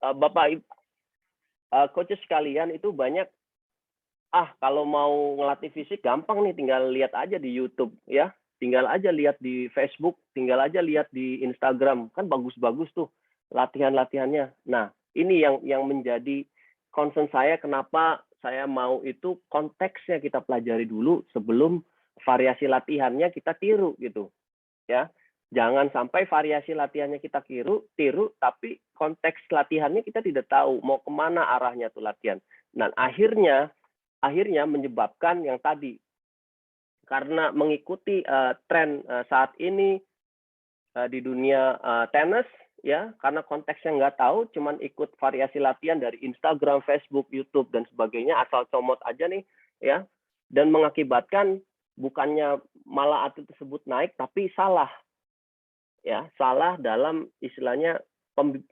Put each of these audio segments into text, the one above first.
Bapak coaches sekalian itu banyak, kalau mau ngelatih fisik gampang nih, tinggal lihat aja di YouTube ya, tinggal aja lihat di Facebook, tinggal aja lihat di Instagram, kan bagus-bagus tuh latihan-latihannya. Nah, ini yang menjadi concern saya, kenapa saya mau itu konteksnya kita pelajari dulu sebelum variasi latihannya kita tiru gitu ya. Jangan sampai variasi latihannya kita tiru, tapi konteks latihannya kita tidak tahu mau kemana arahnya tuh latihan. Dan akhirnya menyebabkan yang tadi, karena mengikuti tren saat ini di dunia tenis ya, karena konteksnya nggak tahu, cuman ikut variasi latihan dari Instagram, Facebook, YouTube dan sebagainya, asal comot aja nih ya, dan mengakibatkan bukannya malah atlet tersebut naik, tapi salah ya, salah dalam istilahnya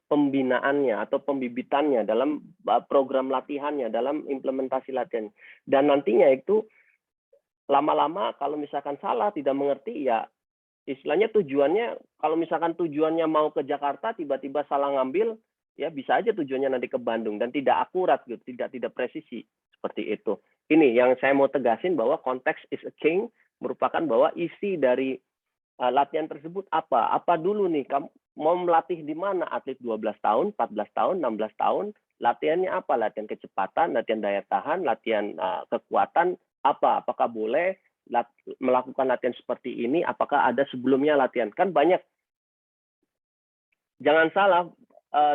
pembinaannya atau pembibitannya, dalam program latihannya, dalam implementasi latihan. Dan nantinya itu lama-lama kalau misalkan salah, tidak mengerti, ya istilahnya tujuannya, kalau misalkan tujuannya mau ke Jakarta, tiba-tiba salah ngambil, ya bisa aja tujuannya nanti ke Bandung, dan tidak akurat gitu, tidak presisi seperti itu. Ini yang saya mau tegasin, bahwa konteks is a king, merupakan bahwa isi dari latihan tersebut apa dulu nih, kamu mau melatih di mana, atlet 12 tahun, 14 tahun, 16 tahun, latihannya apa, latihan kecepatan, latihan daya tahan, latihan kekuatan, apakah boleh melakukan latihan seperti ini, apakah ada sebelumnya latihan, kan banyak. Jangan salah,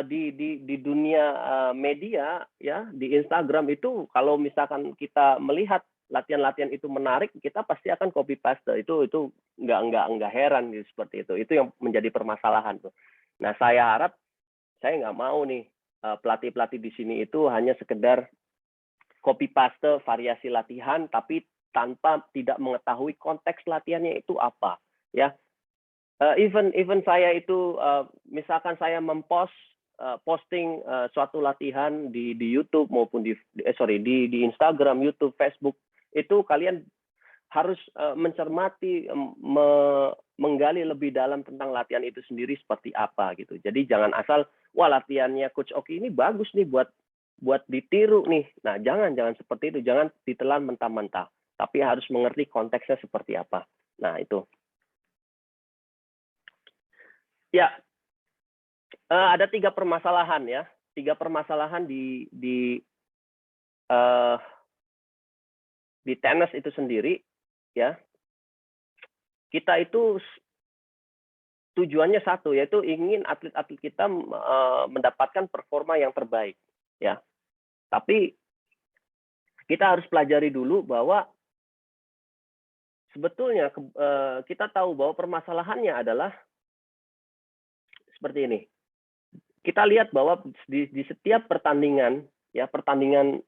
di dunia media ya, di Instagram itu kalau misalkan kita melihat latihan-latihan itu menarik, kita pasti akan copy paste. Itu nggak heran gitu, seperti itu. Itu yang menjadi permasalahan tuh. Nah, saya harap, saya nggak mau nih pelatih-pelatih di sini itu hanya sekedar copy paste variasi latihan, tapi tanpa tidak mengetahui konteks latihannya itu apa ya. Even saya itu misalkan saya posting suatu latihan di YouTube maupun di Instagram, YouTube, Facebook, itu kalian harus mencermati, menggali lebih dalam tentang latihan itu sendiri seperti apa gitu. Jadi jangan asal, wah latihannya Coach Oki ini bagus nih buat ditiru nih. Nah, jangan seperti itu, jangan ditelan mentah-mentah, tapi harus mengerti konteksnya seperti apa. Nah, itu. Ya, ada 3 permasalahan ya, 3 permasalahan di tenis itu sendiri ya. Kita itu tujuannya satu, yaitu ingin atlet-atlet kita mendapatkan performa yang terbaik ya. Tapi kita harus pelajari dulu bahwa sebetulnya kita tahu bahwa permasalahannya adalah seperti ini. Kita lihat bahwa di setiap pertandingan ya, pertandingan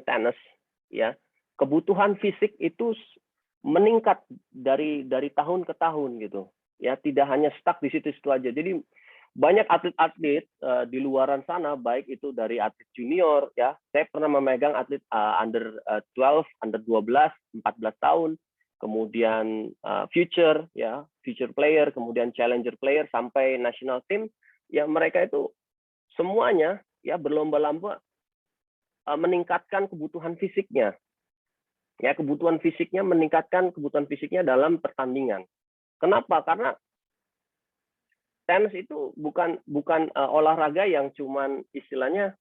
tenis ya, kebutuhan fisik itu meningkat dari tahun ke tahun gitu ya, tidak hanya stuck di situ-situ aja. Jadi banyak atlet-atlet di luaran sana, baik itu dari atlet junior ya, saya pernah memegang atlet under 12, under 12, 14 tahun, kemudian future player, kemudian challenger player, sampai national team ya. Mereka itu semuanya ya berlomba-lomba meningkatkan kebutuhan fisiknya ya, meningkatkan kebutuhan fisiknya dalam pertandingan. Kenapa? Karena tenis itu bukan olahraga yang cuman istilahnya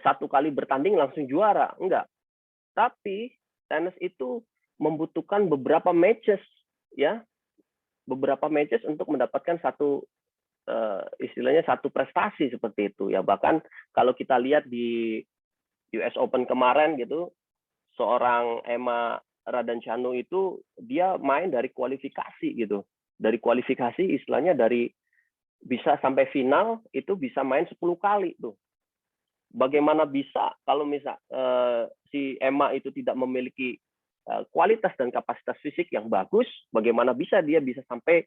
satu kali bertanding langsung juara, enggak. Tapi tenis itu membutuhkan beberapa matches ya, untuk mendapatkan satu istilahnya satu prestasi seperti itu ya. Bahkan kalau kita lihat di US Open kemarin gitu, seorang Emma Raducanu itu dia main dari kualifikasi gitu. Dari kualifikasi istilahnya dari bisa sampai final itu bisa main 10 kali tuh. Bagaimana bisa kalau misal si Emma itu tidak memiliki kualitas dan kapasitas fisik yang bagus, bagaimana bisa dia bisa sampai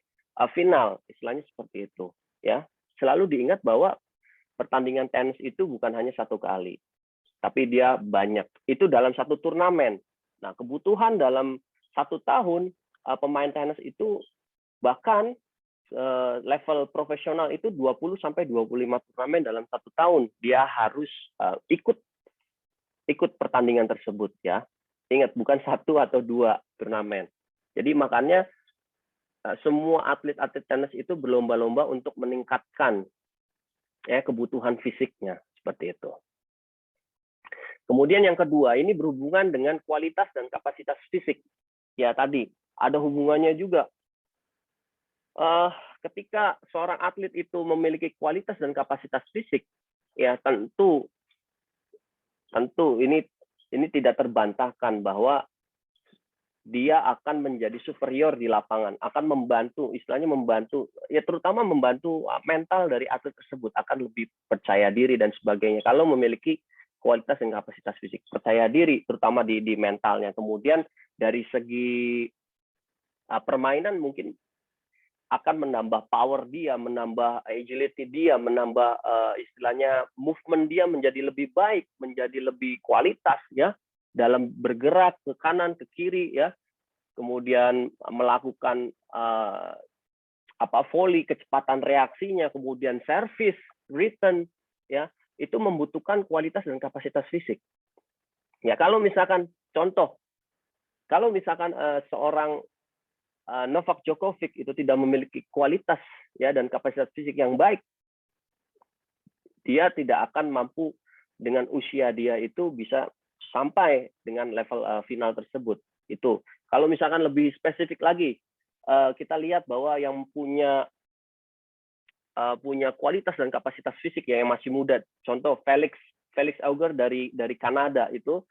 final, istilahnya seperti itu ya. Selalu diingat bahwa pertandingan tenis itu bukan hanya satu kali, tapi dia banyak. Itu dalam satu turnamen. Nah, kebutuhan dalam 1 tahun pemain tenis itu bahkan level profesional itu 20 sampai 25 turnamen dalam 1 tahun. Dia harus ikut pertandingan tersebut ya. Ingat, bukan 1 atau 2 turnamen. Jadi makanya semua atlet-atlet tenis itu berlomba-lomba untuk meningkatkan ya kebutuhan fisiknya seperti itu. Kemudian yang kedua, ini berhubungan dengan kualitas dan kapasitas fisik. Ya tadi ada hubungannya juga. Ketika seorang atlet itu memiliki kualitas dan kapasitas fisik, ya tentu ini tidak terbantahkan bahwa dia akan menjadi superior di lapangan, akan membantu, istilahnya membantu, ya terutama membantu mental dari atlet tersebut, akan lebih percaya diri dan sebagainya. Kalau memiliki kualitas dan kapasitas fisik, percaya diri, terutama di mentalnya. Kemudian dari segi permainan mungkin akan menambah power dia, menambah agility dia, menambah istilahnya movement dia menjadi lebih baik, menjadi lebih kualitas ya dalam bergerak ke kanan, ke kiri ya. Kemudian melakukan volley, kecepatan reaksinya, kemudian service, return ya, itu membutuhkan kualitas dan kapasitas fisik. Ya, kalau misalkan contoh, kalau misalkan seorang Novak Djokovic itu tidak memiliki kualitas ya dan kapasitas fisik yang baik, dia tidak akan mampu dengan usia dia itu bisa sampai dengan level final tersebut. Itu. Kalau misalkan lebih spesifik lagi, kita lihat bahwa yang punya kualitas dan kapasitas fisik ya, yang masih muda, contoh Felix Auger dari Kanada, itu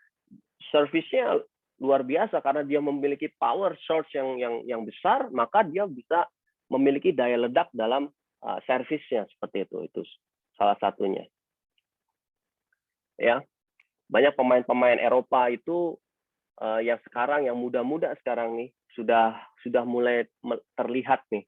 servisnya luar biasa karena dia memiliki power shot yang besar, maka dia bisa memiliki daya ledak dalam servisnya seperti itu salah satunya. Ya, banyak pemain-pemain Eropa itu yang sekarang, yang muda-muda sekarang nih sudah mulai terlihat nih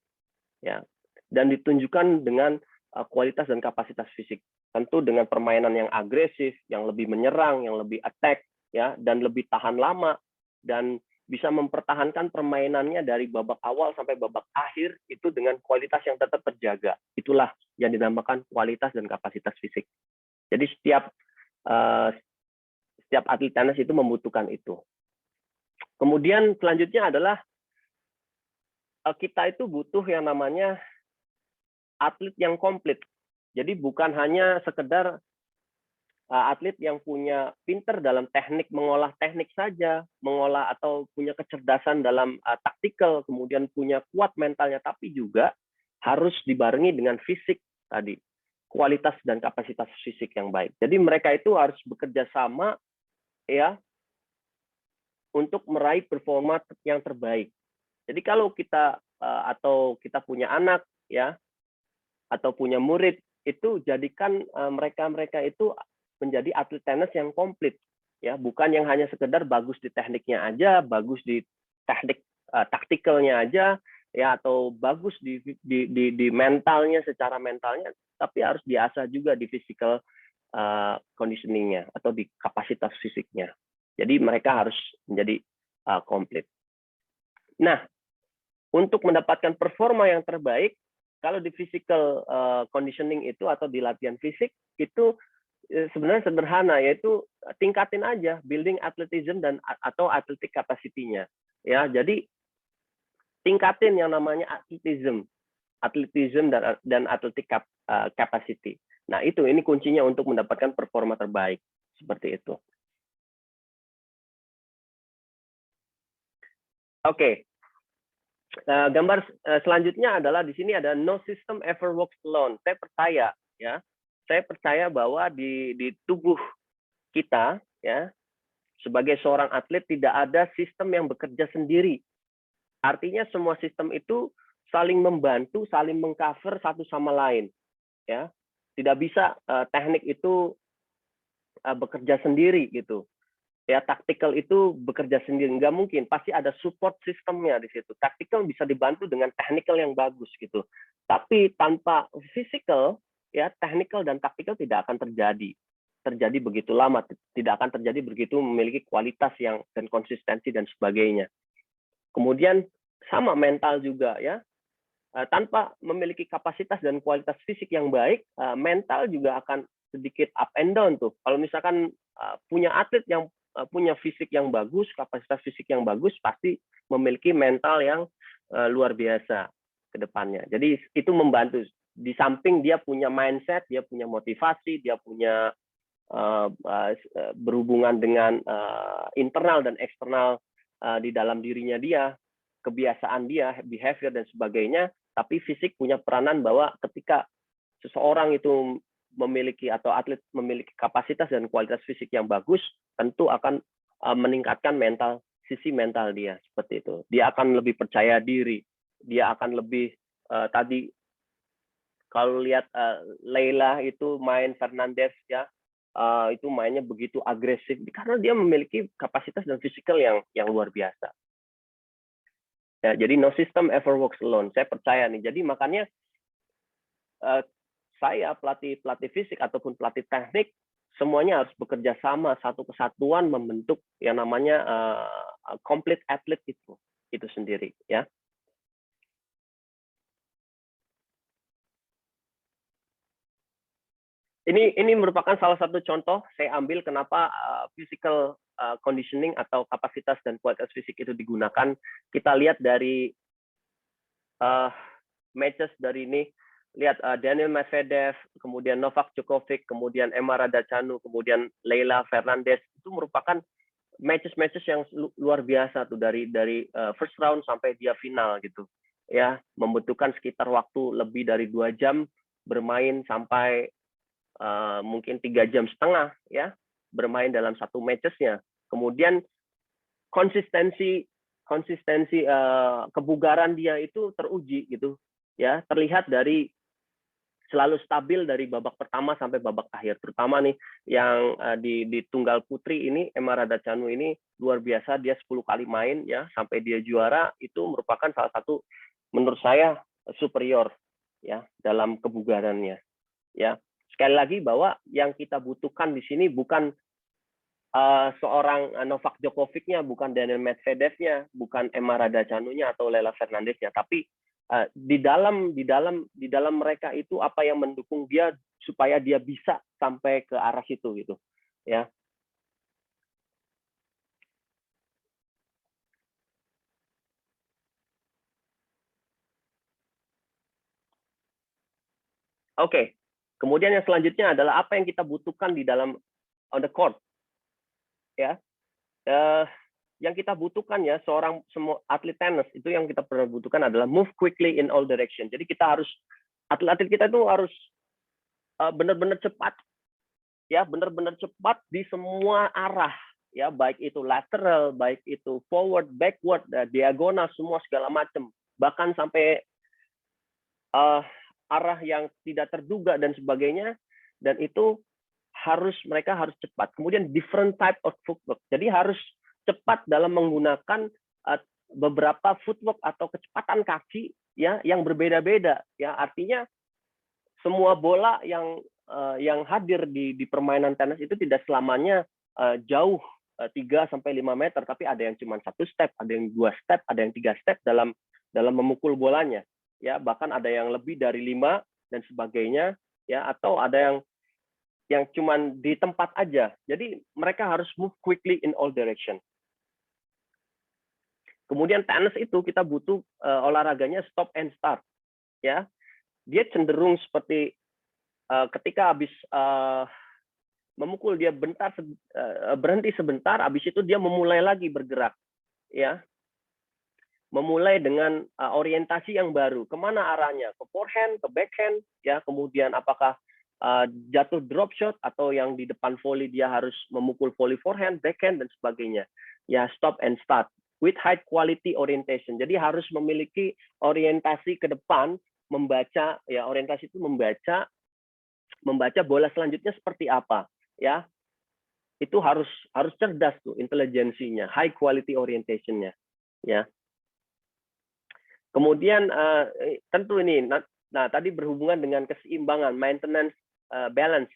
ya, dan ditunjukkan dengan kualitas dan kapasitas fisik, tentu dengan permainan yang agresif, yang lebih menyerang, yang lebih attack ya, dan lebih tahan lama, dan bisa mempertahankan permainannya dari babak awal sampai babak akhir itu dengan kualitas yang tetap terjaga. Itulah yang dinamakan kualitas dan kapasitas fisik. Jadi setiap atlet tenis itu membutuhkan itu. Kemudian selanjutnya adalah kita itu butuh yang namanya atlet yang komplit. Jadi bukan hanya sekedar atlet yang punya pinter dalam teknik, mengolah teknik saja, mengolah atau punya kecerdasan dalam taktikal, kemudian punya kuat mentalnya, tapi juga harus dibarengi dengan fisik tadi, kualitas dan kapasitas fisik yang baik. Jadi mereka itu harus bekerja sama ya untuk meraih performa yang terbaik. Jadi kalau kita atau kita punya anak ya atau punya murid, itu jadikan mereka itu menjadi atlet tenis yang komplit ya, bukan yang hanya sekedar bagus di tekniknya aja, bagus di teknik taktikalnya aja ya, atau bagus di mentalnya, secara mentalnya, tapi harus diasah juga di physical conditioningnya atau di kapasitas fisiknya. Jadi mereka harus menjadi komplit. Nah, untuk mendapatkan performa yang terbaik, kalau di physical conditioning itu atau di latihan fisik itu sebenarnya sederhana, yaitu tingkatin aja building athleticism dan atau athletic capacity-nya. Ya, jadi tingkatin yang namanya athleticism dan athletic capacity. Nah, ini kuncinya untuk mendapatkan performa terbaik seperti itu. Oke. Gambar selanjutnya adalah di sini ada no system ever works alone. Saya percaya ya. Saya percaya bahwa di tubuh kita ya, sebagai seorang atlet tidak ada sistem yang bekerja sendiri. Artinya semua sistem itu saling membantu, saling mengcover satu sama lain ya. Tidak bisa teknik itu bekerja sendiri gitu. Ya, tactical itu bekerja sendiri, nggak mungkin, pasti ada support sistemnya di situ. Tactical bisa dibantu dengan technical yang bagus gitu. Tapi tanpa physical ya, technical dan tactical tidak akan terjadi begitu lama, tidak akan terjadi begitu memiliki kualitas yang dan konsistensi dan sebagainya. Kemudian sama mental juga ya, tanpa memiliki kapasitas dan kualitas fisik yang baik, mental juga akan sedikit up and down tuh. Kalau misalkan punya atlet yang punya fisik yang bagus, kapasitas fisik yang bagus, pasti memiliki mental yang luar biasa ke depannya. Jadi itu membantu. Di samping dia punya mindset, dia punya motivasi, dia punya berhubungan dengan internal dan eksternal di dalam dirinya dia, kebiasaan dia, behavior dan sebagainya. Tapi fisik punya peranan bahwa ketika seseorang itu memiliki atau atlet memiliki kapasitas dan kualitas fisik yang bagus, tentu akan meningkatkan sisi mental dia, seperti itu. Dia akan lebih percaya diri, dia akan lebih tadi kalau lihat Leila itu main Fernandez ya, itu mainnya begitu agresif karena dia memiliki kapasitas dan fisikal yang luar biasa. Ya, jadi no system ever works alone. Saya percaya nih. Jadi makanya saya pelatih fisik ataupun pelatih teknik semuanya harus bekerja sama, satu kesatuan membentuk yang namanya complete athlete itu sendiri ya. Ini merupakan salah satu contoh saya ambil kenapa physical conditioning atau kapasitas dan kualitas fisik itu digunakan. Kita lihat dari matches dari ini, lihat Daniel Medvedev, kemudian Novak Djokovic, kemudian Emma Raducanu, kemudian Leila Fernandez, itu merupakan matches yang luar biasa tuh dari first round sampai dia final gitu ya, membutuhkan sekitar waktu lebih dari 2 jam bermain sampai mungkin 3,5 jam ya bermain dalam satu matchesnya. Kemudian konsistensi kebugaran dia itu teruji gitu ya, terlihat dari selalu stabil dari babak pertama sampai babak akhir, terutama nih yang di tunggal putri ini Emma Raducanu ini luar biasa, dia 10 kali main ya sampai dia juara, itu merupakan salah satu menurut saya superior ya dalam kebugarannya ya. Sekali lagi bahwa yang kita butuhkan di sini bukan seorang Novak Djokovic-nya, bukan Daniel Medvedev-nya, bukan Emma Raducanu-nya atau Leila Fernandez-nya, tapi di dalam mereka itu apa yang mendukung dia supaya dia bisa sampai ke arah situ gitu ya. Oke. Kemudian yang selanjutnya adalah apa yang kita butuhkan di dalam on the court ya. Yang kita butuhkan ya semua atlet tenis itu yang kita perlu butuhkan adalah move quickly in all direction. Jadi kita harus atlet kita itu harus benar-benar cepat ya, benar-benar cepat di semua arah ya, baik itu lateral, baik itu forward, backward, diagonal, semua segala macam, bahkan sampai arah yang tidak terduga dan sebagainya, dan itu mereka harus cepat. Kemudian different type of footwork, jadi harus cepat dalam menggunakan beberapa footwork atau kecepatan kaki ya yang berbeda-beda ya. Artinya semua bola yang hadir di permainan tenis itu tidak selamanya jauh 3 sampai 5 meter, tapi ada yang cuma 1 step, ada yang 2 step, ada yang 3 step dalam memukul bolanya ya, bahkan ada yang lebih dari 5 dan sebagainya ya, atau ada yang cuma di tempat aja. Jadi mereka harus move quickly in all direction. Kemudian tenis itu kita butuh olahraganya stop and start ya. Dia cenderung seperti ketika habis memukul dia berhenti sebentar, habis itu dia memulai lagi bergerak ya, memulai dengan orientasi yang baru, kemana arahnya, ke forehand, ke backhand ya, kemudian apakah jatuh drop shot atau yang di depan volley dia harus memukul volley forehand, backhand dan sebagainya ya. Stop and start with high quality orientation, jadi harus memiliki orientasi ke depan, membaca ya, orientasi itu membaca bola selanjutnya seperti apa ya, itu harus cerdas tuh intelijensinya, high quality orientation-nya ya. Kemudian tentu ini nah tadi berhubungan dengan keseimbangan, maintenance balance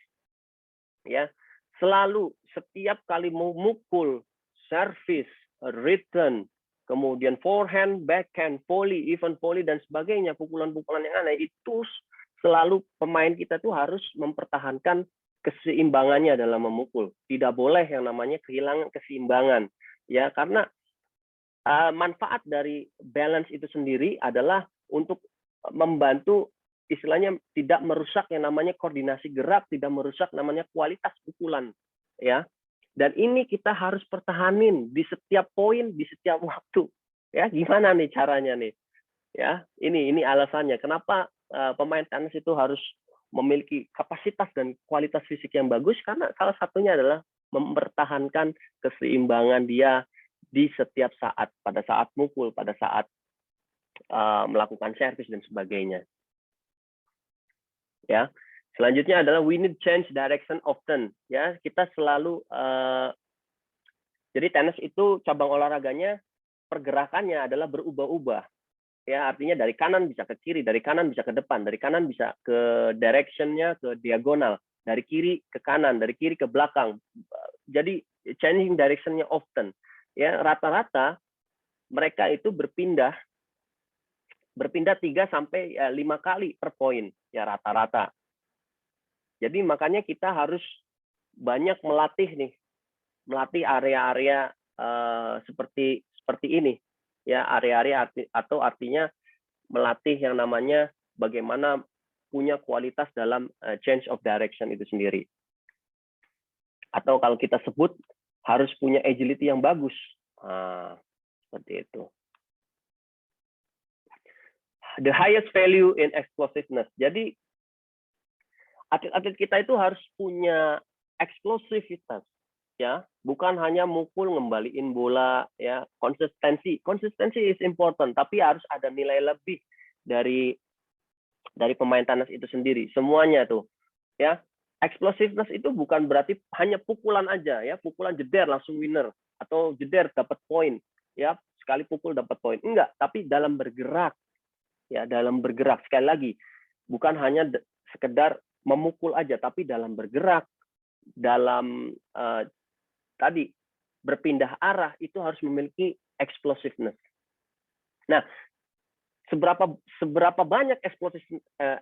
ya. Selalu setiap kali memukul, service, return, kemudian forehand, backhand, volley, even volley dan sebagainya, pukulan-pukulan yang aneh itu selalu pemain kita tuh harus mempertahankan keseimbangannya dalam memukul. Tidak boleh yang namanya kehilangan keseimbangan, ya, karena manfaat dari balance itu sendiri adalah untuk membantu istilahnya tidak merusak yang namanya koordinasi gerak, tidak merusak namanya kualitas pukulan, ya. Dan ini kita harus pertahanin di setiap poin, di setiap waktu, ya. Gimana nih caranya nih, ya? Ini alasannya kenapa pemain tenis itu harus memiliki kapasitas dan kualitas fisik yang bagus, karena salah satunya adalah mempertahankan keseimbangan dia di setiap saat, pada saat mukul, pada saat melakukan servis dan sebagainya. Ya, selanjutnya adalah we need change direction often. Ya, kita selalu jadi tenis itu cabang olahraganya pergerakannya adalah berubah-ubah. Ya, artinya dari kanan bisa ke kiri, dari kanan bisa ke depan, dari kanan bisa ke directionnya ke diagonal, dari kiri ke kanan, dari kiri ke belakang. Jadi changing directionnya often. Ya, rata-rata mereka itu berpindah 3 sampai 5 kali per poin, ya rata-rata. Jadi makanya kita harus banyak melatih area-area seperti ini, ya, area-area atau artinya melatih yang namanya bagaimana punya kualitas dalam change of direction itu sendiri. Atau kalau kita sebut harus punya agility yang bagus, seperti itu. The highest value in explosiveness. Jadi atlet-atlet kita itu harus punya eksplosivitas, ya, bukan hanya mukul ngembaliin bola, ya. Konsistensi is important, tapi harus ada nilai lebih dari pemain tenis itu sendiri, semuanya tuh, ya. Explosiveness itu bukan berarti hanya pukulan aja, ya, pukulan jeder langsung winner atau jeder dapat poin, ya, sekali pukul dapat poin, enggak, tapi dalam bergerak, ya, dalam bergerak. Sekali lagi, bukan hanya sekedar memukul aja, tapi dalam bergerak, dalam tadi berpindah arah, itu harus memiliki explosiveness. Nah, seberapa banyak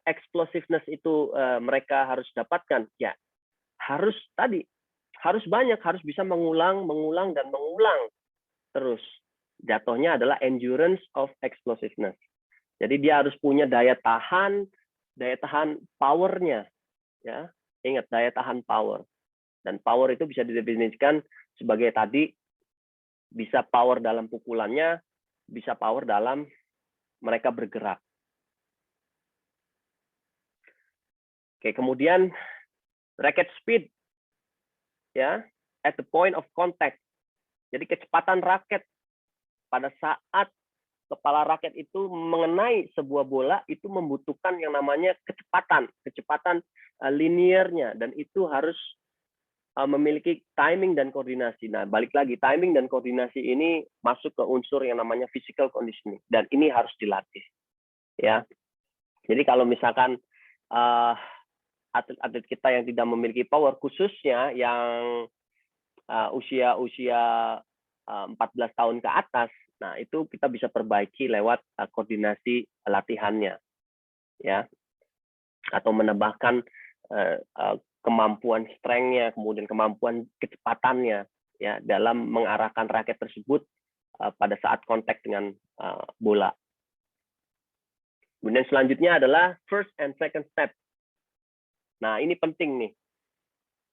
explosiveness itu mereka harus dapatkan? Ya, harus banyak, harus bisa mengulang dan mengulang terus. Jatuhnya adalah endurance of explosiveness. Jadi dia harus punya daya tahan powernya, ya. Ingat, daya tahan power. Dan power itu bisa didefinisikan sebagai tadi, bisa power dalam pukulannya, bisa power dalam mereka bergerak. Oke, kemudian racket speed, ya, at the point of contact. Jadi kecepatan raket pada saat kepala raket itu mengenai sebuah bola itu membutuhkan yang namanya kecepatan linearnya, dan itu harus memiliki timing dan koordinasi. Nah, balik lagi, timing dan koordinasi ini masuk ke unsur yang namanya physical conditioning, dan ini harus dilatih, ya. Jadi kalau misalkan atlet-atlet kita yang tidak memiliki power, khususnya yang usia 14 tahun ke atas, nah itu kita bisa perbaiki lewat koordinasi latihannya, ya, atau menambahkan kemampuan strength-nya, kemudian kemampuan kecepatannya, ya, dalam mengarahkan raket tersebut pada saat kontak dengan bola. Kemudian selanjutnya adalah first and second step. Nah, ini penting nih.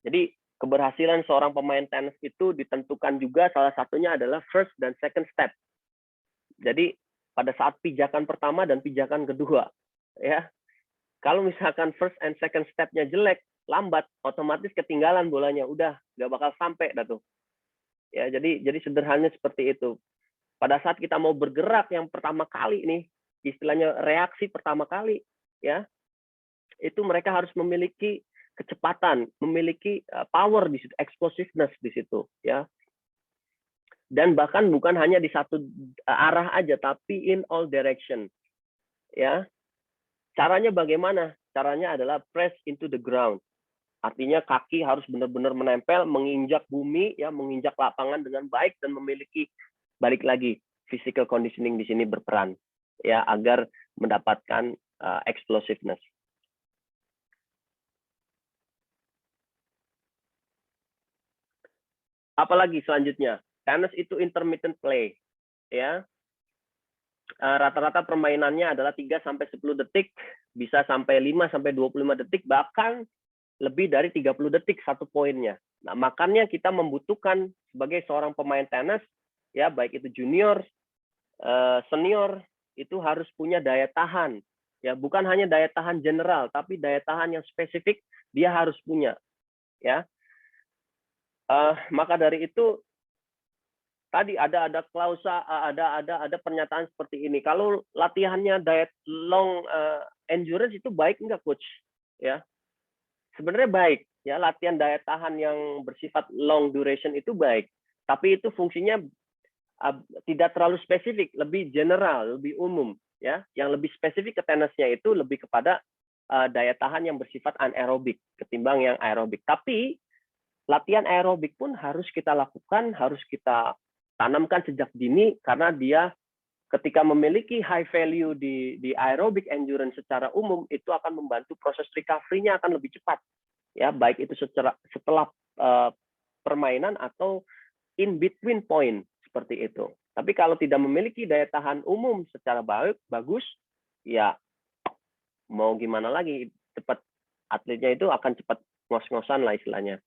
Jadi keberhasilan seorang pemain tenis itu ditentukan juga salah satunya adalah first dan second step. Jadi pada saat pijakan pertama dan pijakan kedua, ya. Kalau misalkan first and second step-nya jelek, lambat, otomatis ketinggalan bolanya, udah nggak bakal sampai dah tuh. Ya, jadi sederhananya seperti itu. Pada saat kita mau bergerak yang pertama kali nih, istilahnya reaksi pertama kali, ya, itu mereka harus memiliki kecepatan, memiliki power di situ, explosiveness di situ, ya. Dan bahkan bukan hanya di satu arah aja, tapi in all direction, ya. Caranya bagaimana? Caranya adalah press into the ground. Artinya kaki harus benar-benar menempel, menginjak bumi, ya, menginjak lapangan dengan baik dan memiliki, balik lagi, physical conditioning di sini berperan ya agar mendapatkan explosiveness. Apalagi selanjutnya, tenis itu intermittent play ya. Rata-rata permainannya adalah 3 sampai 10 detik, bisa sampai 5 sampai 25 detik, bahkan lebih dari 30 detik satu poinnya. Nah, makanya kita membutuhkan sebagai seorang pemain tenis ya, baik itu junior, senior, itu harus punya daya tahan. Ya, bukan hanya daya tahan general, tapi daya tahan yang spesifik dia harus punya. Ya, maka dari itu tadi ada klausa, ada pernyataan seperti ini. Kalau latihannya diet long endurance itu baik enggak, coach? Ya, sebenarnya baik. Ya, latihan daya tahan yang bersifat long duration itu baik. Tapi itu fungsinya tidak terlalu spesifik, lebih general, lebih umum. Ya, yang lebih spesifik ke tenisnya itu lebih kepada daya tahan yang bersifat anaerobik ketimbang yang aerobik. Tapi latihan aerobik pun harus kita lakukan, harus kita tanamkan sejak dini karena dia ketika memiliki high value di aerobic endurance secara umum itu akan membantu proses recovery-nya akan lebih cepat. Ya, baik itu setelah permainan atau in between point seperti itu. Tapi kalau tidak memiliki daya tahan umum secara bagus, ya mau gimana lagi, cepat atletnya itu akan cepat ngos-ngosan lah istilahnya.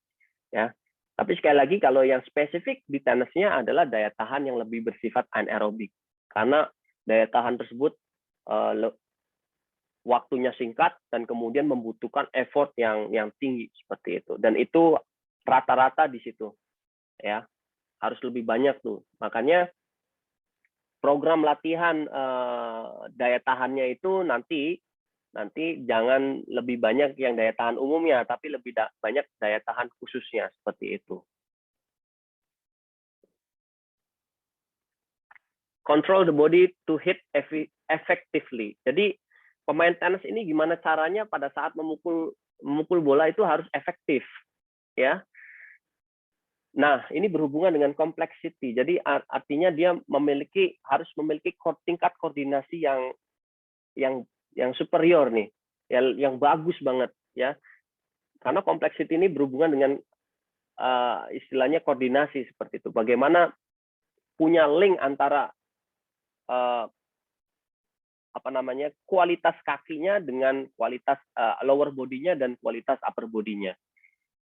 Ya, tapi sekali lagi kalau yang spesifik di tenisnya adalah daya tahan yang lebih bersifat anaerobik karena daya tahan tersebut waktunya singkat dan kemudian membutuhkan effort yang tinggi seperti itu, dan itu rata-rata di situ ya, harus lebih banyak tuh. Makanya program latihan daya tahannya itu nanti jangan lebih banyak yang daya tahan umumnya, tapi lebih banyak daya tahan khususnya seperti itu. Control the body to hit effectively. Jadi pemain tenis ini gimana caranya pada saat memukul bola itu harus efektif, ya. Nah, ini berhubungan dengan complexity. Jadi artinya dia harus memiliki tingkat koordinasi yang superior nih, yang bagus banget ya. Karena complexity ini berhubungan dengan istilahnya koordinasi seperti itu. Bagaimana punya link antara kualitas kakinya dengan kualitas lower body-nya dan kualitas upper body-nya.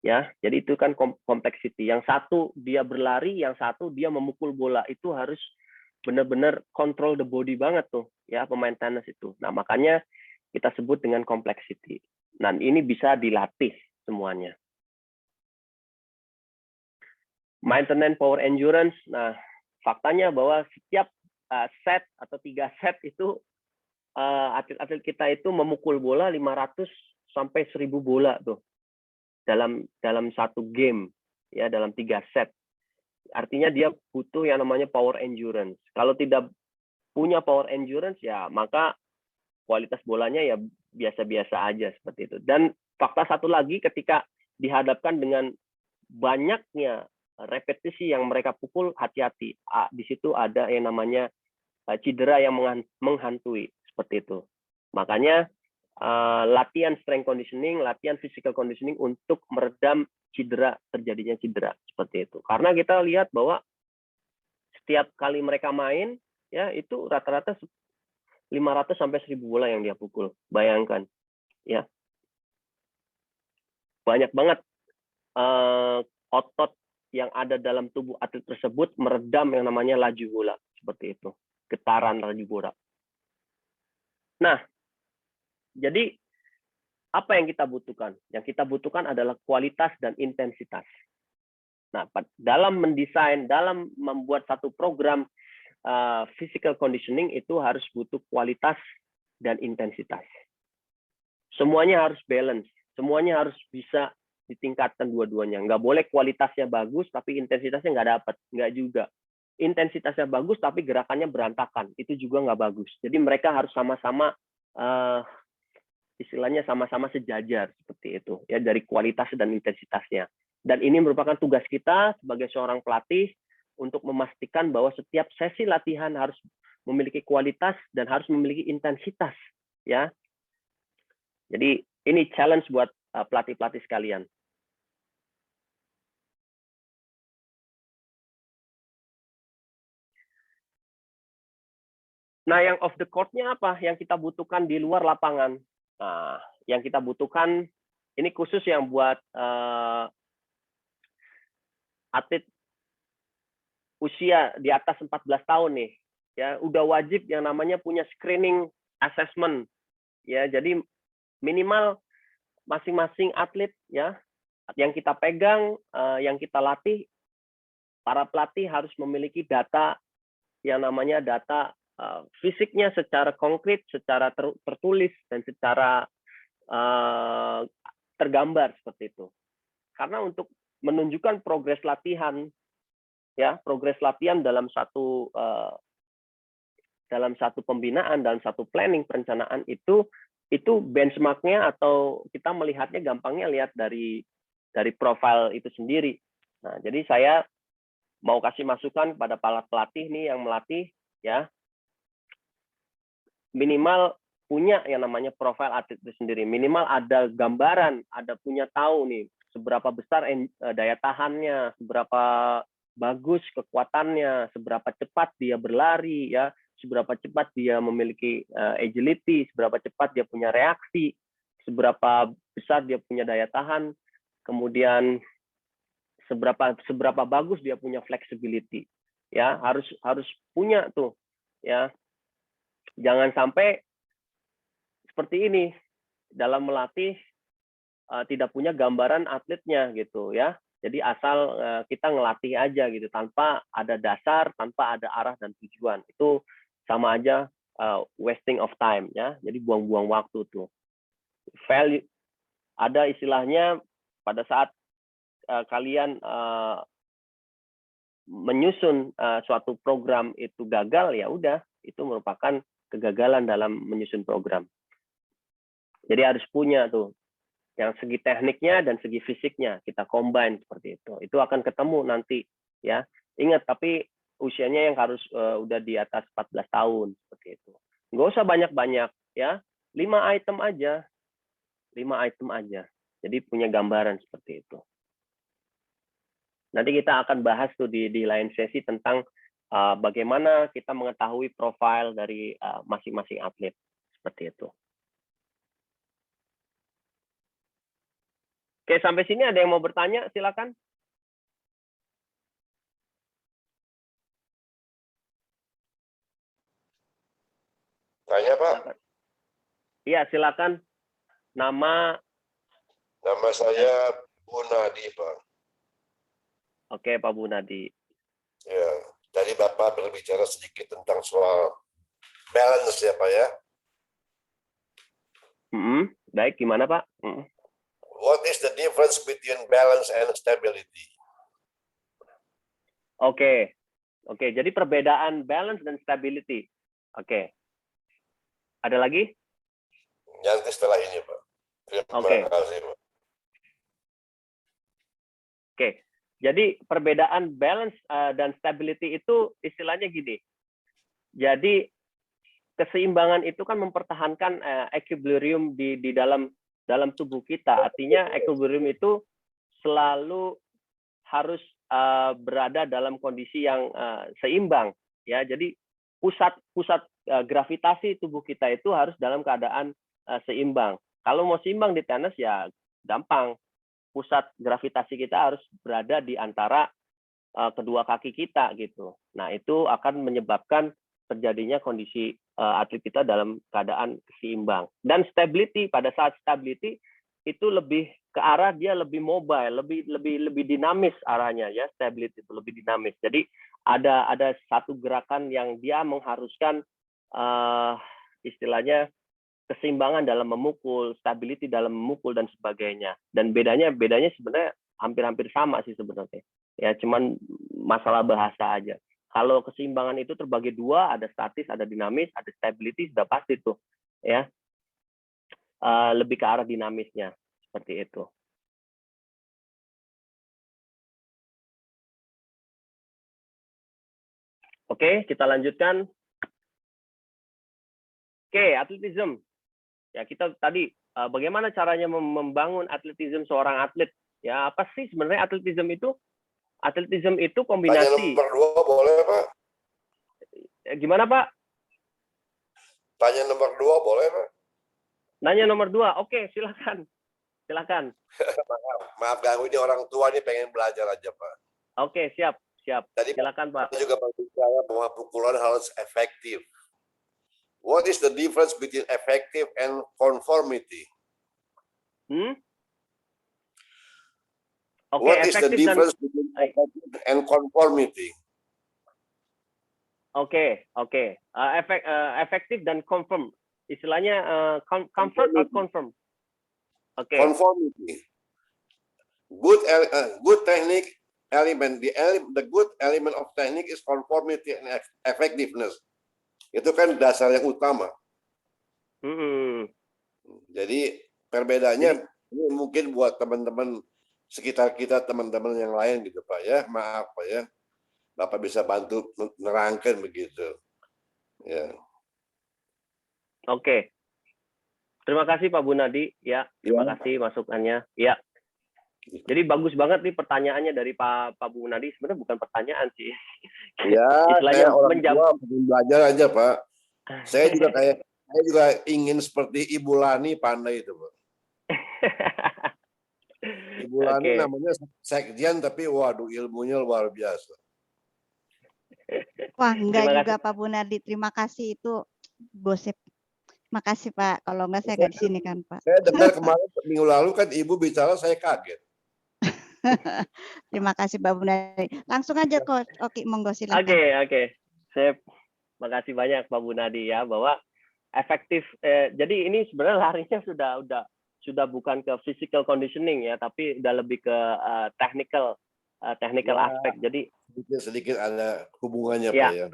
Ya, jadi itu kan complexity. Yang satu dia berlari, yang satu dia memukul bola. Itu harus benar-benar control the body banget tuh ya pemain tenis itu. Nah, makanya kita sebut dengan complexity. Nah, ini bisa dilatih semuanya. Maintenance power endurance. Nah, faktanya bahwa setiap set atau 3 set itu atlet-atlet kita itu memukul bola 500 sampai 1000 bola tuh dalam satu game ya, dalam 3 set. Artinya dia butuh yang namanya power endurance. Kalau tidak punya power endurance ya maka kualitas bolanya ya biasa-biasa aja seperti itu. Dan fakta satu lagi, ketika dihadapkan dengan banyaknya repetisi yang mereka pukul, hati-hati. Di situ ada yang namanya cedera yang menghantui seperti itu. Makanya latihan strength conditioning, latihan physical conditioning untuk meredam terjadinya cedera seperti itu. Karena kita lihat bahwa setiap kali mereka main ya itu rata-rata 500 sampai 1000 bola yang dia pukul. Bayangkan ya. Banyak banget otot yang ada dalam tubuh atlet tersebut meredam yang namanya laju bola seperti itu. Getaran laju bola. Nah, jadi apa yang kita butuhkan? Yang kita butuhkan adalah kualitas dan intensitas. Nah, dalam mendesain, dalam membuat satu program physical conditioning itu harus butuh kualitas dan intensitas. Semuanya harus balance, semuanya harus bisa ditingkatkan dua-duanya. Nggak boleh kualitasnya bagus tapi intensitasnya nggak dapat, nggak juga. Intensitasnya bagus tapi gerakannya berantakan, itu juga nggak bagus. Jadi mereka harus sama-sama istilahnya sama-sama sejajar seperti itu ya, dari kualitas dan intensitasnya. Dan ini merupakan tugas kita sebagai seorang pelatih untuk memastikan bahwa setiap sesi latihan harus memiliki kualitas dan harus memiliki intensitas, ya. Jadi ini challenge buat pelatih-pelatih sekalian. Nah, yang off the court-nya apa? Yang kita butuhkan di luar lapangan. Nah, yang kita butuhkan ini khusus yang buat atlet usia di atas 14 tahun nih. Ya, udah wajib yang namanya punya screening assessment. Ya, jadi minimal masing-masing atlet ya yang kita pegang, yang kita latih, para pelatih harus memiliki data yang namanya data fisiknya secara konkret, secara tertulis dan secara tergambar seperti itu. Karena untuk menunjukkan progres latihan, ya progres latihan dalam satu pembinaan, dalam satu planning perencanaan itu benchmarknya atau kita melihatnya gampangnya lihat dari profil itu sendiri. Nah, jadi saya mau kasih masukan kepada para pelatih nih yang melatih, ya minimal punya yang namanya profil atlet itu sendiri, minimal ada gambaran, ada punya tahu nih seberapa besar daya tahannya, seberapa bagus kekuatannya, seberapa cepat dia berlari, ya seberapa cepat dia memiliki agility, seberapa cepat dia punya reaksi, seberapa besar dia punya daya tahan, kemudian seberapa bagus dia punya flexibility, ya harus punya tuh, ya jangan sampai seperti ini dalam melatih tidak punya gambaran atletnya gitu ya, jadi asal kita ngelatih aja gitu tanpa ada dasar, tanpa ada arah dan tujuan, itu sama aja wasting of time ya, jadi buang-buang waktu tuh. Value ada istilahnya pada saat kalian menyusun suatu program itu gagal, ya udah itu merupakan kegagalan dalam menyusun program. Jadi harus punya tuh yang segi tekniknya dan segi fisiknya kita combine seperti itu. Itu akan ketemu nanti ya. Ingat tapi usianya yang harus udah di atas 14 tahun seperti itu. Nggak usah banyak-banyak ya. 5 item aja. 5 item aja. Jadi punya gambaran seperti itu. Nanti kita akan bahas tuh di lain sesi tentang bagaimana kita mengetahui profil dari masing-masing atlet seperti itu. Oke, sampai sini ada yang mau bertanya? Silakan. Tanya, Pak. Iya, silakan. Nama saya Bunadi, Pak. Oke, Pak Bunadi. Ya, tadi Bapak berbicara sedikit tentang soal balance ya, Pak ya. Baik, gimana Pak? What is the difference between balance and stability? Oke, jadi perbedaan balance dan stability. Oke. Ada lagi? Nanti setelah ini, Pak. Terima kasih, Pak. Oke, jadi perbedaan balance dan stability itu istilahnya gini. Jadi keseimbangan itu kan mempertahankan equilibrium di dalam tubuh kita. Artinya equilibrium itu selalu harus berada dalam kondisi yang seimbang. Ya, jadi pusat gravitasi tubuh kita itu harus dalam keadaan seimbang. Kalau mau seimbang di tenis ya gampang. Pusat gravitasi kita harus berada di antara kedua kaki kita gitu. Nah, itu akan menyebabkan terjadinya kondisi atlet kita dalam keadaan seimbang. Dan stability, pada saat stability itu lebih ke arah dia lebih mobile, lebih dinamis arahnya ya, stability itu lebih dinamis. Jadi ada satu gerakan yang dia mengharuskan istilahnya keseimbangan dalam memukul, stability dalam memukul dan sebagainya. Dan bedanya sebenarnya hampir-hampir sama sih sebenarnya. Ya cuman masalah bahasa aja. Kalau keseimbangan itu terbagi dua, ada statis, ada dinamis, ada stability, sudah pasti tuh ya. Lebih ke arah dinamisnya seperti itu. Oke, kita lanjutkan. Oke, atletism. Ya, kita tadi bagaimana caranya membangun atletism seorang atlet? Ya, apa sih sebenarnya atletism itu? Atletism itu Tanya kombinasi. nomor 2 boleh, Pak? Gimana, Pak? Tanya nomor 2 boleh, Pak? Nanya nomor 2. Oke, silakan. Silakan. Maaf ganggu, ini orang tua nih pengen belajar aja, Pak. Oke, siap. Siap. Tadi Silakan, Pak. juga berbicara bahwa pukulan harus efektif. What is the difference between effective and conformity? Oke, What is the efektif dan difference between effective and conformity? Oke. Efektif dan confirm. Istilahnya comfort or confirm. Oke. Conformity. Good technique element. The good element of technique is conformity and effectiveness. Itu kan dasar yang utama. Jadi perbedaannya ini mungkin buat teman-teman sekitar kita, teman-teman yang lain gitu Pak ya. Maaf Pak ya. Bapak bisa bantu nerangkan begitu. Ya. Oke. Terima kasih Pak Bunadi. Ya, terima kasih masukannya. Ya. Jadi bagus banget nih pertanyaannya dari Pak Bunadi. Sebenarnya bukan pertanyaan sih. Ya, istilahnya menjawab belajar aja Pak. Saya juga ingin seperti Ibu Lani pandai itu Pak. Ibu Lani namanya sekjen tapi waduh ilmunya luar biasa. Wah, enggak juga Pak Bunadi. Terima kasih itu gosip. Makasih Pak. Kalau enggak saya enggak di sini kan Pak. Saya dengar kemarin minggu lalu kan Ibu bicara saya kaget. Terima kasih Pak Bunadi. Langsung aja Coach. Oke, monggo silakan. Oke. Makasih banyak Pak Bunadi ya bahwa efektif. Jadi ini sebenarnya larinya sudah bukan ke physical conditioning ya, tapi udah lebih ke technical aspek. Jadi sedikit ada hubungannya ya, Pak ya.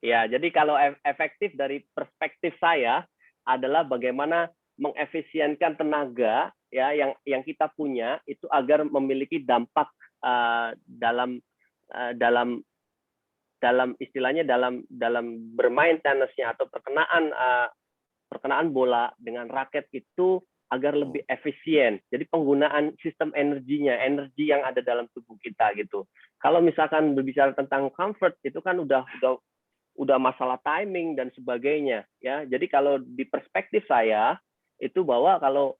Ya, jadi kalau efektif dari perspektif saya adalah bagaimana mengefisienkan tenaga ya yang kita punya itu agar memiliki dampak dalam istilahnya dalam bermain tenisnya atau perkenaan bola dengan raket itu agar lebih efisien. Jadi penggunaan sistem energi yang ada dalam tubuh kita gitu. Kalau misalkan berbicara tentang comfort itu kan udah masalah timing dan sebagainya ya. Jadi kalau di perspektif saya itu bahwa kalau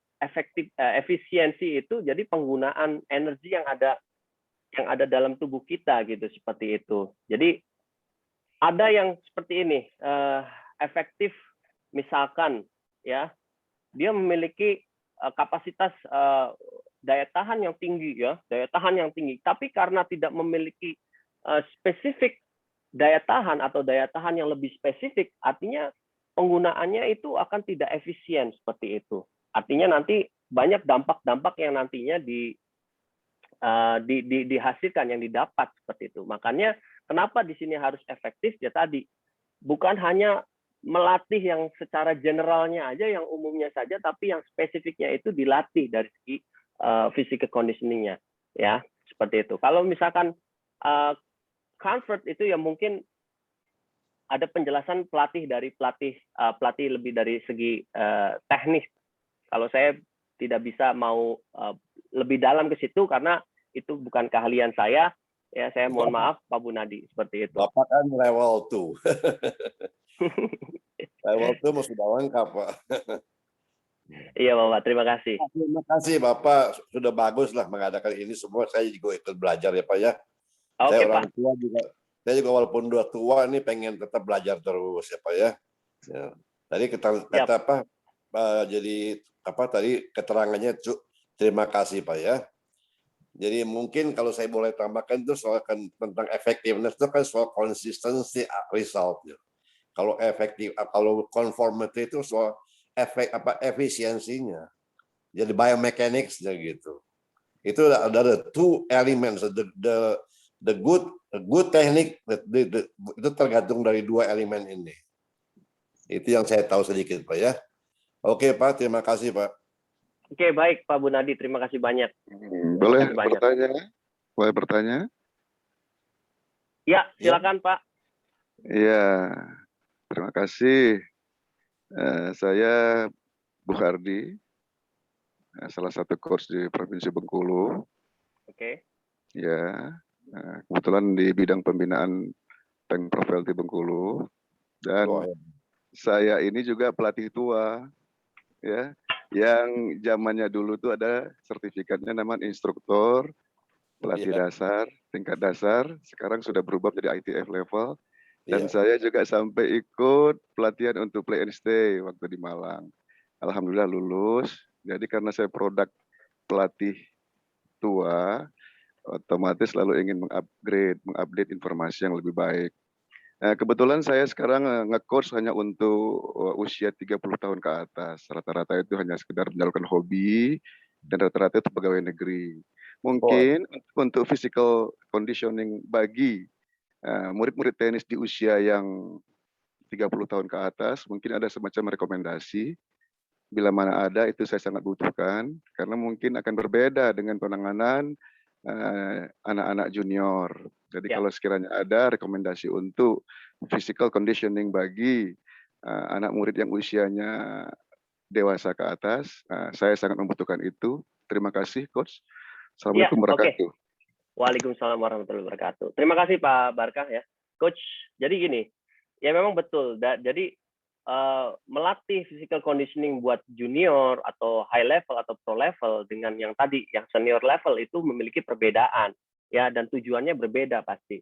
efisiensi itu jadi penggunaan energi yang ada dalam tubuh kita gitu, seperti itu. Jadi ada yang seperti ini, efektif misalkan ya dia memiliki kapasitas daya tahan yang tinggi ya, tapi karena tidak memiliki spesifik daya tahan atau daya tahan yang lebih spesifik, artinya penggunaannya itu akan tidak efisien seperti itu. Artinya nanti banyak dampak-dampak yang nantinya dihasilkan, yang didapat seperti itu. Makanya kenapa di sini harus efektif ya tadi, bukan hanya melatih yang secara generalnya aja, yang umumnya saja, tapi yang spesifiknya itu dilatih dari segi physical conditioning-nya ya, seperti itu. Kalau misalkan comfort itu ya mungkin ada penjelasan pelatih lebih dari segi teknis. Kalau saya tidak bisa mau lebih dalam ke situ karena itu bukan keahlian saya. Ya, saya mohon maaf Pak Bunadi, seperti itu. Bapak kan level 2. Level 2 mau sudah lengkap Pak. Iya Bapak, terima kasih. Terima kasih Bapak, sudah bagus lah mengadakan ini semua. Saya juga ikut belajar ya Pak ya. Saya orang tua juga. Saya juga walaupun udah tua ini pengen tetap belajar terus ya Pak ya. Tadi kata apa? Jadi apa tadi keterangannya terima kasih Pak ya. Jadi mungkin kalau saya boleh tambahkan itu soal tentang effectiveness itu kan soal consistency resultnya. Kalau efektif, kalau conformity itu soal efisiensinya. Jadi biomechanics-nya gitu. Itu ada two elements, the good technique itu tergantung dari dua elemen ini. Itu yang saya tahu sedikit Pak ya. Oke Pak, terima kasih Pak. Oke, baik Pak Bunadi, terima kasih banyak. Boleh bertanya? Boleh bertanya? Ya, silakan Pak. Iya, terima kasih. Saya Bukhardi, salah satu coach di Provinsi Bengkulu. Oke. Ya, kebetulan di bidang pembinaan Tank Profile di Bengkulu. Dan saya ini juga pelatih tua, ya, yang zamannya dulu tuh ada sertifikatnya namanya instruktur, pelatih dasar, tingkat dasar. Sekarang sudah berubah menjadi ITF level. Dan saya juga sampai ikut pelatihan untuk play and stay waktu di Malang. Alhamdulillah lulus. Jadi karena saya produk pelatih tua, otomatis selalu ingin mengupdate informasi yang lebih baik. Kebetulan saya sekarang nge-coach hanya untuk usia 30 tahun ke atas. Rata-rata itu hanya sekedar menyalurkan hobi, dan rata-rata itu pegawai negeri. Mungkin untuk physical conditioning bagi murid-murid tenis di usia yang 30 tahun ke atas, mungkin ada semacam rekomendasi. Bila mana ada, itu saya sangat butuhkan, karena mungkin akan berbeda dengan penanganan anak-anak junior. Jadi kalau sekiranya ada rekomendasi untuk physical conditioning bagi anak murid yang usianya dewasa ke atas, saya sangat membutuhkan itu. Terima kasih, Coach. Assalamualaikum warahmatullahi wabarakatuh. Waalaikumsalam warahmatullahi wabarakatuh. Terima kasih Pak Barkah ya, Coach. Jadi gini, ya memang betul. Jadi melatih physical conditioning buat junior atau high level atau pro level dengan yang tadi yang senior level itu memiliki perbedaan ya, dan tujuannya berbeda pasti.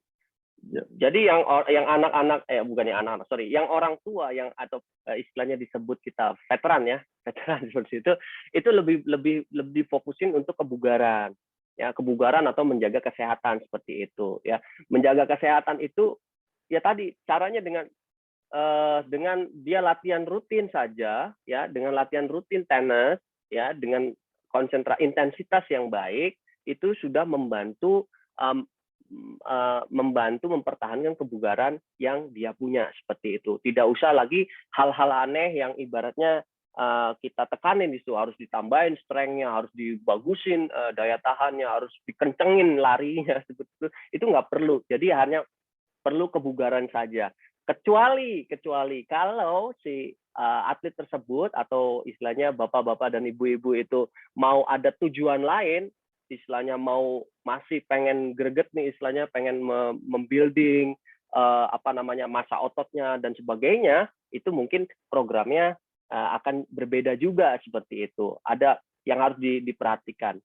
Jadi yang anak-anak bukan yang anak-anak, sorry, yang orang tua yang atau istilahnya disebut kita veteran ya, veteran seperti itu lebih fokusin untuk kebugaran. Ya, kebugaran atau menjaga kesehatan seperti itu ya. Menjaga kesehatan itu ya tadi caranya dengan dia latihan rutin saja ya, dengan latihan rutin tenis ya, dengan intensitas yang baik itu sudah membantu mempertahankan kebugaran yang dia punya seperti itu. Tidak usah lagi hal-hal aneh yang ibaratnya kita tekanin itu, harus ditambahin strength-nya, harus dibagusin daya tahannya, harus dikencengin larinya seperti itu nggak perlu. Jadi hanya perlu kebugaran saja. Kecuali kalau si atlet tersebut atau istilahnya bapak-bapak dan ibu-ibu itu mau ada tujuan lain, istilahnya mau masih pengen greget nih, istilahnya pengen membuilding massa ototnya dan sebagainya, itu mungkin programnya akan berbeda juga seperti itu. Ada yang harus diperhatikan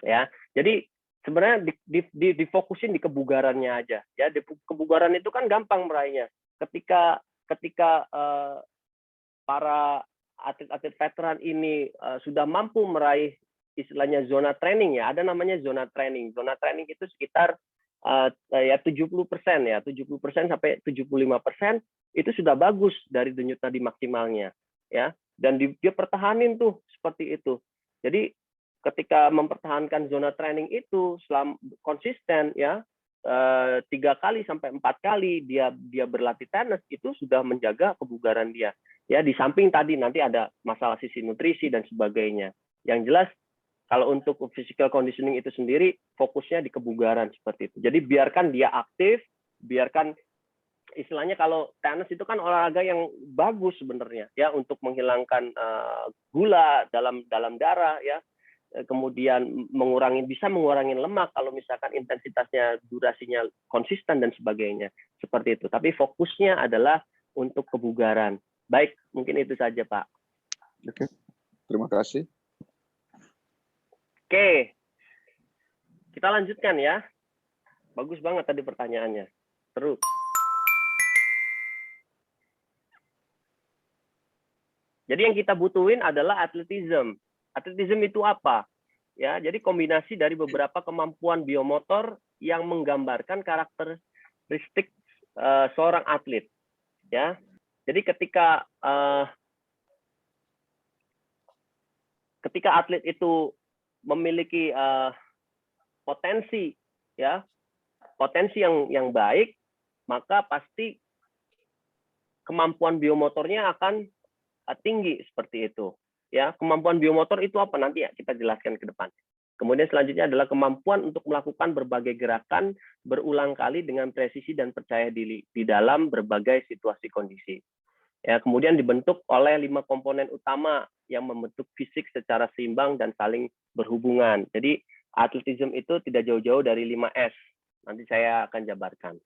ya. Jadi sebenarnya difokusin di kebugarannya aja ya. Kebugaran itu kan gampang meraihnya ketika para atlet-atlet veteran ini sudah mampu meraih istilahnya zona training ya. Ada namanya zona training. Zona training itu sekitar 70% ya, 70% sampai 75% itu sudah bagus dari denyut nadi maksimalnya ya, dan dia pertahanin tuh seperti itu. Jadi ketika mempertahankan zona training itu selama konsisten ya, 3 kali sampai 4 kali dia berlatih tenis, itu sudah menjaga kebugaran dia ya. Di samping tadi nanti ada masalah sisi nutrisi dan sebagainya. Yang jelas kalau untuk physical conditioning itu sendiri fokusnya di kebugaran seperti itu. Jadi biarkan dia aktif, biarkan istilahnya kalau tenis itu kan olahraga yang bagus sebenarnya ya, untuk menghilangkan gula dalam darah ya, kemudian bisa mengurangi lemak kalau misalkan intensitasnya, durasinya konsisten dan sebagainya seperti itu. Tapi fokusnya adalah untuk kebugaran. Baik, mungkin itu saja Pak. Oke, terima kasih. Oke, kita lanjutkan ya. Bagus banget tadi pertanyaannya. Terus. Jadi yang kita butuhin adalah atletism. Atletism itu apa? Ya, jadi kombinasi dari beberapa kemampuan biomotor yang menggambarkan karakteristik seorang atlet. Ya, jadi ketika atlet itu memiliki potensi, ya, potensi yang baik, maka pasti kemampuan biomotornya akan tinggi seperti itu. Ya, kemampuan biomotor itu apa nanti ya kita jelaskan ke depan. Kemudian selanjutnya adalah kemampuan untuk melakukan berbagai gerakan berulang kali dengan presisi dan percaya diri di dalam berbagai situasi kondisi. Ya, kemudian dibentuk oleh 5 komponen utama yang membentuk fisik secara seimbang dan saling berhubungan. Jadi atletisme itu tidak jauh-jauh dari 5S. Nanti saya akan jabarkan.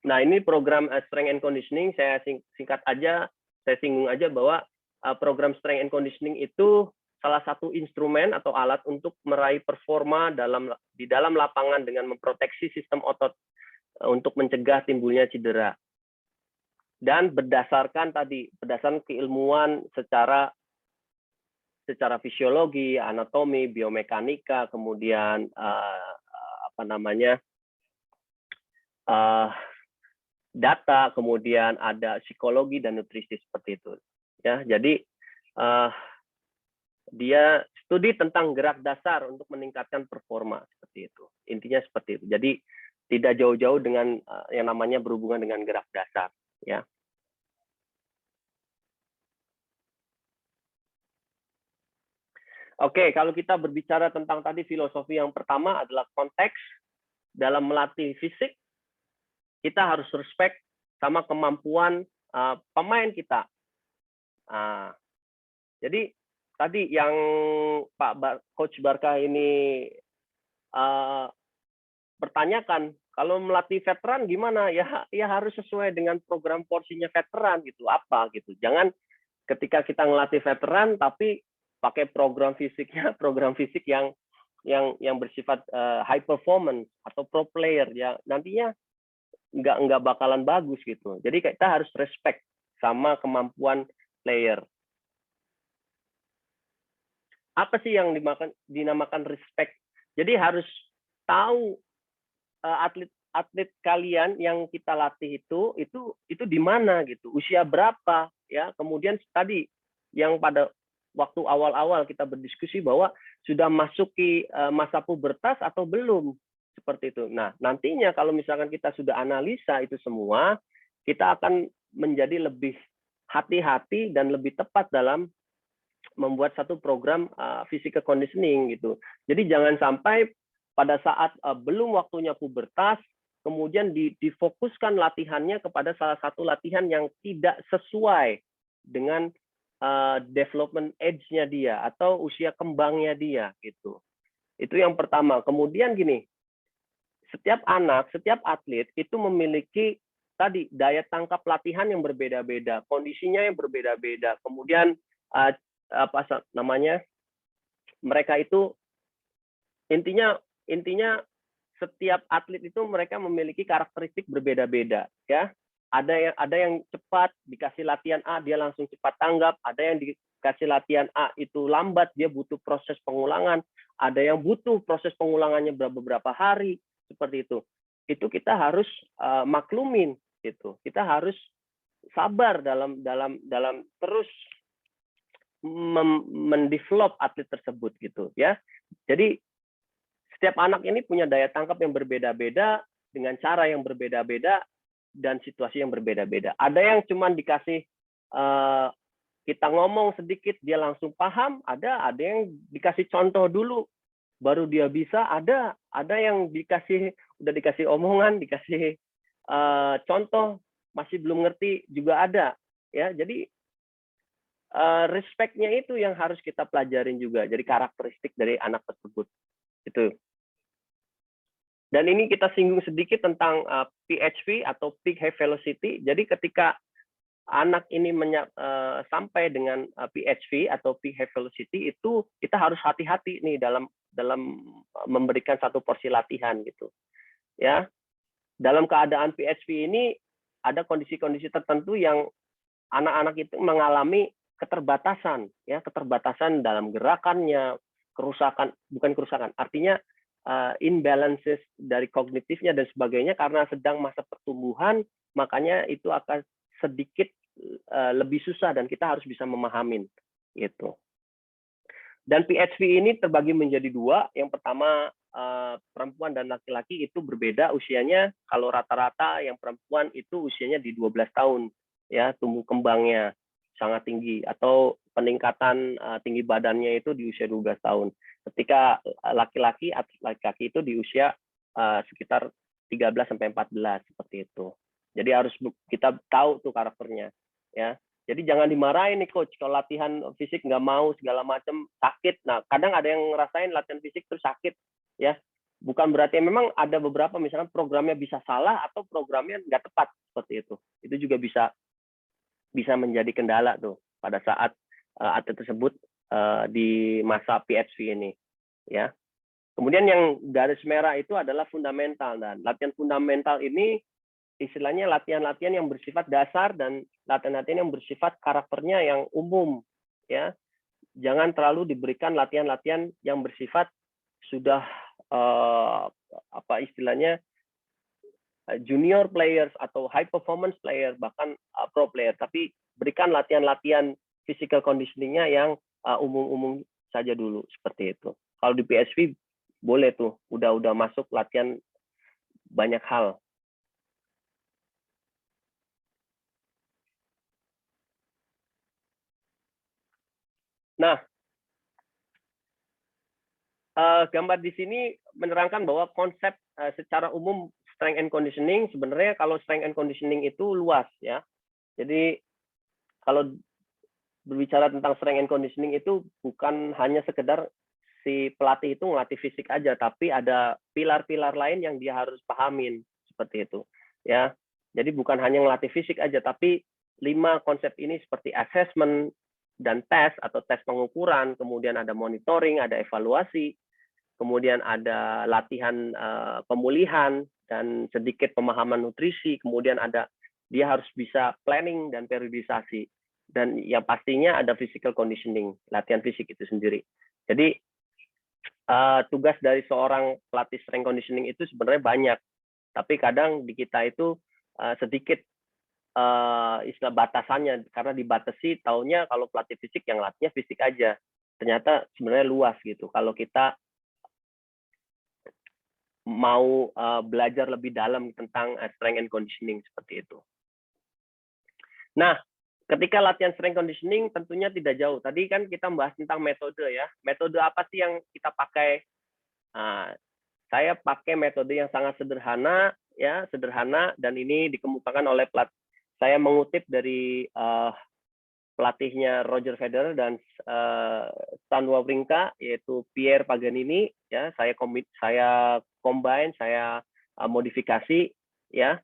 Nah, ini program Strength and Conditioning, saya singkat aja, saya singgung aja bahwa program Strength and Conditioning itu salah satu instrumen atau alat untuk meraih performa di dalam lapangan dengan memproteksi sistem otot untuk mencegah timbulnya cedera. Dan berdasarkan keilmuan secara fisiologi, anatomi, biomekanika, kemudian data, kemudian ada psikologi dan nutrisi seperti itu. Ya, jadi dia studi tentang gerak dasar untuk meningkatkan performa seperti itu. Intinya seperti itu. Jadi tidak jauh-jauh dengan yang namanya berhubungan dengan gerak dasar. Ya. Oke, kalau kita berbicara tentang tadi filosofi yang pertama adalah konteks dalam melatih fisik, kita harus respect sama kemampuan pemain kita. Jadi tadi yang Coach Barkah ini pertanyakan, kalau melatih veteran gimana? Ya harus sesuai dengan program porsinya veteran gitu. Apa gitu. Jangan ketika kita ngelatih veteran tapi pakai program fisik yang bersifat high performance atau pro player, ya nantinya nggak bakalan bagus gitu. Jadi kita harus respect sama kemampuan player. Apa sih yang dinamakan respect? Jadi harus tahu atlet kalian yang kita latih itu di mana gitu, usia berapa ya. Kemudian tadi yang pada waktu awal-awal kita berdiskusi bahwa sudah masuki masa pubertas atau belum, seperti itu. Nah, nantinya kalau misalkan kita sudah analisa itu semua, kita akan menjadi lebih hati-hati dan lebih tepat dalam membuat satu program physical conditioning gitu. Jadi jangan sampai pada saat belum waktunya pubertas, kemudian difokuskan latihannya kepada salah satu latihan yang tidak sesuai dengan development age-nya dia atau usia kembangnya dia gitu. Itu yang pertama. Kemudian gini, setiap anak, setiap atlet itu memiliki tadi daya tangkap latihan yang berbeda-beda, kondisinya yang berbeda-beda. Kemudian mereka itu intinya setiap atlet itu mereka memiliki karakteristik berbeda-beda ya. Ada yang cepat, dikasih latihan A dia langsung cepat tanggap, ada yang dikasih latihan A itu lambat, dia butuh proses pengulangan, ada yang butuh proses pengulangannya beberapa hari, seperti itu. Itu kita harus maklumin gitu. Kita harus sabar dalam terus mendevelop atlet tersebut gitu ya. Jadi setiap anak ini punya daya tangkap yang berbeda-beda dengan cara yang berbeda-beda dan situasi yang berbeda-beda. Ada yang cuma dikasih kita ngomong sedikit dia langsung paham, ada yang dikasih contoh dulu baru dia bisa, ada yang udah dikasih omongan, dikasih contoh masih belum ngerti juga ada ya. Jadi respect-nya itu yang harus kita pelajarin juga. Jadi karakteristik dari anak tersebut itu. Dan ini kita singgung sedikit tentang PHV atau peak high velocity. Jadi ketika anak ini sampai dengan PHV atau peak high velocity itu kita harus hati-hati nih dalam memberikan satu porsi latihan gitu. Ya. Dalam keadaan PHV ini ada kondisi-kondisi tertentu yang anak-anak itu mengalami keterbatasan ya, keterbatasan dalam gerakannya, bukan kerusakan, artinya imbalances dari kognitifnya dan sebagainya karena sedang masa pertumbuhan, makanya itu akan sedikit lebih susah dan kita harus bisa memahamin gitu. Dan PHV ini terbagi menjadi dua. Yang pertama perempuan dan laki-laki itu berbeda usianya. Kalau rata-rata yang perempuan itu usianya di 12 tahun ya tumbuh kembangnya. sangat tinggi, atau peningkatan tinggi badannya itu di usia 12 tahun. Ketika laki-laki itu di usia sekitar 13 sampai 14 seperti itu. Jadi harus kita tahu tuh karakternya, ya. Jadi jangan dimarahin nih coach kalau latihan fisik nggak mau segala macam, sakit. Nah, kadang ada yang ngerasain latihan fisik terus sakit, ya. Bukan berarti memang ada beberapa misalkan programnya bisa salah atau programnya nggak tepat seperti itu. Itu juga bisa menjadi kendala tuh pada saat atlet tersebut di masa PHV ini, ya. Kemudian yang garis merah itu adalah fundamental, dan latihan fundamental ini istilahnya latihan-latihan yang bersifat dasar dan latihan-latihan yang bersifat karakternya yang umum, ya. Jangan terlalu diberikan latihan-latihan yang bersifat sudah apa istilahnya junior players atau high performance player, bahkan pro player, tapi berikan latihan-latihan physical conditioning-nya yang umum-umum saja dulu seperti itu. Kalau di PSV boleh tuh udah masuk latihan banyak hal. Nah, gambar di sini menerangkan bahwa konsep secara umum strength and conditioning, sebenarnya kalau strength and conditioning itu luas, ya. Jadi kalau berbicara tentang strength and conditioning itu bukan hanya sekedar si pelatih itu ngelatih fisik aja, tapi ada pilar-pilar lain yang dia harus pahamin seperti itu, ya. Jadi bukan hanya ngelatih fisik aja, tapi 5 konsep ini seperti assessment dan tes atau tes pengukuran, kemudian ada monitoring, ada evaluasi, kemudian ada latihan pemulihan dan sedikit pemahaman nutrisi, kemudian ada dia harus bisa planning dan periodisasi, dan yang pastinya ada physical conditioning, latihan fisik itu sendiri. Jadi tugas dari seorang pelatih strength conditioning itu sebenarnya banyak, tapi kadang di kita itu sedikit istilah batasannya, karena dibatasi taunya kalau pelatih fisik yang latihnya fisik aja. Ternyata sebenarnya luas gitu. Kalau kita mau belajar lebih dalam tentang strength and conditioning seperti itu. Nah, ketika latihan strength conditioning tentunya tidak jauh. Tadi kan kita membahas tentang metode, ya. Metode apa sih yang kita pakai? Saya pakai metode yang sangat sederhana, ya, sederhana, dan ini dikemukakan oleh saya mengutip dari pelatihnya Roger Federer dan Stan Wawrinka, yaitu Pierre Paganini, ya. Saya combine, saya modifikasi, ya,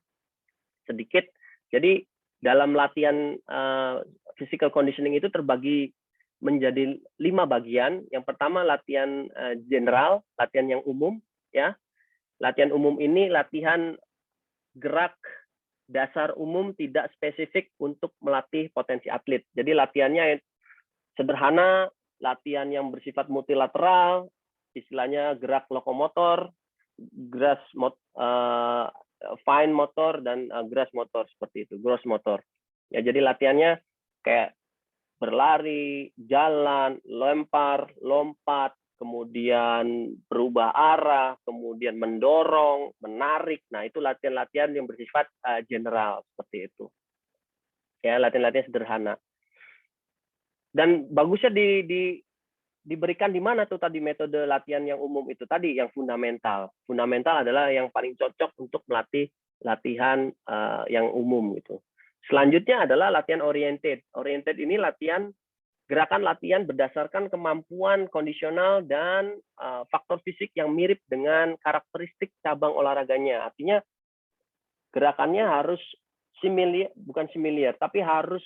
sedikit. Jadi dalam latihan physical conditioning itu terbagi menjadi 5 bagian. Yang pertama latihan general, latihan yang umum, ya. Latihan umum ini latihan gerak dasar umum tidak spesifik untuk melatih potensi atlet. Jadi latihannya sederhana, latihan yang bersifat multilateral, istilahnya gerak lokomotor, fine motor, dan gross motor seperti itu, gross motor. Ya, jadi latihannya kayak berlari, jalan, lempar, lompat, kemudian berubah arah, kemudian mendorong, menarik. Nah, itu latihan-latihan yang bersifat general seperti itu. Ya, latihan-latihan sederhana. Dan bagusnya diberikan di mana tuh tadi metode latihan yang umum itu tadi, yang fundamental. Fundamental adalah yang paling cocok untuk melatih latihan yang umum gitu. Selanjutnya adalah latihan oriented. Oriented ini gerakan latihan berdasarkan kemampuan kondisional dan faktor fisik yang mirip dengan karakteristik cabang olahraganya. Artinya gerakannya harus bukan similar, tapi harus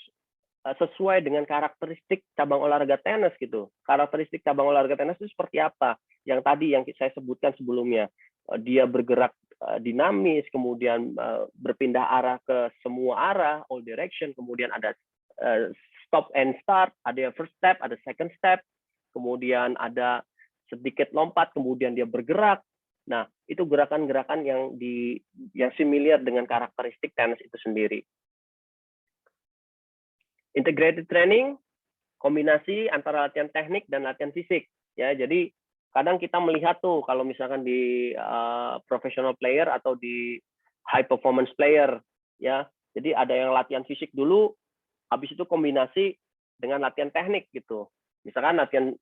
sesuai dengan karakteristik cabang olahraga tenis gitu. Karakteristik cabang olahraga tenis itu seperti apa? Yang tadi yang saya sebutkan sebelumnya. Dia bergerak dinamis, kemudian berpindah arah ke semua arah, all direction, kemudian ada stop and start, ada first step, ada second step, kemudian ada sedikit lompat, kemudian dia bergerak. Nah, itu gerakan-gerakan yang similar dengan karakteristik tenis itu sendiri. Integrated training, kombinasi antara latihan teknik dan latihan fisik. Ya, jadi kadang kita melihat tuh kalau misalkan di professional player atau di high performance player, ya. Jadi ada yang latihan fisik dulu, habis itu kombinasi dengan latihan teknik gitu. Misalkan latihan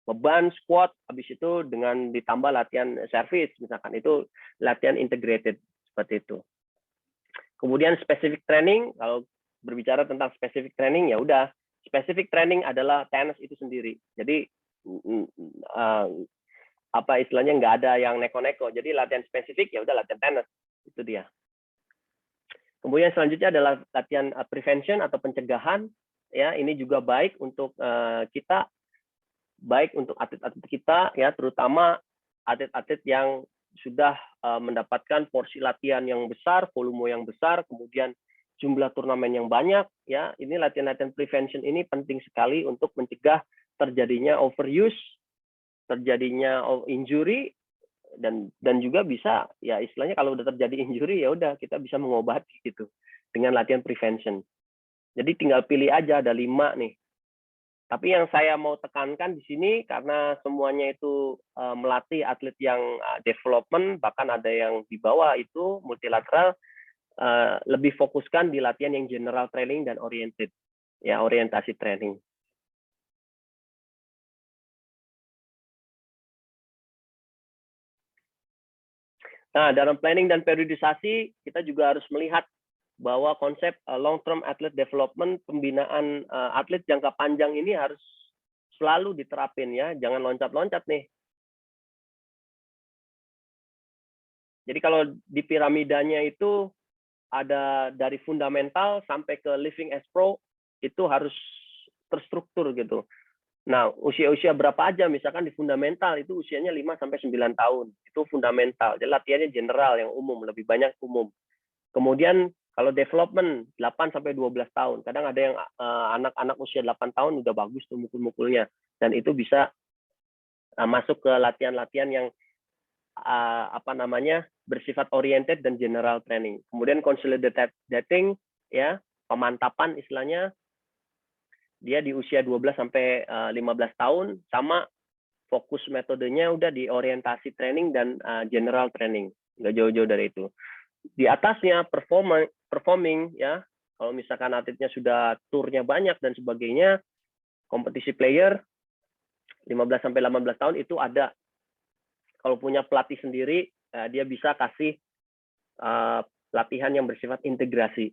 beban, squat, habis itu dengan ditambah latihan service, misalkan itu latihan integrated seperti itu. Kemudian specific training, kalau berbicara tentang specific training ya udah, specific training adalah tenis itu sendiri. Jadi apa istilahnya nggak ada yang neko-neko. Jadi latihan spesifik ya udah latihan tenis, itu dia. Kemudian selanjutnya adalah latihan prevention atau pencegahan. Ya, ini juga baik untuk kita, baik untuk atlet-atlet kita ya, terutama atlet-atlet yang sudah mendapatkan porsi latihan yang besar, volume yang besar, kemudian jumlah turnamen yang banyak ya. Ini latihan-latihan prevention ini penting sekali untuk mencegah terjadinya overuse, terjadinya injury, dan juga bisa ya istilahnya kalau udah terjadi injury ya udah kita bisa mengobati gitu dengan latihan prevention. Jadi tinggal pilih aja, ada 5 nih. Tapi yang saya mau tekankan di sini karena semuanya itu melatih atlet yang development, bahkan ada yang di bawah itu multilateral, lebih fokuskan di latihan yang general training dan oriented ya, orientasi training. Nah, dalam planning dan periodisasi, kita juga harus melihat bahwa konsep long-term athlete development, pembinaan atlet jangka panjang ini harus selalu diterapin ya, jangan loncat-loncat nih. Jadi kalau di piramidanya itu ada dari fundamental sampai ke living as pro, itu harus terstruktur gitu. Nah, usia-usia berapa aja, misalkan di fundamental itu usianya 5-9 tahun, itu fundamental. Jadi latihannya general yang umum, lebih banyak umum. Kemudian kalau development 8-12 tahun, kadang ada yang anak-anak usia 8 tahun udah bagus tuh mukul-mukulnya, dan itu bisa masuk ke latihan-latihan yang apa namanya bersifat oriented dan general training. Kemudian consolidating ya, pemantapan istilahnya, dia di usia 12-15 tahun, sama fokus metodenya udah di orientasi training dan general training, nggak jauh-jauh dari itu. Di atasnya performing ya, kalau misalkan atletnya sudah turnya banyak dan sebagainya, kompetisi player 15-18 tahun itu ada. Kalau punya pelatih sendiri, dia bisa kasih latihan yang bersifat integrasi.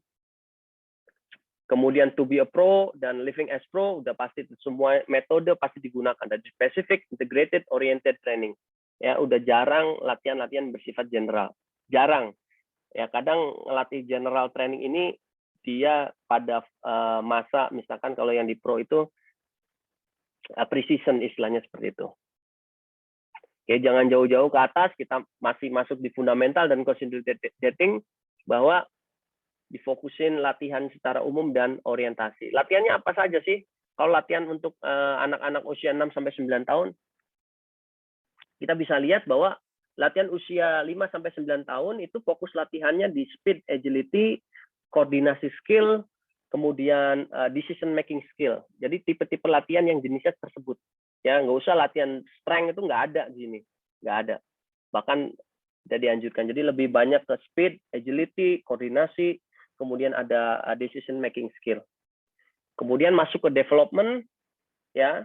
Kemudian to be a pro dan living as pro udah pasti semua metode pasti digunakan, dari specific, integrated, oriented training. Ya udah jarang latihan-latihan bersifat general. Jarang. Ya kadang ngelatih general training ini dia pada masa misalkan kalau yang di pro itu pre-season istilahnya seperti itu. Oke, jangan jauh-jauh ke atas, kita masih masuk di fundamental dan consolidating bahwa difokusin latihan secara umum dan orientasi. Latihannya apa saja sih? Kalau latihan untuk anak-anak usia 6-9 tahun, kita bisa lihat bahwa latihan usia 5-9 tahun itu fokus latihannya di speed, agility, koordinasi skill, kemudian decision making skill. Jadi tipe-tipe latihan yang jenisnya tersebut. Ya nggak usah latihan strength, itu nggak ada di sini, nggak ada. Bahkan tidak dianjurkan. Jadi lebih banyak ke speed, agility, koordinasi, kemudian ada decision making skill. Kemudian masuk ke development ya,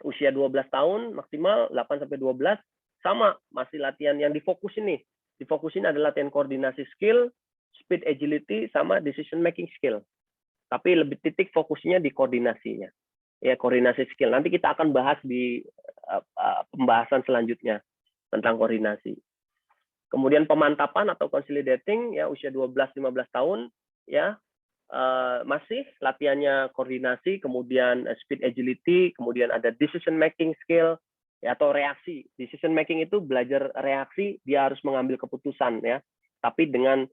usia 12 tahun maksimal, 8-12 sama, masih latihan yang difokusin nih. Difokusin adalah latihan koordinasi skill, speed, agility, sama decision making skill. Tapi lebih titik fokusnya di koordinasinya. Ya, koordinasi skill. Nanti kita akan bahas di pembahasan selanjutnya tentang koordinasi. Kemudian pemantapan atau consolidating ya, usia 12-15 tahun ya, masih latihannya koordinasi, kemudian speed, agility, kemudian ada decision making skill ya, atau reaksi. Decision making itu belajar reaksi, dia harus mengambil keputusan ya, tapi dengan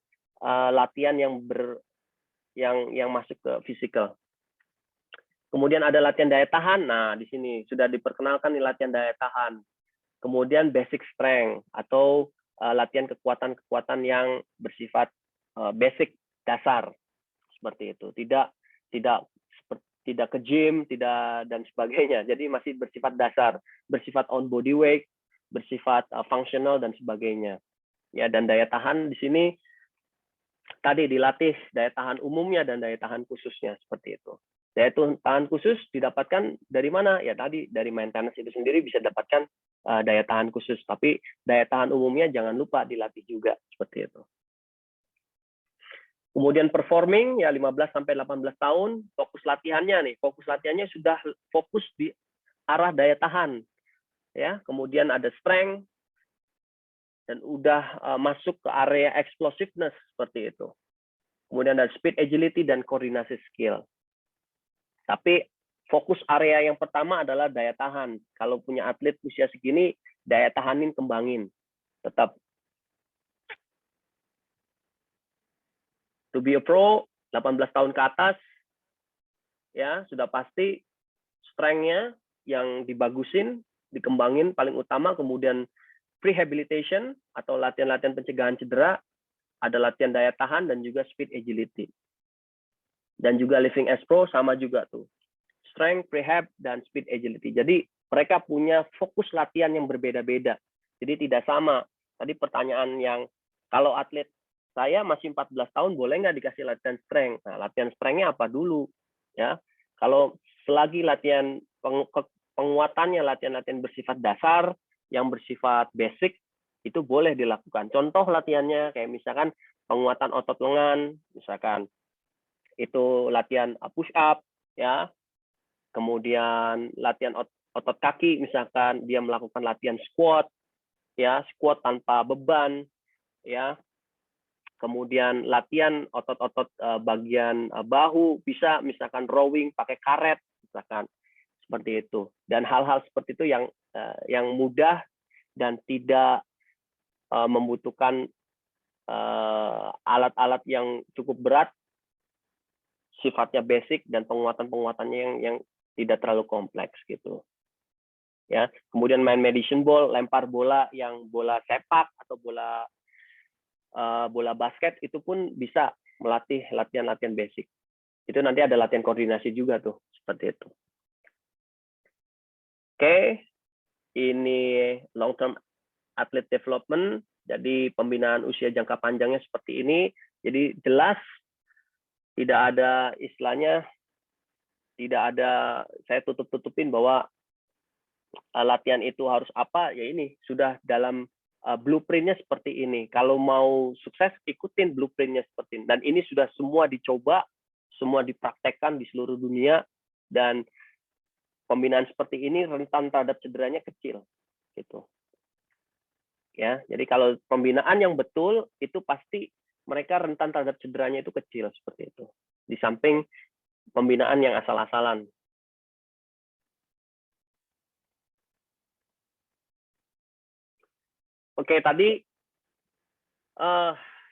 latihan yang masuk ke physical. Kemudian ada latihan daya tahan. Nah, di sini sudah diperkenalkan nih latihan daya tahan. Kemudian basic strength atau latihan kekuatan-kekuatan yang bersifat basic, dasar seperti itu. Tidak ke gym, tidak dan sebagainya. Jadi masih bersifat dasar, bersifat on body weight, bersifat functional dan sebagainya. Ya, dan daya tahan di sini tadi dilatih daya tahan umumnya dan daya tahan khususnya seperti itu. Daya tahan khusus didapatkan dari mana? Ya tadi dari maintenance itu sendiri bisa dapatkan daya tahan khusus, tapi daya tahan umumnya jangan lupa dilatih juga seperti itu. Kemudian performing ya 15 sampai 18 tahun, fokus latihannya nih, fokus latihannya sudah fokus di arah daya tahan. Ya, kemudian ada strength dan udah masuk ke area explosiveness seperti itu. Kemudian ada speed, agility dan koordinasi skill. Tapi fokus area yang pertama adalah daya tahan. Kalau punya atlet usia segini, daya tahanin kembangin. Tetap. To be a pro, 18 tahun ke atas, ya sudah pasti strength-nya yang dibagusin, dikembangin paling utama, kemudian rehabilitation atau latihan-latihan pencegahan cedera, ada latihan daya tahan dan juga speed agility. Dan juga living as pro sama juga tuh. Strength, rehab, dan speed agility. Jadi mereka punya fokus latihan yang berbeda-beda. Jadi tidak sama. Tadi pertanyaan yang kalau atlet saya masih 14 tahun boleh nggak dikasih latihan strength? Nah, latihan strength-nya apa dulu? Ya, kalau selagi latihan penguatannya latihan-latihan bersifat dasar, yang bersifat basic, itu boleh dilakukan. Contoh latihannya kayak misalkan penguatan otot lengan, misalkan itu latihan push up, ya. Kemudian latihan otot kaki, misalkan dia melakukan latihan squat, ya, squat tanpa beban, ya. Kemudian latihan otot-otot bagian bahu, bisa misalkan rowing pakai karet, misalkan seperti itu. Dan hal-hal seperti itu yang mudah dan tidak membutuhkan alat-alat yang cukup berat, sifatnya basic dan penguatan-penguatannya yang tidak terlalu kompleks gitu. Ya, kemudian main medicine ball, lempar bola yang bola sepak atau bola basket itu pun bisa melatih latihan-latihan basic. Itu nanti ada latihan koordinasi juga tuh, seperti itu. Oke, ini long term athlete development, jadi pembinaan usia jangka panjangnya seperti ini. Jadi jelas tidak ada istilahnya, tidak ada saya tutup-tutupin bahwa latihan itu harus apa, ya ini sudah dalam blueprintnya seperti ini. Kalau mau sukses, ikutin blueprintnya seperti ini. Dan ini sudah semua dicoba, semua dipraktekkan di seluruh dunia, dan pembinaan seperti ini rentan terhadap cederanya kecil, gitu. Ya, jadi kalau pembinaan yang betul itu pasti mereka rentan terhadap cederanya itu kecil seperti itu. Di samping pembinaan yang asal-asalan. Oke, tadi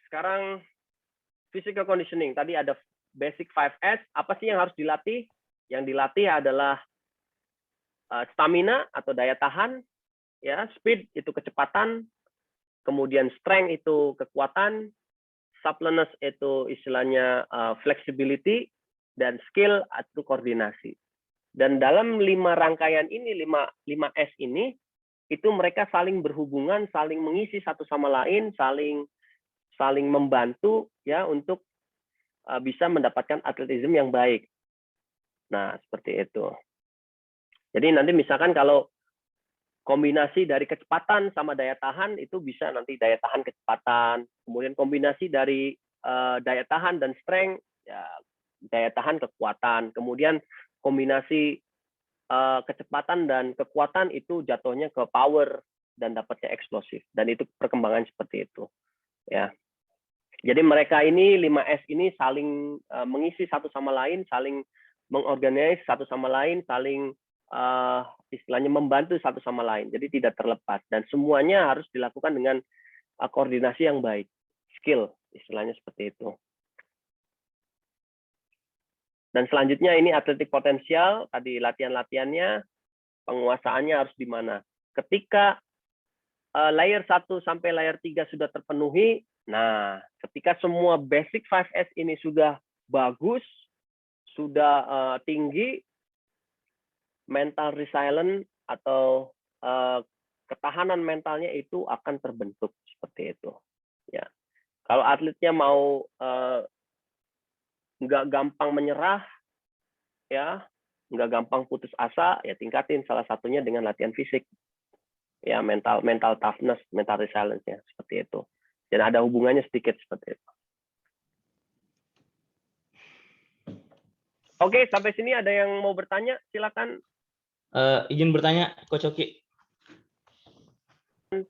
sekarang physical conditioning. Tadi ada basic 5S. Apa sih yang harus dilatih? Yang dilatih adalah stamina atau daya tahan, ya, speed itu kecepatan, kemudian strength itu kekuatan, suppleness itu istilahnya flexibility, dan skill atau koordinasi. Dan dalam 5 rangkaian ini, 5 S ini, itu mereka saling berhubungan, saling mengisi satu sama lain, saling membantu ya untuk bisa mendapatkan atletisme yang baik. Nah, seperti itu. Jadi nanti misalkan kalau kombinasi dari kecepatan sama daya tahan itu bisa nanti daya tahan kecepatan, kemudian kombinasi dari daya tahan dan strength, ya, daya tahan kekuatan, kemudian kombinasi kecepatan dan kekuatan itu jatuhnya ke power dan dapatnya eksplosif, dan itu perkembangan seperti itu, ya. Jadi mereka ini 5S ini saling mengisi satu sama lain, saling mengorganisasi satu sama lain, saling istilahnya membantu satu sama lain. Jadi tidak terlepas, dan semuanya harus dilakukan dengan koordinasi yang baik, skill istilahnya seperti itu. Dan selanjutnya ini atletik potensial, tadi latihan-latihannya, penguasaannya harus di mana. Ketika layer 1 sampai layer 3 sudah terpenuhi, nah ketika semua basic 5S ini sudah bagus, sudah tinggi, mental resilience atau ketahanan mentalnya itu akan terbentuk seperti itu. Ya. Kalau atletnya mau nggak gampang menyerah, ya, nggak gampang putus asa, ya tingkatin salah satunya dengan latihan fisik. Ya, mental toughness, mental resilience ya, seperti itu. Dan ada hubungannya sedikit seperti itu. Oke, sampai sini ada yang mau bertanya? Silakan. Izin bertanya, Coach Oki.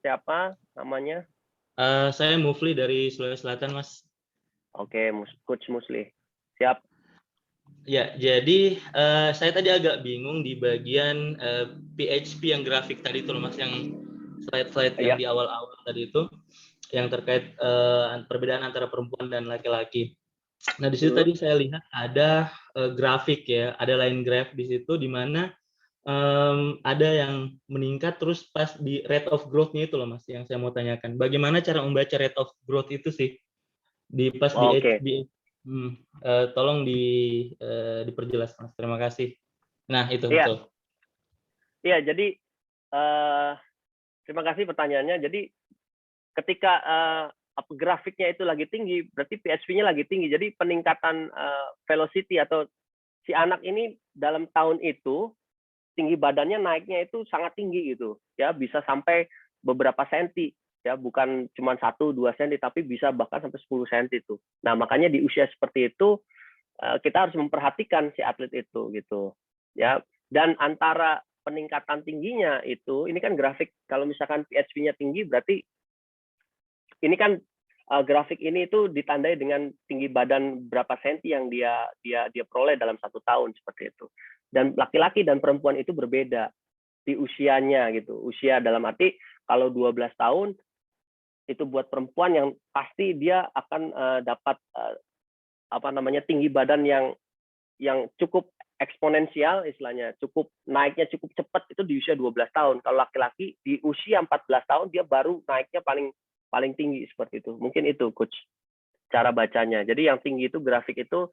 Siapa namanya? Saya Mufli dari Sulawesi Selatan, Mas. Oke, Coach Musli. Siap. Ya, jadi saya tadi agak bingung di bagian PHP yang grafik tadi itu, Mas, yang slide-slide yang di awal-awal tadi itu, yang terkait perbedaan antara perempuan dan laki-laki. Nah, di situ tadi saya lihat ada grafik ya, ada line graph di situ di mana ada yang meningkat terus pas di rate of growth-nya itu loh, Mas, yang saya mau tanyakan. Bagaimana cara membaca rate of growth itu sih? Di pas tolong diperjelas, Mas. Terima kasih. Nah, itu betul. Iya, jadi terima kasih pertanyaannya. Jadi ketika grafiknya itu lagi tinggi, berarti PHP-nya lagi tinggi. Jadi peningkatan velocity atau si anak ini dalam tahun itu tinggi badannya naiknya itu sangat tinggi gitu, ya, bisa sampai beberapa senti, ya, bukan cuma 1-2 senti, tapi bisa bahkan sampai 10 senti itu. Nah, makanya di usia seperti itu kita harus memperhatikan si atlet itu gitu, ya. Dan antara peningkatan tingginya itu, ini kan grafik, kalau misalkan PHP-nya tinggi berarti ini kan grafik ini itu ditandai dengan tinggi badan berapa senti yang dia peroleh dalam 1 tahun seperti itu. Dan laki-laki dan perempuan itu berbeda di usianya gitu. Usia dalam arti kalau 12 tahun itu buat perempuan yang pasti dia akan dapat tinggi badan yang cukup eksponensial istilahnya, cukup naiknya cukup cepat itu di usia 12 tahun. Kalau laki-laki di usia 14 tahun dia baru naiknya paling tinggi seperti itu. Mungkin itu coach cara bacanya. Jadi yang tinggi itu grafik itu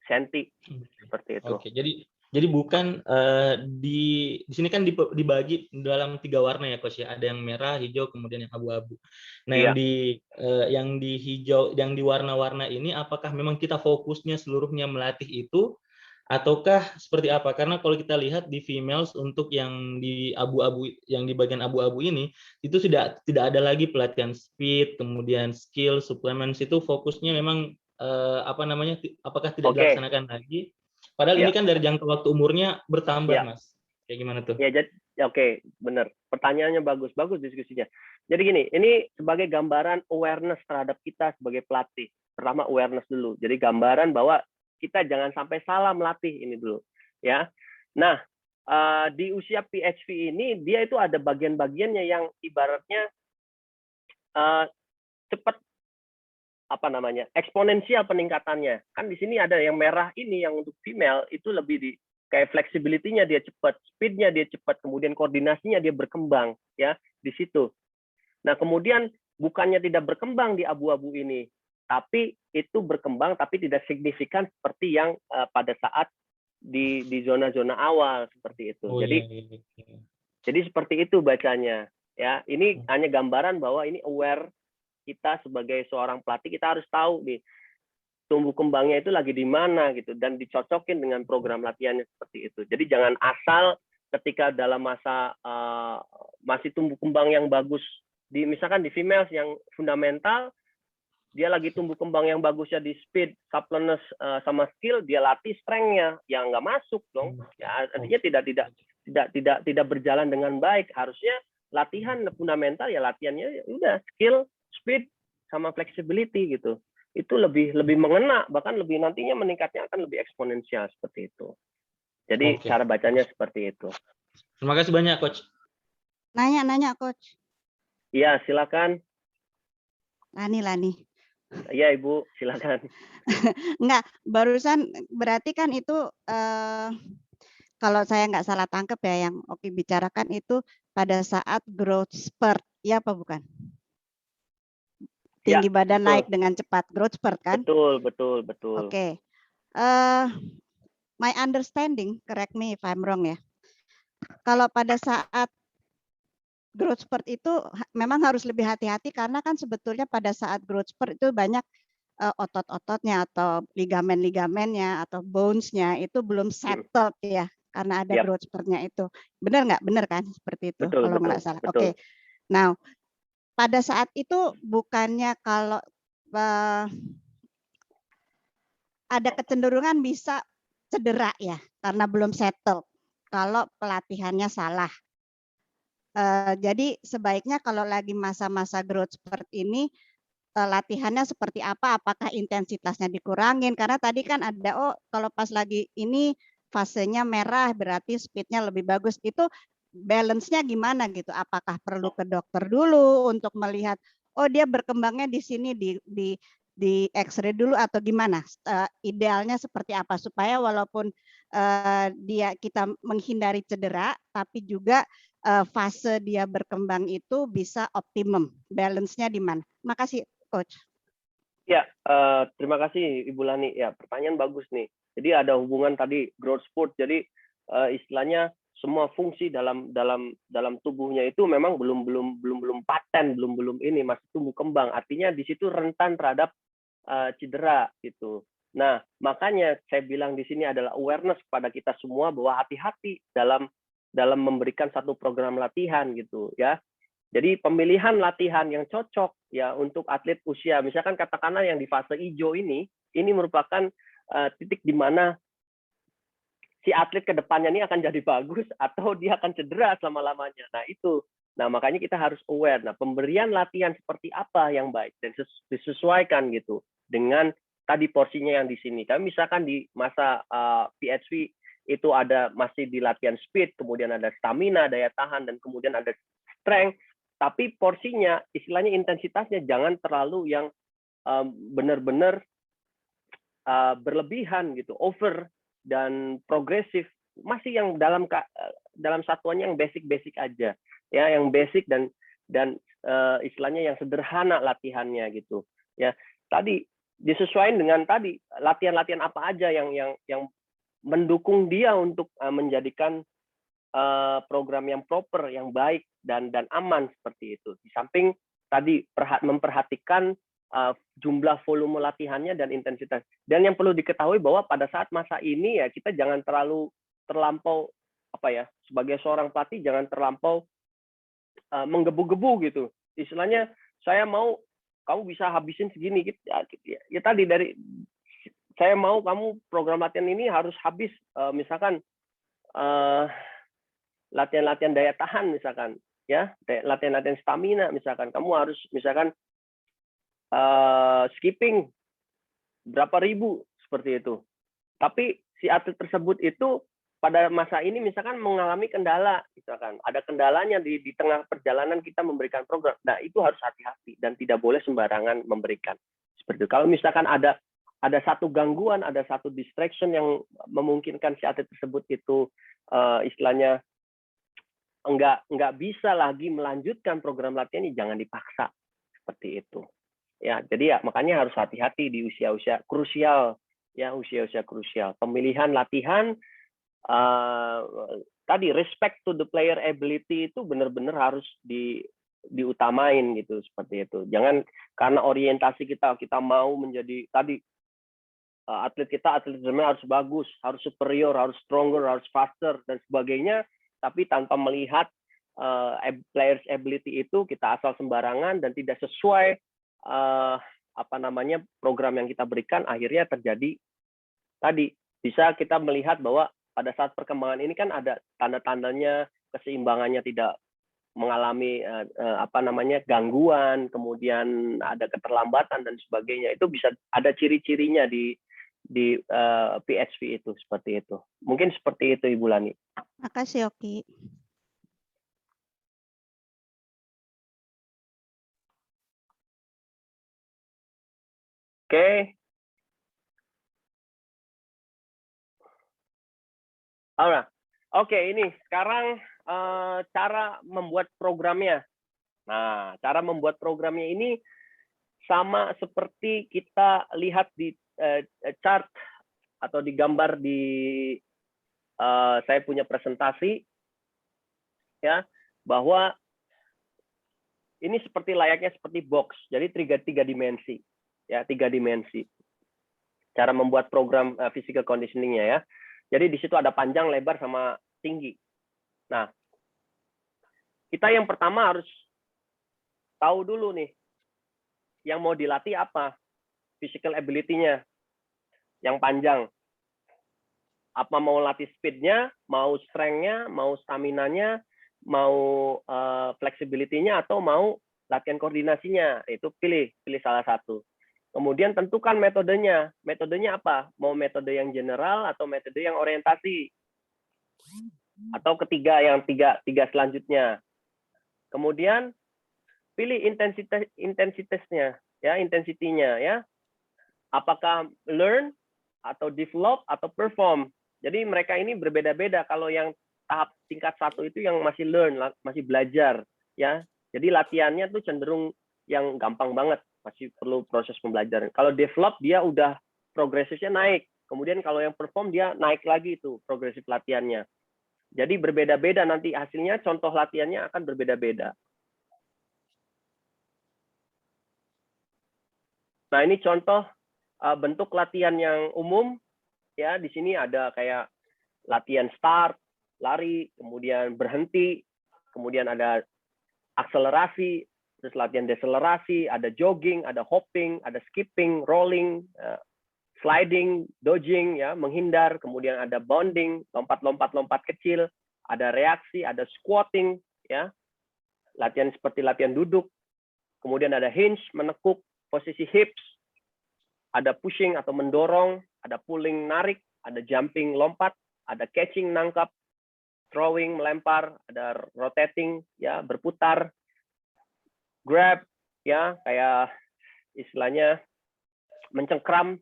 senti seperti itu. Oke, jadi bukan di sini kan dibagi dalam 3 warna ya coach ya. Ada yang merah, hijau, kemudian yang abu-abu. Nah, yang di hijau, yang di warna-warna ini apakah memang kita fokusnya seluruhnya melatih itu ataukah seperti apa? Karena kalau kita lihat di females untuk yang di abu-abu, yang di bagian abu-abu ini itu tidak ada lagi pelatihan speed, kemudian skill, supplements, itu fokusnya memang apakah tidak dilaksanakan lagi? Padahal ini kan dari jangka waktu umurnya bertambah, Mas. Kayak gimana tuh? Ya, jadi oke, benar. Pertanyaannya bagus diskusinya. Jadi gini, ini sebagai gambaran awareness terhadap kita sebagai pelatih. Pertama awareness dulu. Jadi gambaran bahwa kita jangan sampai salah melatih ini dulu, ya. Nah, di usia PHP ini dia itu ada bagian-bagiannya yang ibaratnya cepat eksponensial peningkatannya. Kan di sini ada yang merah ini yang untuk female itu lebih di kayak flexibility-nya dia cepat, speed-nya dia cepat, kemudian koordinasinya dia berkembang, ya, di situ. Nah, kemudian bukannya tidak berkembang di abu-abu ini, tapi itu berkembang tapi tidak signifikan seperti yang pada saat di zona-zona awal seperti itu. Jadi seperti itu bacanya, ya. Ini hanya gambaran bahwa ini aware kita sebagai seorang pelatih, kita harus tahu nih tumbuh kembangnya itu lagi di mana gitu, dan dicocokin dengan program latihannya seperti itu. Jadi jangan asal ketika dalam masa masih tumbuh kembang yang bagus, misalkan di females yang fundamental, dia lagi tumbuh kembang yang bagusnya di speed, suppleness, sama skill, dia latih strength-nya, yang nggak masuk dong. Ya, artinya tidak berjalan dengan baik. Harusnya latihan fundamental ya latihannya udah skill, speed, sama flexibility gitu. Itu lebih mengena, bahkan lebih nantinya meningkatnya akan lebih eksponensial seperti itu. Jadi cara bacanya seperti itu. Terima kasih banyak, Coach. Nanya, Coach. Iya, silakan. Lani. Iya, Ibu, silakan. Enggak, barusan berarti kan itu kalau saya nggak salah tangkap ya, yang Oki bicarakan itu pada saat growth spurt, ya apa bukan? Tinggi badan betul. Naik dengan cepat, growth spurt kan? Betul. Oke. My understanding, correct me if I'm wrong ya. Kalau pada saat growth spurt itu memang harus lebih hati-hati karena kan sebetulnya pada saat growth spurt itu banyak otot-ototnya atau ligamen-ligamennya atau bones-nya itu belum settled ya karena ada growth spurt-nya itu. Benar nggak? Benar kan seperti itu Betul, kalau nggak salah. Oke. Nah, pada saat itu bukannya kalau ada kecenderungan bisa cedera ya karena belum settle kalau pelatihannya salah. Jadi sebaiknya kalau lagi masa-masa growth spurt ini latihannya seperti apa? Apakah intensitasnya dikurangin? Karena tadi kan ada kalau pas lagi ini fasenya merah berarti speednya lebih bagus. Itu balance-nya gimana gitu? Apakah perlu ke dokter dulu untuk melihat dia berkembangnya di sini di X-ray dulu atau gimana? Idealnya seperti apa supaya walaupun kita menghindari cedera tapi juga fase dia berkembang itu bisa optimum. Balance-nya di mana? Makasih, Coach. Ya, terima kasih Ibu Lani. Ya, pertanyaan bagus nih. Jadi ada hubungan tadi growth spurt. Jadi istilahnya semua fungsi dalam tubuhnya itu memang belum paten, belum ini masih tumbuh kembang. Artinya di situ rentan terhadap cedera gitu. Nah, makanya saya bilang di sini adalah awareness kepada kita semua bahwa hati-hati dalam memberikan satu program latihan gitu ya. Jadi pemilihan latihan yang cocok ya untuk atlet usia, misalkan katakanlah yang di fase hijau ini merupakan titik di mana si atlet ke depannya ini akan jadi bagus atau dia akan cedera selama-lamanya. Nah, itu. Nah, makanya kita harus aware. Nah, pemberian latihan seperti apa yang baik dan disesuaikan gitu dengan tadi porsinya yang di sini. Kami misalkan di masa PHV itu ada masih di latihan speed, kemudian ada stamina, daya tahan, dan kemudian ada strength. Tapi porsinya, istilahnya intensitasnya jangan terlalu yang benar-benar berlebihan gitu, over dan progresif. Masih yang dalam satuannya yang basic aja, ya, yang basic dan istilahnya yang sederhana latihannya gitu. Ya, tadi disesuaikan dengan tadi latihan-latihan apa aja yang mendukung dia untuk menjadikan program yang proper, yang baik dan aman seperti itu. Di samping tadi memperhatikan jumlah volume latihannya dan intensitas. Dan yang perlu diketahui bahwa pada saat masa ini ya kita jangan terlampau sebagai seorang pelatih jangan terlampau menggebu-gebu gitu. Istilahnya saya mau kamu bisa habisin segini gitu. Ya tadi saya mau kamu program latihan ini harus habis misalkan latihan-latihan daya tahan misalkan ya, latihan-latihan stamina misalkan kamu harus misalkan skipping berapa ribu seperti itu. Tapi si atlet tersebut itu pada masa ini misalkan mengalami kendala, misalkan ada kendalanya di tengah perjalanan kita memberikan program. Nah, itu harus hati-hati dan tidak boleh sembarangan memberikan. Seperti itu. Kalau misalkan ada satu gangguan, ada satu distraction yang memungkinkan si atlet tersebut itu istilahnya nggak bisa lagi melanjutkan program latihan, ini jangan dipaksa seperti itu. Ya, jadi ya makanya harus hati-hati di usia-usia krusial, ya usia-usia krusial. Pemilihan latihan tadi respect to the player ability itu benar-benar harus diutamain gitu seperti itu. Jangan karena orientasi kita mau menjadi tadi atlet harus bagus, harus superior, harus stronger, harus faster dan sebagainya, tapi tanpa melihat players ability itu kita asal sembarangan dan tidak sesuai program yang kita berikan, akhirnya terjadi tadi bisa kita melihat bahwa pada saat perkembangan ini kan ada tanda-tandanya keseimbangannya tidak mengalami gangguan, kemudian ada keterlambatan dan sebagainya. Itu bisa ada ciri-cirinya di PHV itu seperti itu. Mungkin seperti itu Ibu Lani. Makasih Oki. Oke. Alright. Oke, ini sekarang cara membuat programnya. Nah, cara membuat programnya ini sama seperti kita lihat di chart atau di gambar di saya punya presentasi, ya, bahwa ini seperti layaknya seperti box. Jadi tiga dimensi, ya 3 dimensi. Cara membuat program physical conditioning-nya ya. Jadi di situ ada panjang, lebar, sama tinggi. Nah, kita yang pertama harus tahu dulu nih, yang mau dilatih apa, physical ability-nya, yang panjang. Apa mau latih speed-nya, mau strength-nya, mau stamina-nya, mau flexibility-nya, atau mau latihan koordinasinya. Itu pilih salah satu. Kemudian tentukan metodenya. Metodenya apa? Mau metode yang general atau metode yang orientasi? Atau ketiga, yang tiga selanjutnya. Kemudian pilih intensitasnya, ya, intensitinya, ya. Apakah learn atau develop atau perform? Jadi mereka ini berbeda-beda. Kalau yang tahap tingkat 1 itu yang masih learn, masih belajar, ya. Jadi latihannya tuh cenderung yang gampang banget, masih perlu proses pembelajaran. Kalau develop dia udah progresifnya naik. Kemudian kalau yang perform dia naik lagi itu progresif latihannya. Jadi berbeda-beda nanti hasilnya, contoh latihannya akan berbeda-beda. Nah, ini contoh bentuk latihan yang umum, ya. Di sini ada kayak latihan start, lari, kemudian berhenti, kemudian ada akselerasi, terus latihan deselerasi, ada jogging, ada hopping, ada skipping, rolling, sliding, dodging, ya, menghindar, kemudian ada bounding, lompat kecil, ada reaksi, ada squatting, ya, latihan seperti latihan duduk, kemudian ada hinge, menekuk, posisi hips, ada pushing atau mendorong, ada pulling, narik, ada jumping, lompat, ada catching, nangkap, throwing, melempar, ada rotating, ya, berputar, grab, ya, kayak istilahnya mencengkram,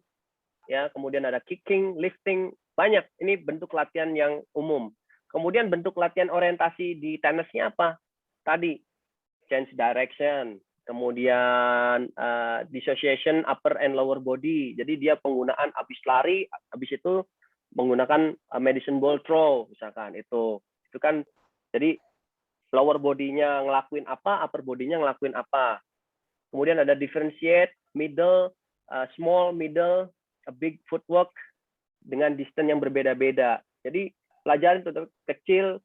ya, kemudian ada kicking, lifting, banyak. Ini bentuk latihan yang umum. Kemudian bentuk latihan orientasi di tenisnya apa? Tadi change direction, kemudian dissociation upper and lower body. Jadi dia penggunaan habis lari, habis itu menggunakan medicine ball throw misalkan. Itu kan jadi lower body-nya ngelakuin apa, upper body-nya ngelakuin apa. Kemudian ada differentiate, middle, small, middle, a big footwork dengan distance yang berbeda-beda. Jadi pelajaran itu kecil,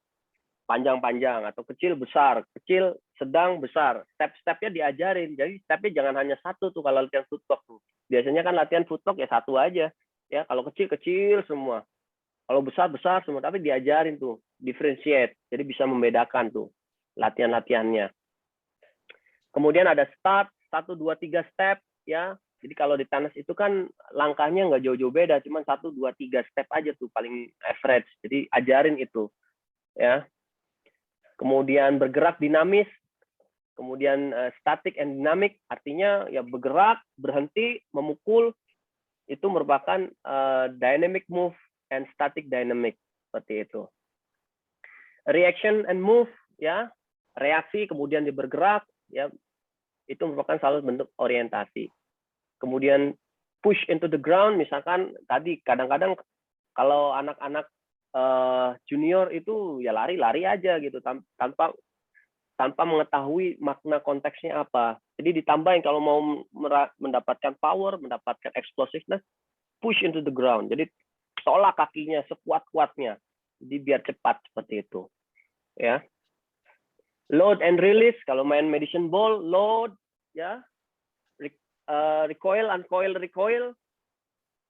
panjang-panjang, atau kecil, besar, kecil, sedang, besar. Step-stepnya diajarin. Jadi stepnya jangan hanya satu tuh kalau latihan footwork tuh. Biasanya kan latihan footwork ya satu aja. Ya, kalau kecil-kecil semua. Kalau besar-besar semua, tapi diajarin tuh, differentiate. Jadi bisa membedakan tuh latihan-latihannya. Kemudian ada start, 1, 2, 3 step, ya. Jadi kalau di tenis itu kan langkahnya nggak jauh-jauh beda, cuma 1, 2, 3 step aja tuh paling average. Jadi ajarin itu, ya. Kemudian bergerak dinamis, kemudian static and dynamic, artinya ya bergerak, berhenti, memukul, itu merupakan dynamic move and static dynamic, seperti itu. Reaction and move, ya, reaksi kemudian dia bergerak, ya, itu merupakan salah bentuk orientasi. Kemudian push into the ground, misalkan tadi kadang-kadang kalau anak-anak junior itu ya lari-lari aja gitu tanpa mengetahui makna konteksnya apa. Jadi ditambahin kalau mau mendapatkan power, mendapatkan explosiveness, push into the ground. Jadi tolak kakinya sekuat-kuatnya. Jadi biar cepat seperti itu. Ya. Load and release, kalau main medicine ball, load, ya. Recoil, uncoil, recoil.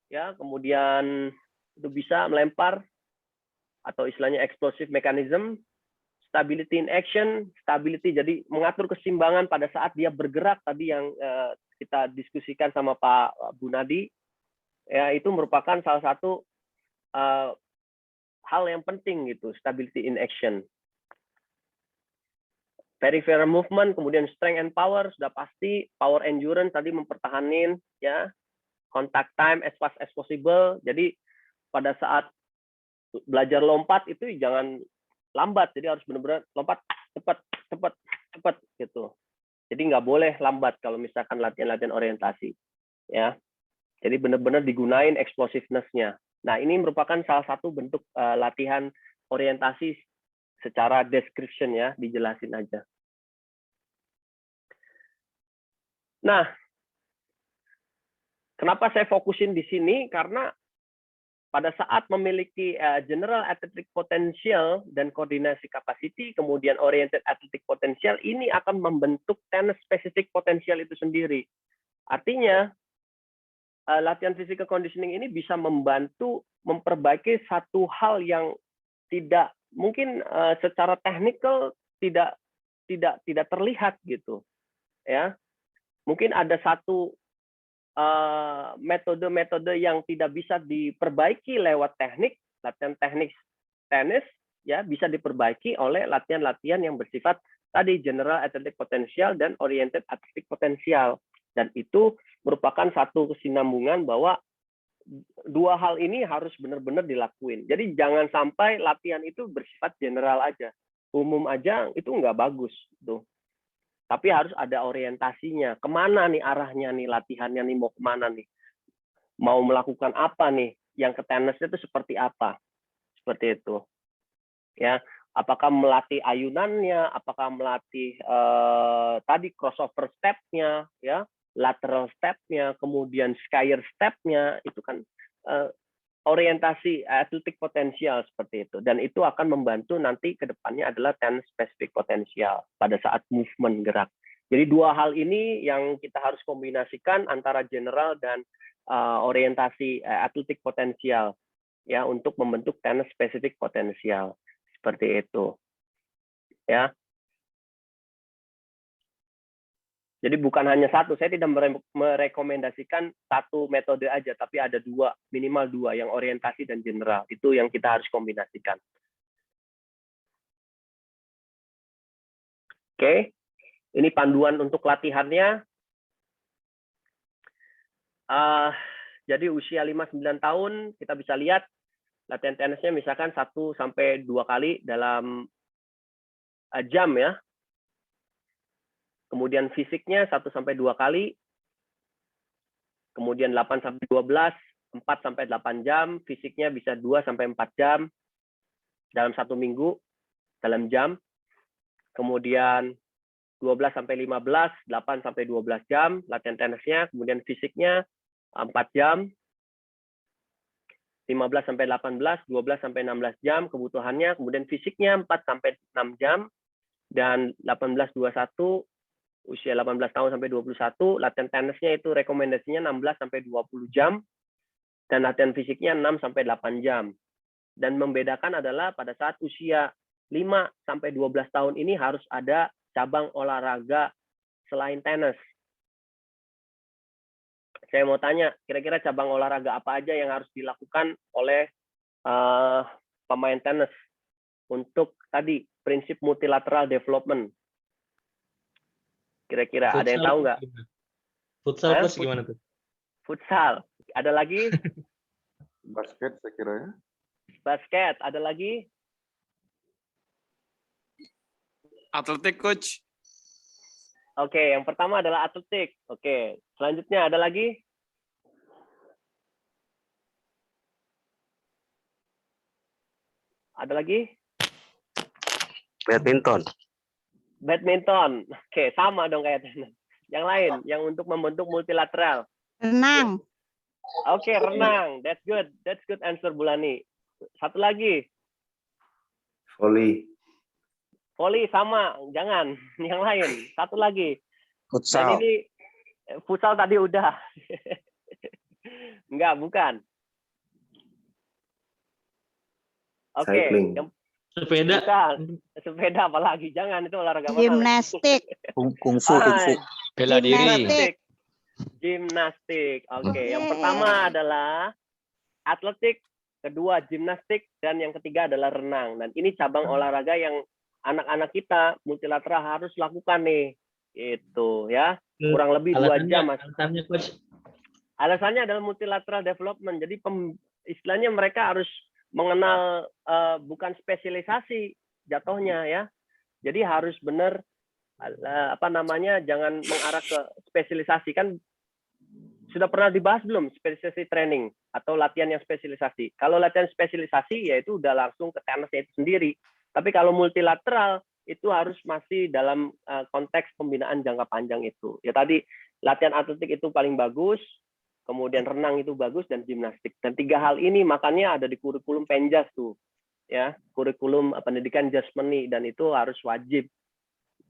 Ya, kemudian itu bisa melempar atau istilahnya explosive mechanism. Stability in action, stability jadi mengatur keseimbangan pada saat dia bergerak tadi yang kita diskusikan sama Pak Bunadi. Ya, itu merupakan salah satu hal yang penting gitu, stability in action. Peripheral movement, kemudian strength and power sudah pasti, power endurance tadi mempertahanin, ya, contact time as fast as possible. Jadi pada saat belajar lompat itu jangan lambat, jadi harus benar-benar lompat cepat gitu. Jadi nggak boleh lambat kalau misalkan latihan-latihan orientasi, ya. Jadi benar-benar digunain explosiveness-nya. Nah, ini merupakan salah satu bentuk latihan orientasi secara description, ya, dijelasin aja. Nah, kenapa saya fokusin di sini? Karena pada saat memiliki general athletic potential dan koordinasi capacity, kemudian oriented athletic potential, ini akan membentuk tennis specific potential itu sendiri. Artinya, latihan physical conditioning ini bisa membantu memperbaiki satu hal yang tidak mungkin secara teknikal tidak terlihat gitu, ya. Mungkin ada satu metode-metode yang tidak bisa diperbaiki lewat teknik, latihan teknik tenis, ya bisa diperbaiki oleh latihan-latihan yang bersifat tadi general athletic potential dan oriented athletic potential. Dan itu merupakan satu kesinambungan bahwa dua hal ini harus benar-benar dilakuin. Jadi jangan sampai latihan itu bersifat general aja, umum aja, itu nggak bagus tuh. Tapi harus ada orientasinya. Kemana nih arahnya nih latihannya nih, mau kemana nih? Mau melakukan apa nih? Yang ke tenisnya itu seperti apa? Seperti itu. Ya, apakah melatih ayunannya? Apakah melatih tadi crossover step-nya? Ya, lateral step-nya, kemudian skier step-nya. Itu kan orientasi athletic potential seperti itu, dan itu akan membantu nanti ke depannya adalah tennis specific potential pada saat movement gerak. Jadi dua hal ini yang kita harus kombinasikan antara general dan orientasi athletic potential ya untuk membentuk tennis specific potential seperti itu ya. Jadi bukan hanya satu, saya tidak merekomendasikan satu metode aja, tapi ada dua, minimal dua, yang orientasi dan general. Itu yang kita harus kombinasikan. Oke, ini panduan untuk latihannya. Jadi usia 5-9 tahun, kita bisa lihat latihan tenisnya misalkan 1-2 kali dalam jam ya. Kemudian fisiknya 1-2 kali, kemudian 8-12, 4-8 jam, fisiknya bisa 2-4 jam dalam 1 minggu, dalam jam, kemudian 12-15, 8-12 jam latihan tenisnya, kemudian fisiknya 4 jam, 15-18, 12-16 jam kebutuhannya, kemudian fisiknya 4-6 jam, dan 18-21, usia 18 tahun sampai 21, latihan tenisnya itu rekomendasinya 16-20 jam, dan latihan fisiknya 6-8 jam. Dan membedakan adalah pada saat usia 5-12 tahun ini harus ada cabang olahraga selain tenis. Saya mau tanya, kira-kira cabang olahraga apa aja yang harus dilakukan oleh pemain tenis untuk tadi prinsip multilateral development? Kira-kira ada yang tahu nggak? Futsal plus gimana tuh? Futsal. Ada lagi? Basket saya kira ya. Basket. Ada lagi? Atletik, Coach. Oke, yang pertama adalah atletik. Oke, selanjutnya ada lagi? Ada lagi? Badminton. Badminton. Oke, sama dong kayak tenis. Yang lain, yang untuk membentuk multilateral. Renang. Oke, renang. That's good. That's good answer, Bulani. Satu lagi. Volley. Volley sama, jangan. Yang lain. Satu lagi. Futsal. Dan ini futsal tadi udah. Enggak, bukan. Oke. Cycling. Sepeda. Bukan. Sepeda apalagi. Jangan, itu olahraga mahal. Gimnastik. Kungfu. Bela diri. Gimnastik. Gimnastik. Oke, yang pertama adalah atletik, kedua gimnastik, dan yang ketiga adalah renang. Dan ini cabang olahraga yang anak-anak kita multilateral harus lakukan nih. Itu ya. Kurang lebih 2 jam. Alasannya, Coach. Alasannya adalah multilateral development. Jadi istilahnya mereka harus mengenal bukan spesialisasi jatuhnya ya. Jadi harus benar jangan mengarah ke spesialisasi. Kan sudah pernah dibahas belum spesialisasi training atau latihan yang spesialisasi? Kalau latihan spesialisasi ya itu udah langsung ke tenisnya itu sendiri. Tapi kalau multilateral itu harus masih dalam konteks pembinaan jangka panjang itu. Ya tadi latihan atletik itu paling bagus, kemudian renang itu bagus, dan gimnastik. Dan 3 hal ini makanya ada di kurikulum Penjas tuh, ya, kurikulum pendidikan jasmani, dan itu harus wajib.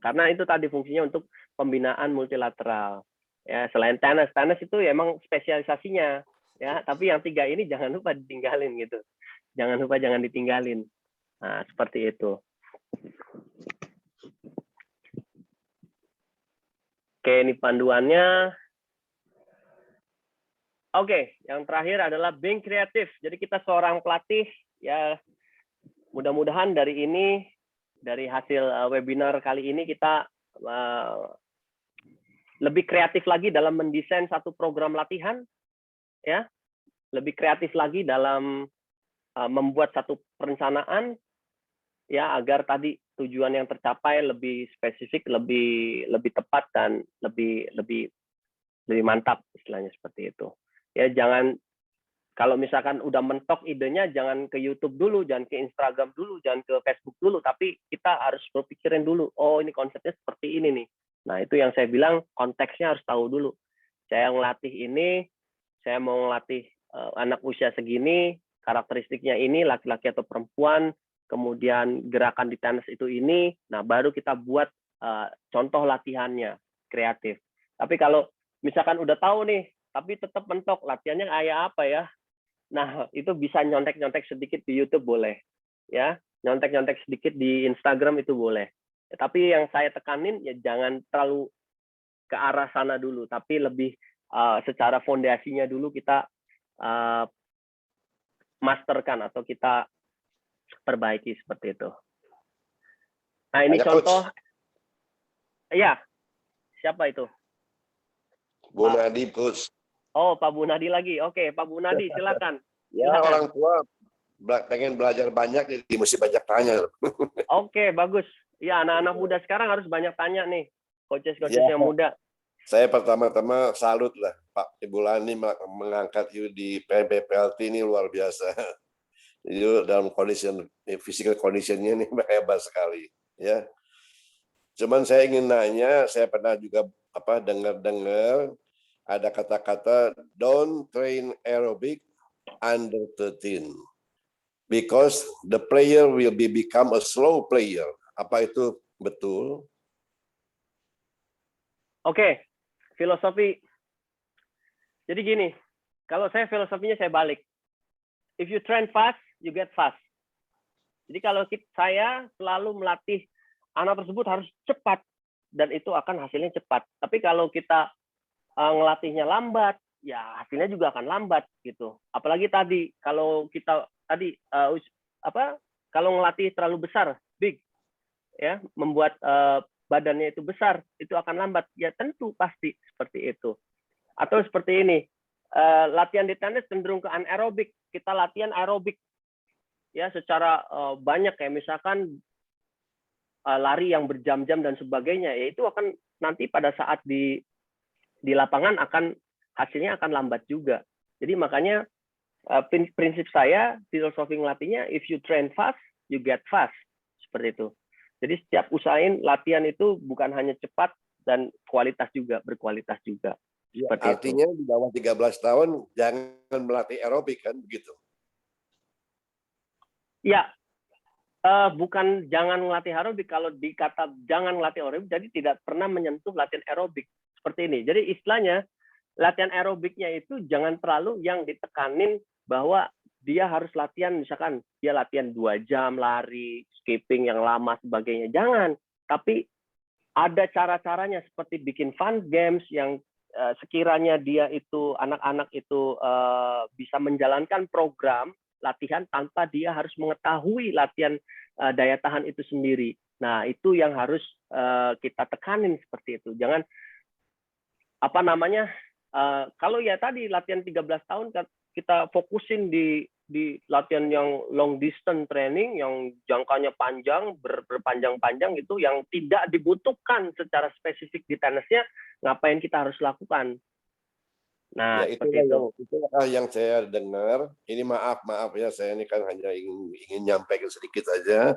Karena itu tadi fungsinya untuk pembinaan multilateral. Ya, selain tenis itu ya emang spesialisasinya, ya. Tapi yang 3 ini jangan lupa ditinggalin gitu. Jangan ditinggalin. Nah, seperti itu. Oke, ini panduannya. Oke, yang terakhir adalah being kreatif. Jadi kita seorang pelatih, ya mudah-mudahan dari ini, dari hasil webinar kali ini kita lebih kreatif lagi dalam mendesain satu program latihan, ya, lebih kreatif lagi dalam membuat satu perencanaan, ya, agar tadi tujuan yang tercapai lebih spesifik, lebih tepat, dan lebih mantap, istilahnya seperti itu. Ya, jangan, kalau misalkan udah mentok idenya, jangan ke YouTube dulu, jangan ke Instagram dulu, jangan ke Facebook dulu, tapi kita harus berpikirin dulu, oh ini konsepnya seperti ini nih. Nah, itu yang saya bilang, konteksnya harus tahu dulu. Saya ngelatih ini, saya mau ngelatih anak usia segini, karakteristiknya ini, laki-laki atau perempuan, kemudian gerakan di tenis itu ini, nah baru kita buat contoh latihannya, kreatif. Tapi kalau misalkan udah tahu nih, tapi tetap mentok, latihannya kayak apa ya? Nah, itu bisa nyontek-nyontek sedikit di YouTube boleh, ya, nyontek-nyontek sedikit di Instagram itu boleh. Ya, tapi yang saya tekanin ya jangan terlalu ke arah sana dulu, tapi lebih secara fondasinya dulu kita masterkan atau kita perbaiki seperti itu. Nah, ini contoh. Iya, siapa itu? Bu Nadi, Coach. Oh, Pak Bu Nadi lagi. Oke, Pak Bu Nadi, silakan. Ya, silakan. orang tua pengen belajar banyak, jadi mesti banyak tanya. Oke, bagus. Ya, anak-anak muda sekarang harus banyak tanya nih, coaches-coaches yang muda. Saya pertama-tama salut lah, Pak Ibu Lani mengangkat di PBPLT ini luar biasa. Itu dalam physical conditionnya ini hebat sekali, ya. Cuman saya ingin nanya, saya pernah juga dengar ada kata-kata don't train aerobic under 13 because the player will become a slow player. Apa itu betul? Oke, filosofi. Jadi gini, kalau saya filosofinya saya balik. If you train fast, you get fast. Jadi kalau saya selalu melatih anak tersebut harus cepat, dan itu akan hasilnya cepat. Tapi kalau kita ngelatihnya lambat, ya hasilnya juga akan lambat gitu. Apalagi tadi kalau kita kalau ngelatih terlalu besar, big, ya, membuat badannya itu besar, itu akan lambat. Ya tentu pasti seperti itu. Atau seperti ini, latihan di tenis cenderung ke anaerobik, kita latihan aerobik, ya, secara banyak, kayak misalkan lari yang berjam-jam dan sebagainya, ya itu akan nanti pada saat di lapangan hasilnya akan lambat juga. Jadi makanya prinsip saya, filosofi ngelatihnya, if you train fast, you get fast, seperti itu. Jadi setiap usahain latihan itu bukan hanya cepat dan berkualitas juga. Ya, artinya itu. Di bawah 13 tahun jangan melatih aerobik, kan begitu? Ya, bukan jangan melatih aerobik. Kalau dikata jangan melatih aerobik, jadi tidak pernah menyentuh latihan aerobik seperti ini. Jadi istilahnya latihan aerobiknya itu jangan terlalu yang ditekanin bahwa dia harus latihan, misalkan dia latihan 2 jam lari, skipping yang lama sebagainya. Jangan. Tapi ada cara-caranya seperti bikin fun games yang sekiranya dia itu anak-anak itu bisa menjalankan program latihan tanpa dia harus mengetahui latihan daya tahan itu sendiri. Nah, itu yang harus kita tekanin seperti itu. Jangan kalau ya tadi latihan 13 tahun kita fokusin di latihan yang long distance training yang jangkanya panjang, berpanjang-panjang itu yang tidak dibutuhkan secara spesifik di tenisnya, ngapain kita harus lakukan? Nah, ya, itulah yang saya dengar. Ini maaf ya, saya ini kan hanya ingin nyampaikan sedikit saja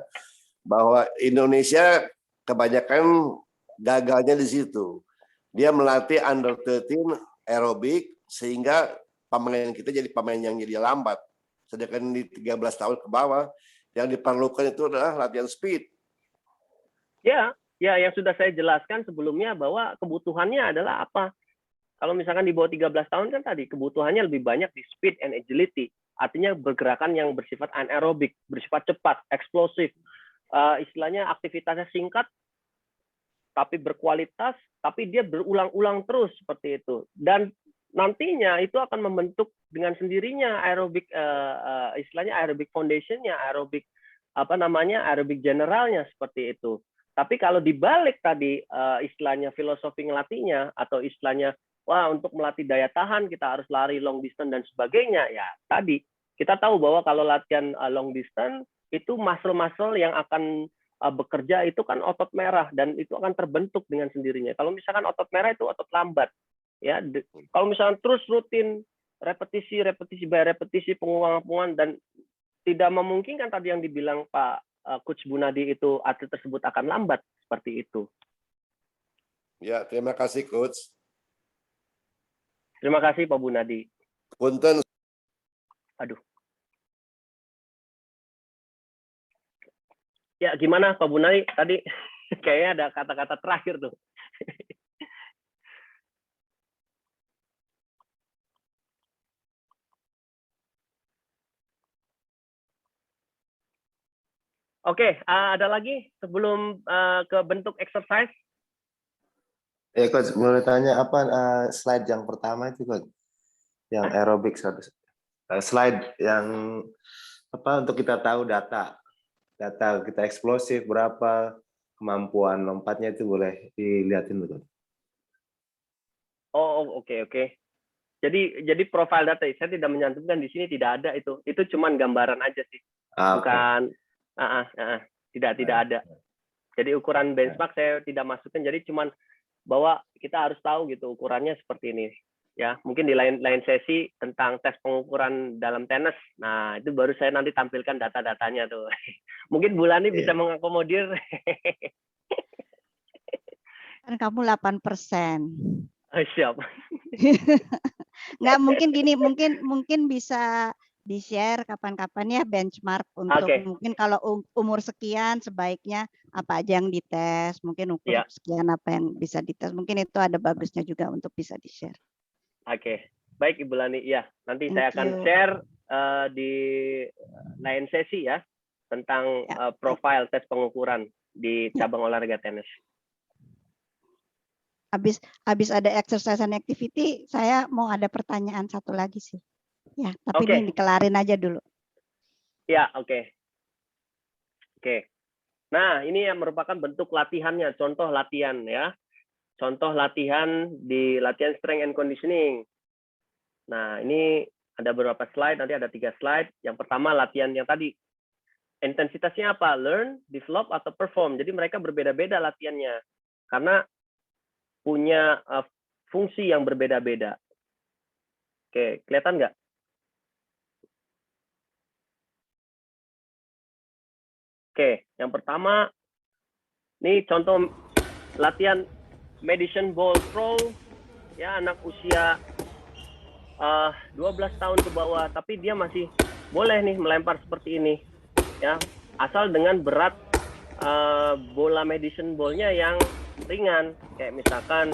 bahwa Indonesia kebanyakan gagalnya di situ. Dia melatih under 13 aerobik sehingga pemain kita jadi pemain yang jadi lambat. Sedangkan di 13 tahun ke bawah yang diperlukan itu adalah latihan speed. Ya, yang sudah saya jelaskan sebelumnya bahwa kebutuhannya adalah apa? Kalau misalkan di bawah 13 tahun kan tadi kebutuhannya lebih banyak di speed and agility. Artinya bergerakan yang bersifat anaerobik, bersifat cepat, eksplosif. Istilahnya aktivitasnya singkat, tapi berkualitas, tapi dia berulang-ulang terus seperti itu. Dan nantinya itu akan membentuk dengan sendirinya aerobik, istilahnya aerobik foundation-nya, aerobik aerobik generalnya seperti itu. Tapi kalau dibalik tadi istilahnya filosofi ngelatihnya atau istilahnya wah untuk melatih daya tahan kita harus lari long distance dan sebagainya, ya tadi kita tahu bahwa kalau latihan long distance itu muscle-muscle yang akan bekerja itu kan otot merah dan itu akan terbentuk dengan sendirinya. Kalau misalkan otot merah itu otot lambat, ya. Kalau misalkan terus rutin repetisi by repetisi, pengulangan dan tidak memungkinkan tadi yang dibilang Pak Coach Bunadi itu atlet tersebut akan lambat seperti itu. Ya, terima kasih Coach. Terima kasih Pak Bunadi. Punten. Aduh. Ya, gimana Pak Bunadi tadi? Kayaknya ada kata-kata terakhir tuh. Oke, ada lagi sebelum ke bentuk exercise? Ya Coach, boleh tanya apa slide yang pertama itu Coach? Yang aerobik slide yang apa untuk kita tahu data kita eksplosif berapa, kemampuan lompatnya itu boleh dilihatin betul. Oh, oke. Jadi profile data saya tidak menyantumkan di sini, tidak ada itu. Itu cuman gambaran aja sih. Bukan tidak ada. Jadi ukuran benchmark saya tidak masukkan, jadi cuman bahwa kita harus tahu gitu ukurannya seperti ini. Ya, mungkin di lain sesi tentang tes pengukuran dalam tenis. Nah, itu baru saya nanti tampilkan data-datanya tuh. Mungkin Bulani bisa mengakomodir. Kan kamu 8%. Siap. Nggak, mungkin gini, mungkin bisa di-share kapan-kapan ya benchmark untuk mungkin kalau umur sekian sebaiknya apa aja yang dites, mungkin ukur sekian apa yang bisa dites. Mungkin itu ada bagusnya juga untuk bisa di-share. Oke, baik Ibu Lani. Ya, nanti saya akan share di lain sesi ya tentang profil tes pengukuran di cabang olahraga tenis. Habis ada exercise and activity, saya mau ada pertanyaan satu lagi sih. Ya, tapi ini dikelarin aja dulu. Ya, oke. Nah, ini yang merupakan bentuk latihannya, contoh latihan ya. Contoh latihan di latihan strength and conditioning. Nah, ini ada beberapa slide, nanti ada 3 slide. Yang pertama latihan yang tadi. Intensitasnya apa? Learn, develop, atau perform. Jadi mereka berbeda-beda latihannya. Karena punya fungsi yang berbeda-beda. Oke, kelihatan nggak? Oke, yang pertama, ini contoh latihan Madison ball throw, ya anak usia 12 tahun ke bawah, tapi dia masih boleh nih melempar seperti ini, ya asal dengan berat bola Madison ball-nya yang ringan, kayak misalkan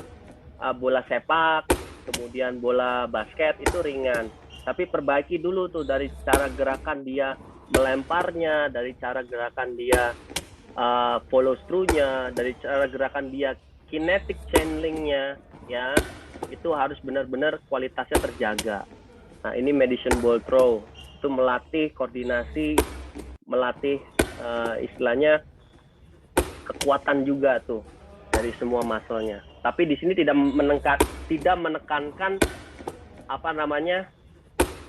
bola sepak, kemudian bola basket itu ringan. Tapi perbaiki dulu tuh dari cara gerakan dia melemparnya, dari cara gerakan dia follow through-nya, dari cara gerakan dia kinetic channeling-nya, ya itu harus benar-benar kualitasnya terjaga. Nah ini Madison ball throw, itu melatih koordinasi, melatih istilahnya kekuatan juga tuh dari semua muscle-nya. Tapi di sini tidak menekankan apa namanya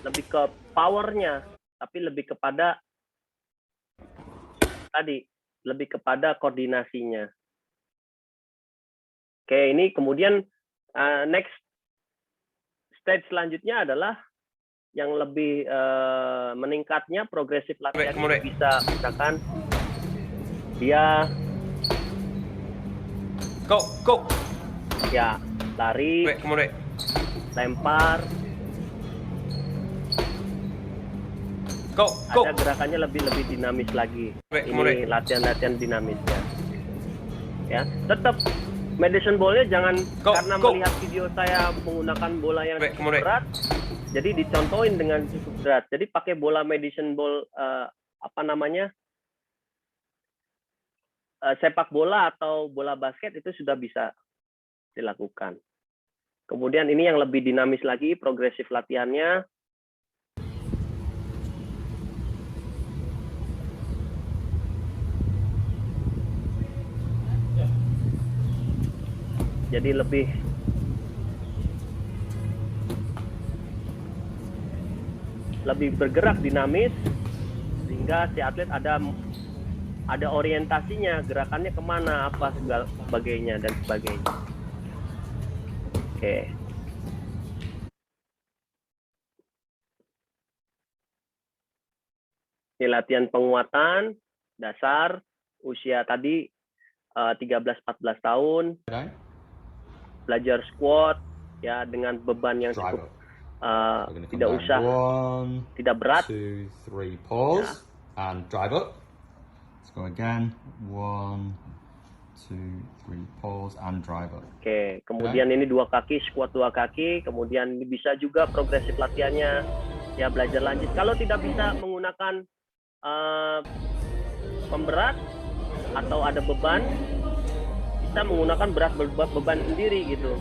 lebih ke powernya, tapi lebih kepada tadi lebih kepada koordinasinya. Oke, ini kemudian next stage selanjutnya adalah yang lebih meningkatnya progresif latihan bisa misalkan dia go ya lari, lempar. Ada gerakannya lebih dinamis lagi. Ini latihan-latihan dinamisnya. Ya, tetap medicine ball-nya jangan karena melihat video saya menggunakan bola yang cukup berat, jadi dicontohin dengan cukup berat. Jadi pakai bola medicine ball sepak bola atau bola basket itu sudah bisa dilakukan. Kemudian ini yang lebih dinamis lagi, progresif latihannya. Jadi lebih bergerak dinamis sehingga si atlet ada orientasinya, gerakannya kemana, apa segala sebagainya dan sebagainya. Oke. Ini latihan penguatan dasar usia tadi 13-14 tahun. Belajar squat ya dengan beban yang cukup tidak usah tidak berat. 2, 3, pause and drive up. Let's go again. 1, 2, 3, pause and drive up. Oke, kemudian ini 2 kaki, squat 2 kaki, kemudian ini bisa juga progresif latihannya ya, belajar lanjut. Kalau tidak bisa menggunakan pemberat atau ada beban, kita menggunakan beban sendiri gitu.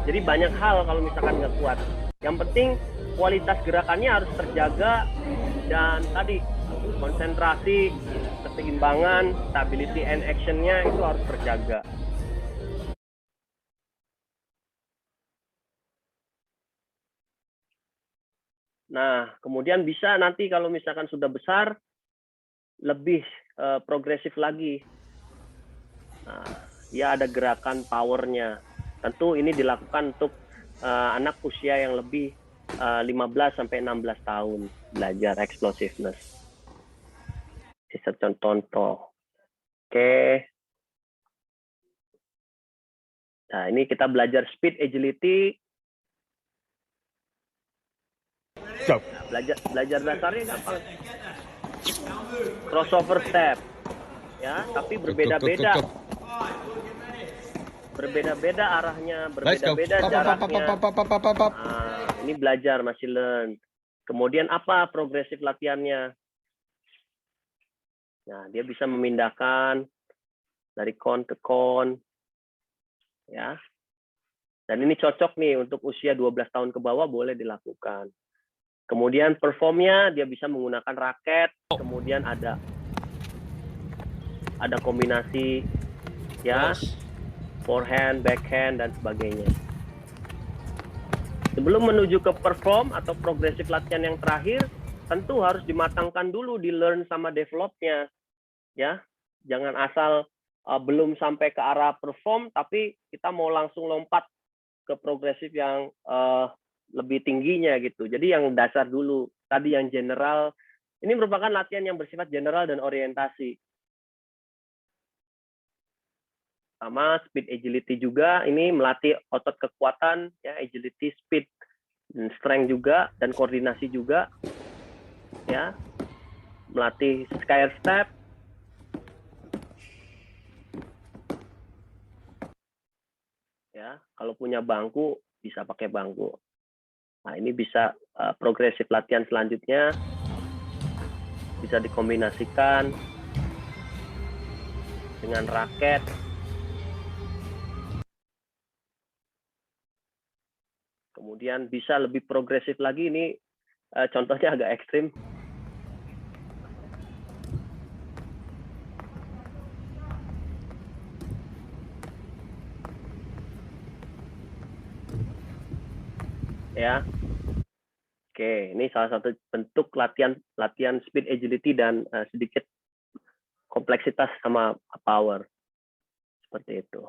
Jadi banyak hal kalau misalkan nggak kuat. Yang penting kualitas gerakannya harus terjaga dan tadi konsentrasi, keseimbangan, stability and action-nya itu harus terjaga. Nah, kemudian bisa nanti kalau misalkan sudah besar lebih progresif lagi. Nah, ya ada gerakan powernya. Tentu ini dilakukan untuk anak usia yang lebih 15-16 tahun belajar explosiveness. Bisa contoh. Oke. Nah, ini kita belajar speed agility. Nah, belajar dasarnya gampang. Crossover step. Ya, tapi berbeda-beda. Berbeda-beda arahnya, berbeda-beda jaraknya. Nah, ini belajar, masih learn. Kemudian apa progresif latihannya? Nah, dia bisa memindahkan dari kon ke kon. Ya. Dan ini cocok nih untuk usia 12 tahun ke bawah, boleh dilakukan. Kemudian performnya dia bisa menggunakan raket, kemudian ada kombinasi ya. Forehand, backhand, dan sebagainya. Sebelum menuju ke perform atau progresif latihan yang terakhir, tentu harus dimatangkan dulu, di learn sama developnya. Ya, jangan asal belum sampai ke arah perform, tapi kita mau langsung lompat ke progresif yang lebih tingginya gitu. Jadi yang dasar dulu, tadi yang general. Ini merupakan latihan yang bersifat general dan orientasi. Sama speed agility juga, ini melatih otot kekuatan ya, agility, speed, dan strength juga, dan koordinasi juga ya, melatih sky step ya. Kalau punya bangku bisa pakai bangku. Nah, ini bisa progresif latihan selanjutnya bisa dikombinasikan dengan raket. Kemudian bisa lebih progresif lagi, ini contohnya agak ekstrim. Ya. Oke, ini salah satu bentuk latihan speed agility dan sedikit kompleksitas sama power. Seperti itu.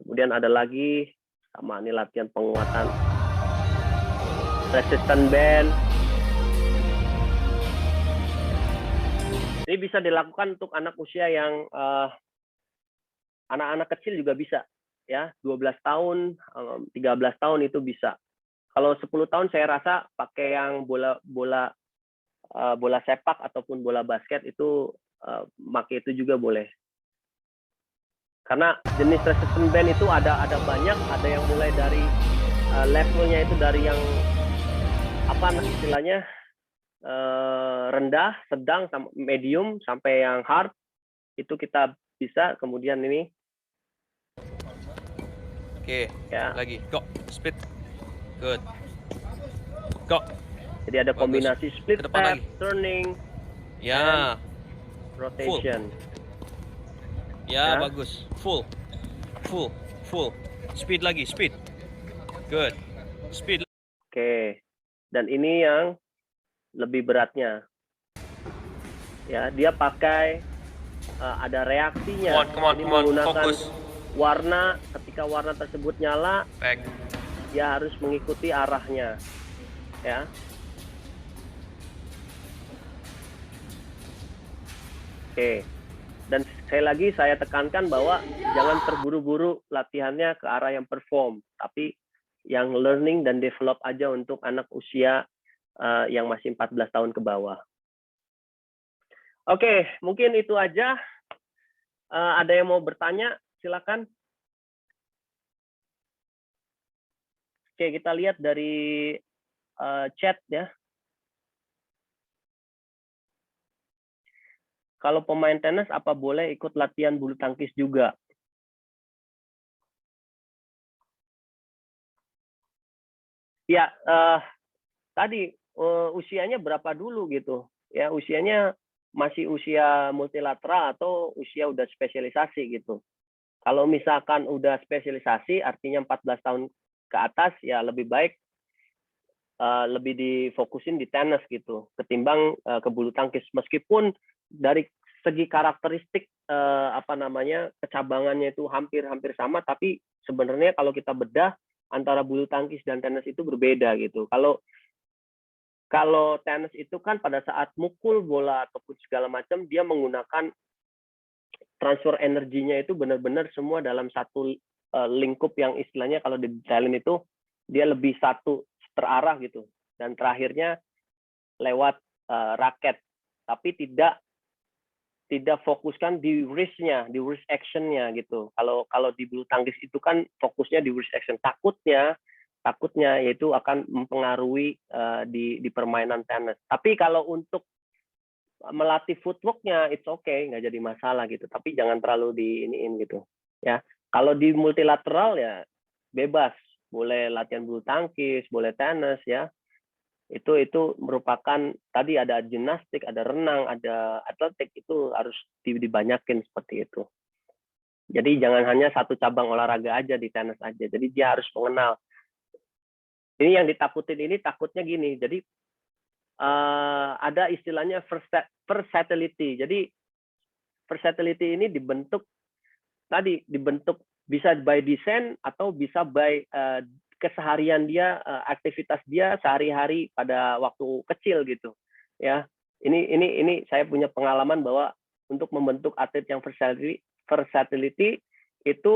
Kemudian ada lagi sama ini latihan penguatan resistant band. Ini bisa dilakukan untuk anak usia yang anak-anak kecil juga bisa. ya 12 tahun, 13 tahun itu bisa. Kalau 10 tahun saya rasa pakai yang bola sepak ataupun bola basket itu pakai itu juga boleh. Karena jenis resistance band itu ada banyak, ada yang mulai dari levelnya itu dari yang apa istilahnya rendah, sedang, medium sampai yang hard itu kita bisa. Kemudian ini Oke, ya. lagi. Go, speed. Good. Go. Jadi ada kombinasi split Ke depan step, lagi. turning, Ya, rotation. ya, Ya. bagus. Full. Speed lagi, speed. Good. Speed. Oke. Dan ini yang lebih beratnya. Ya, dia pakai ada reaksinya. Come on, Jadi menggunakan fokus. warna, ketika warna tersebut nyala, Back. dia harus mengikuti arahnya. Ya. Oke. Dan sekali lagi saya tekankan bahwa jangan terburu-buru latihannya ke arah yang perform, tapi yang learning dan develop aja untuk anak usia yang masih 14 tahun ke bawah. Oke, mungkin itu aja. Ada yang mau bertanya? Silakan. Oke, kita lihat dari chat ya. Kalau pemain tenis apa boleh ikut latihan bulu tangkis juga? Ya, tadi usianya berapa dulu gitu? Ya, usianya masih usia multilateral atau usia udah spesialisasi gitu. Kalau misalkan udah spesialisasi, artinya 14 tahun ke atas, ya lebih baik lebih difokusin di tenis gitu, ketimbang ke bulu tangkis. Meskipun dari segi karakteristik kecabangannya itu hampir sama, tapi sebenarnya kalau kita bedah antara bulu tangkis dan tenis itu berbeda gitu. Kalau tenis itu kan pada saat mukul bola ataupun segala macam, dia menggunakan transfer energinya itu benar-benar semua dalam satu lingkup yang istilahnya kalau didetailin itu dia lebih satu terarah gitu, dan terakhirnya lewat raket, tapi tidak fokuskan di wrist-nya, di wrist action-nya gitu. Kalau di bulu tangkis itu kan fokusnya di wrist action, takutnya yaitu akan mempengaruhi di permainan tenis. Tapi kalau untuk melatih footwork-nya it's okay, nggak jadi masalah gitu, tapi jangan terlalu diiniin gitu ya. Kalau di multilateral ya bebas, boleh latihan bulu tangkis, boleh tenis ya. Itu merupakan tadi ada gimnastik, ada renang, ada atletik, itu harus dibanyakin seperti itu. Jadi jangan hanya satu cabang olahraga aja di tenis aja. Jadi dia harus mengenal. Ini yang ditakutin ini takutnya gini. Jadi ada istilahnya versatility. Jadi versatility ini dibentuk bisa by design atau bisa by keseharian dia, aktivitas dia sehari-hari pada waktu kecil gitu. Ya, ini saya punya pengalaman bahwa untuk membentuk atlet yang versatility itu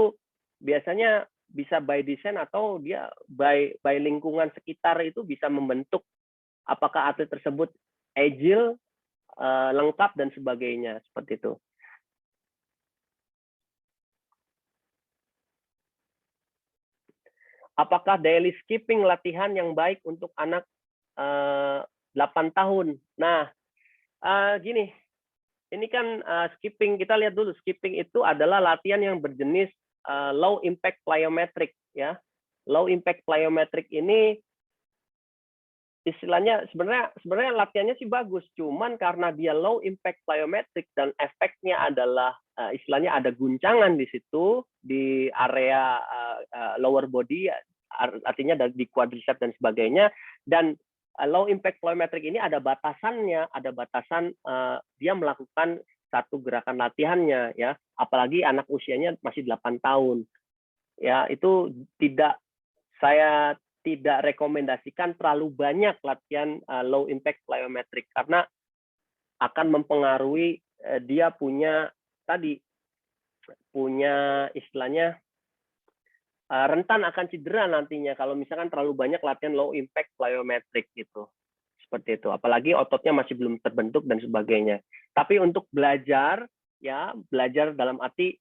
biasanya bisa by design atau dia by lingkungan sekitar itu bisa membentuk apakah atlet tersebut agile, lengkap dan sebagainya seperti itu. Apakah daily skipping latihan yang baik untuk anak 8 tahun? Nah, gini, ini kan skipping, kita lihat dulu, skipping itu adalah latihan yang berjenis low impact plyometric ya. Low impact plyometric ini istilahnya sebenarnya latihannya sih bagus, cuman karena dia low impact plyometric dan efeknya adalah istilahnya ada guncangan di situ di area lower body, artinya di quadricep dan sebagainya, dan low impact plyometric ini ada batasan dia melakukan satu gerakan latihannya ya, apalagi anak usianya masih 8 tahun. Ya, itu saya tidak rekomendasikan terlalu banyak latihan low impact plyometric karena akan mempengaruhi dia punya istilahnya rentan akan cedera nantinya kalau misalkan terlalu banyak latihan low impact plyometric gitu. Seperti itu. Apalagi ototnya masih belum terbentuk dan sebagainya. Tapi untuk belajar, ya belajar dalam arti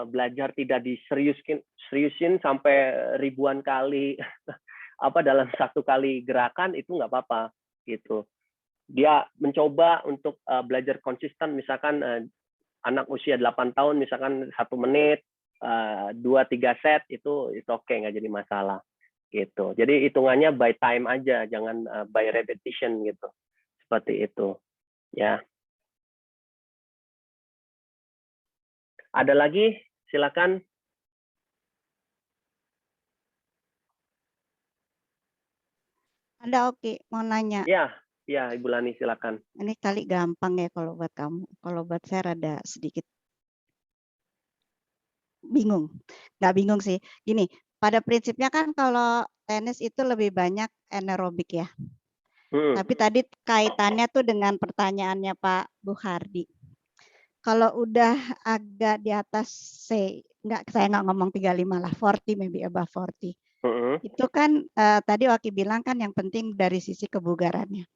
belajar tidak seriusin sampai ribuan kali dalam satu kali gerakan itu nggak apa-apa gitu. Dia mencoba untuk belajar konsisten, misalkan anak usia 8 tahun misalkan 1 menit 2-3 set itu oke, nggak jadi masalah gitu. Jadi hitungannya by time aja, jangan by repetition gitu. Seperti itu ya. Ada lagi, silakan. Ada Oki mau nanya. Ya Ibu Lani silakan. Ini kali gampang ya kalau buat kamu. Kalau buat saya rada sedikit bingung. Nggak bingung sih. Gini, pada prinsipnya kan kalau tenis itu lebih banyak anaerobik ya. Tapi tadi kaitannya tuh dengan pertanyaannya Pak Buhardi. Kalau udah agak di atas saya nggak ngomong 35 lah, 40 maybe above 40. Itu kan tadi Waki bilang kan yang penting dari sisi kebugarannya.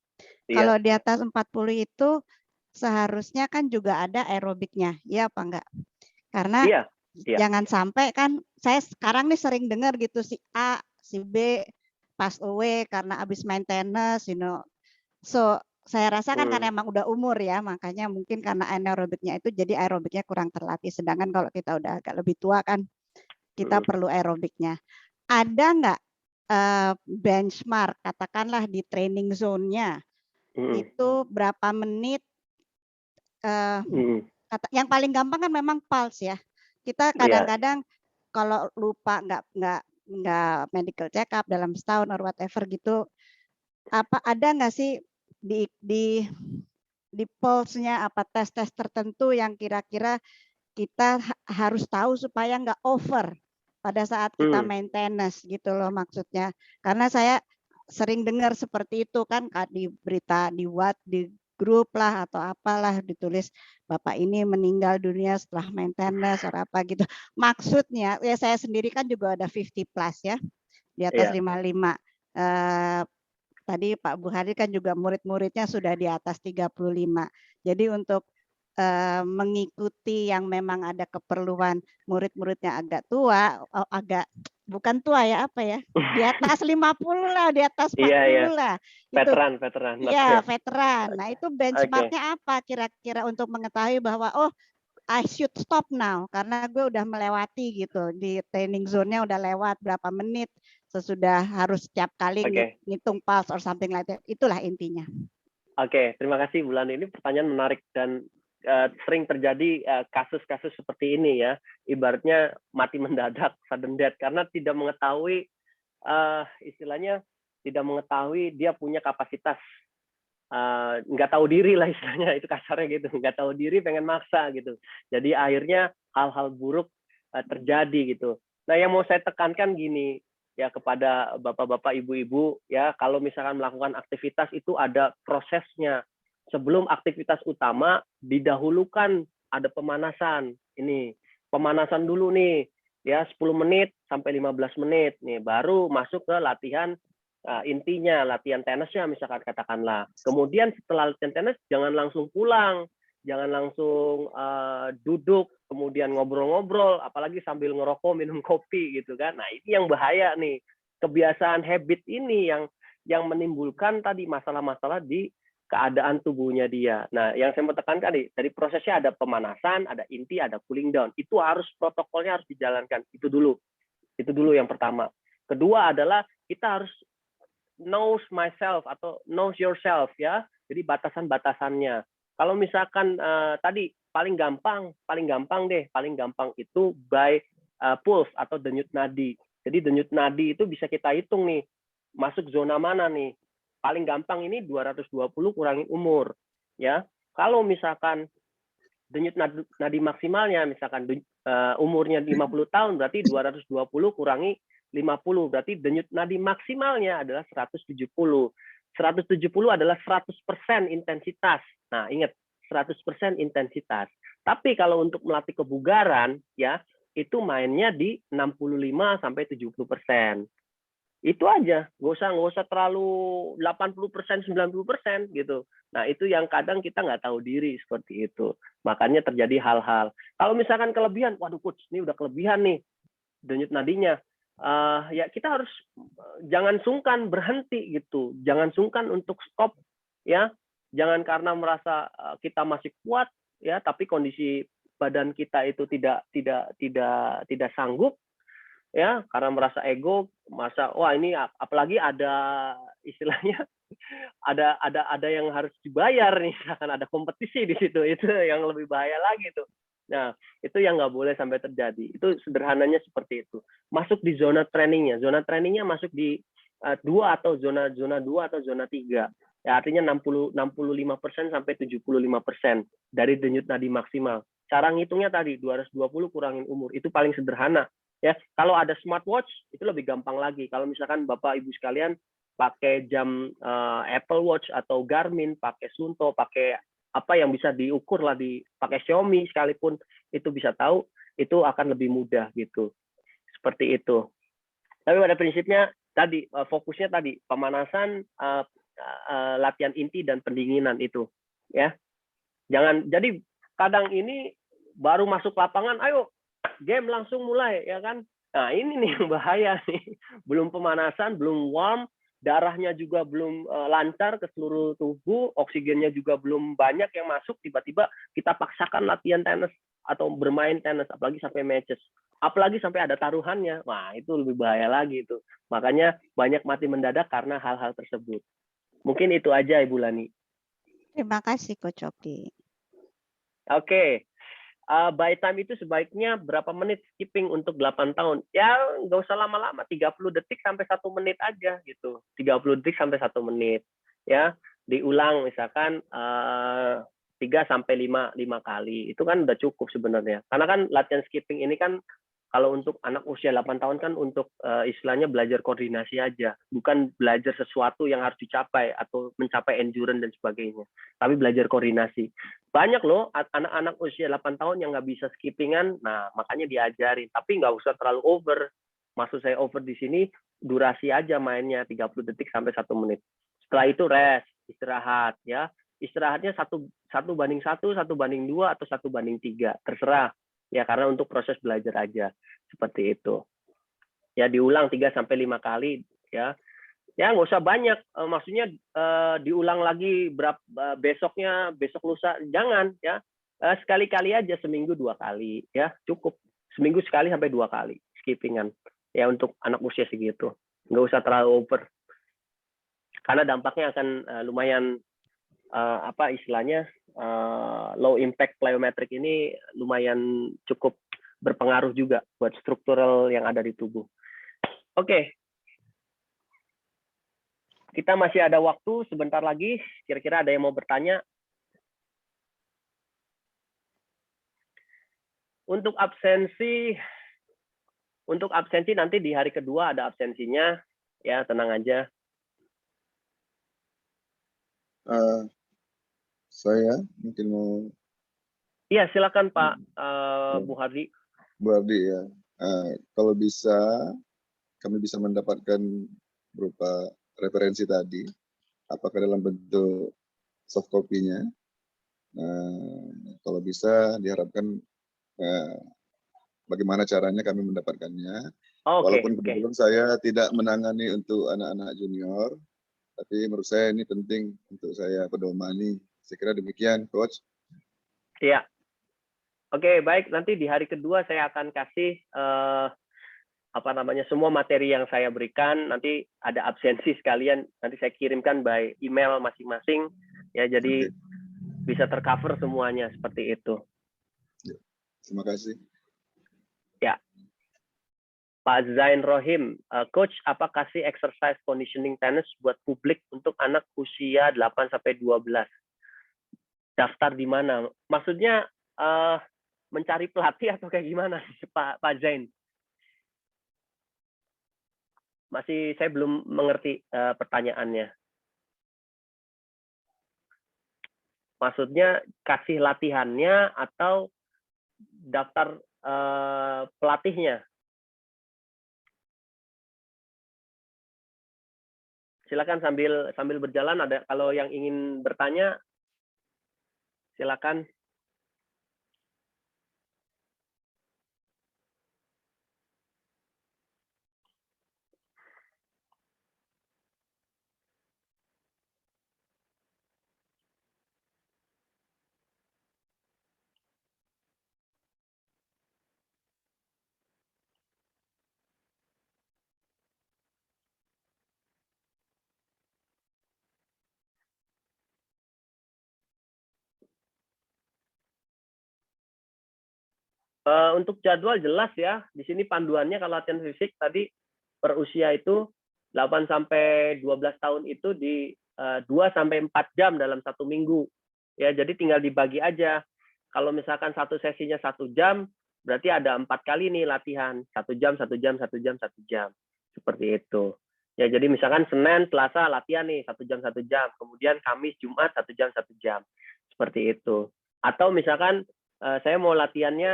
Kalau di atas 40 itu seharusnya kan juga ada aerobiknya, ya apa enggak? Karena jangan sampai kan saya sekarang nih sering dengar gitu si A, si B pass away karena habis main tenis, So saya rasa kan karena emang udah umur ya, makanya mungkin karena anaerobiknya itu jadi aerobiknya kurang terlatih. Sedangkan kalau kita udah agak lebih tua kan kita perlu aerobiknya. Ada nggak benchmark katakanlah di training zone-nya itu berapa menit? Yang paling gampang kan memang pulse ya. Kita kadang-kadang kalau lupa nggak medical check up dalam setahun or whatever gitu, ada nggak sih di pulse-nya apa tes tertentu yang kira-kira kita harus tahu supaya nggak over pada saat kita main tenis gitu loh maksudnya. Karena saya sering dengar seperti itu kan di berita di grup lah atau apalah ditulis bapak ini meninggal dunia setelah main tenis atau apa gitu. Maksudnya ya saya sendiri kan juga ada 50 plus ya di atas 55. Tadi Pak Buhari kan juga murid-muridnya sudah di atas 35. Jadi untuk mengikuti yang memang ada keperluan murid-muridnya agak tua, bukan tua ya apa ya, di atas 50 lah, di atas 40 lah. Veteran. Iya, veteran. Nah itu benchmarknya apa kira-kira untuk mengetahui bahwa I should stop now karena gue udah melewati gitu di training zone-nya udah lewat berapa menit sesudah harus setiap kali ngitung pulse or something like that. Itulah intinya. Oke, terima kasih Bu Lani. Ini pertanyaan menarik dan sering terjadi kasus-kasus seperti ini ya. Ibaratnya mati mendadak, sudden death karena tidak mengetahui istilahnya tidak mengetahui dia punya kapasitas. Nggak tahu diri lah istilahnya, itu kasarnya gitu, nggak tahu diri pengen maksa gitu, jadi akhirnya hal-hal buruk terjadi gitu. Nah yang mau saya tekankan gini ya kepada bapak-bapak ibu-ibu ya, kalau misalkan melakukan aktivitas itu ada prosesnya. Sebelum aktivitas utama didahulukan ada pemanasan. Ini pemanasan dulu nih ya 10 menit sampai 15 menit nih baru masuk ke latihan intinya, latihan tenisnya misalkan katakanlah. Kemudian setelah latihan tenis jangan langsung pulang, jangan langsung duduk kemudian ngobrol-ngobrol apalagi sambil ngerokok minum kopi gitu kan. Nah ini yang bahaya nih, kebiasaan habit ini yang menimbulkan tadi masalah-masalah di keadaan tubuhnya dia. Nah, yang saya mau tekankan dari prosesnya ada pemanasan, ada inti, ada cooling down. Itu harus protokolnya harus dijalankan. Itu dulu yang pertama. Kedua adalah kita harus knows myself atau knows yourself ya. Jadi batasan-batasannya. Kalau misalkan tadi paling gampang itu by pulse atau denyut nadi. Jadi denyut nadi itu bisa kita hitung nih masuk zona mana nih. Paling gampang ini 220 kurangi umur ya. Kalau misalkan denyut nadi maksimalnya misalkan umurnya 50 tahun berarti 220 kurangi 50 berarti denyut nadi maksimalnya adalah 170. 170 adalah 100% intensitas. Nah, ingat 100% intensitas. Tapi kalau untuk melatih kebugaran ya, itu mainnya di 65-70%. Itu aja, nggak usah terlalu 80%, 90% gitu. Nah, itu yang kadang kita nggak tahu diri seperti itu. Makanya terjadi hal-hal. Kalau misalkan kelebihan, waduh coach, ini udah kelebihan nih denyut nadinya. Ya kita harus jangan sungkan berhenti gitu. Jangan sungkan untuk stop ya. Jangan karena merasa kita masih kuat ya, tapi kondisi badan kita itu tidak sanggup. Ya, karena merasa ego, merasa wah ini apalagi ada istilahnya ada yang harus dibayar nih, akan ada kompetisi di situ, itu yang lebih bahaya lagi tuh. Nah, itu yang nggak boleh sampai terjadi. Itu sederhananya seperti itu. Masuk di zona trainingnya masuk di 2 atau zona 2 atau zona 3. Ya, artinya 65% sampai 75% dari denyut nadi maksimal. Cara ngitungnya tadi 220 kurangin umur, itu paling sederhana. Ya, kalau ada smartwatch itu lebih gampang lagi. Kalau misalkan Bapak Ibu sekalian pakai jam Apple Watch atau Garmin, pakai Suunto, pakai apa yang bisa diukur lah, pakai Xiaomi sekalipun itu bisa tahu, itu akan lebih mudah gitu. Seperti itu. Tapi pada prinsipnya tadi fokusnya tadi pemanasan, latihan inti dan pendinginan itu, ya. Jangan jadi kadang ini baru masuk lapangan, ayo game langsung mulai ya kan. Nah, ini nih yang bahaya nih. Belum pemanasan, belum warm, darahnya juga belum lancar ke seluruh tubuh, oksigennya juga belum banyak yang masuk, tiba-tiba kita paksakan latihan tenis atau bermain tenis, apalagi sampai matches. Apalagi sampai ada taruhannya. Wah, itu lebih bahaya lagi itu. Makanya banyak mati mendadak karena hal-hal tersebut. Mungkin itu aja Ibu Lani. Terima kasih Coach Oki. Oke. By time itu sebaiknya berapa menit skipping untuk 8 tahun? Ya nggak usah lama-lama, 30 detik sampai 1 menit aja gitu. 30 detik sampai 1 menit. Ya, diulang misalkan 3 sampai 5 kali. Itu kan udah cukup sebenarnya. Karena kan latihan skipping ini kan kalau untuk anak usia 8 tahun kan untuk istilahnya belajar koordinasi aja, bukan belajar sesuatu yang harus dicapai atau mencapai endurance dan sebagainya, tapi belajar koordinasi. Banyak loh anak-anak usia 8 tahun yang nggak bisa skippingan, nah makanya diajarin, tapi nggak usah terlalu over. Maksud saya over di sini, durasi aja mainnya 30 detik sampai 1 menit. Setelah itu rest, istirahat ya. Istirahatnya 1:1, 1:2, atau 1:3, terserah. Ya, karena untuk proses belajar aja seperti itu. Ya, diulang 3 sampai 5 kali ya. Ya, nggak usah banyak. Maksudnya diulang lagi besoknya, besok lusa, jangan ya. Sekali-kali aja, seminggu 2 kali ya, cukup. Seminggu sekali sampai 2 kali skippingan. Ya, untuk anak usia segitu. Nggak usah terlalu over. Karena dampaknya akan lumayan apa istilahnya, low impact plyometric ini lumayan cukup berpengaruh juga buat struktural yang ada di tubuh. Oke. Kita masih ada waktu sebentar lagi, kira-kira ada yang mau bertanya? Untuk absensi nanti di hari kedua ada absensinya, ya tenang aja. Saya mungkin mau. Iya, silakan Pak Bu Hardi. Bu Hardi ya. Kalau bisa, kami bisa mendapatkan berupa referensi tadi, apakah dalam bentuk soft copy-nya. Kalau bisa diharapkan bagaimana caranya kami mendapatkannya. Walaupun kebetulan saya tidak menangani untuk anak-anak junior, tapi menurut saya ini penting untuk saya pedomani. Saya kira demikian, Coach. Iya. Oke, baik. Nanti di hari kedua saya akan kasih semua materi yang saya berikan. Nanti ada absensi sekalian. Nanti saya kirimkan by email masing-masing. Ya, jadi bisa tercover semuanya seperti itu. Ya, terima kasih. Ya. Pak Zain Rohim, Coach, apa kasih exercise conditioning tenis buat publik untuk anak usia 8 sampai 12? Daftar di mana? Maksudnya mencari pelatih atau kayak gimana, Pak Zain? Masih saya belum mengerti pertanyaannya. Maksudnya kasih latihannya atau daftar pelatihnya. Silakan sambil berjalan, ada kalau yang ingin bertanya silakan. Untuk jadwal jelas ya. Di sini panduannya kalau latihan fisik tadi per usia itu 8 sampai 12 tahun itu di 2 sampai 4 jam dalam 1 minggu. Ya, jadi tinggal dibagi aja. Kalau misalkan satu sesinya 1 jam, berarti ada 4 kali nih latihan. 1 jam, 1 jam, 1 jam, 1 jam. Seperti itu. Ya, jadi misalkan Senin, Selasa latihan nih 1 jam, 1 jam. Kemudian Kamis, Jumat 1 jam, 1 jam. Seperti itu. Atau misalkan saya mau latihannya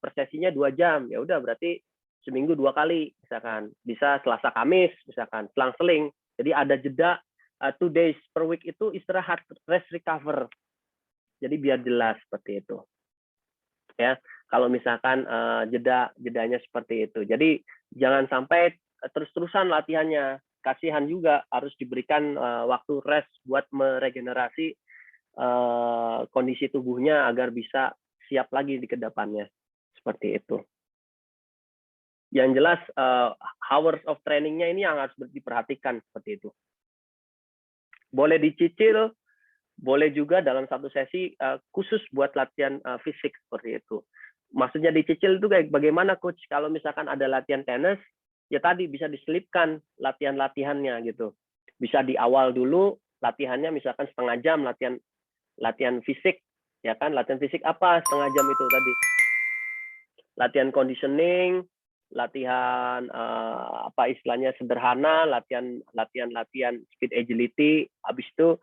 per sesinya 2 jam, ya udah berarti seminggu 2 kali, misalkan bisa Selasa Kamis, misalkan selang-seling. Jadi ada jeda 2 days per week itu istirahat, rest recover. Jadi biar jelas seperti itu. Ya, kalau misalkan jedanya seperti itu. Jadi jangan sampai terus-terusan latihannya. Kasihan juga harus diberikan waktu rest buat meregenerasi kondisi tubuhnya agar bisa siap lagi di kedepannya. Seperti itu. Yang jelas hours of trainingnya ini yang harus diperhatikan seperti itu. Boleh dicicil, boleh juga dalam satu sesi khusus buat latihan fisik seperti itu. Maksudnya dicicil itu kayak bagaimana coach? Kalau misalkan ada latihan tenis, ya tadi bisa diselipkan latihan-latihannya gitu. Bisa di awal dulu latihannya misalkan setengah jam latihan fisik. Ya kan, latihan fisik apa setengah jam itu tadi? Latihan conditioning, latihan apa istilahnya sederhana, latihan speed agility. Habis itu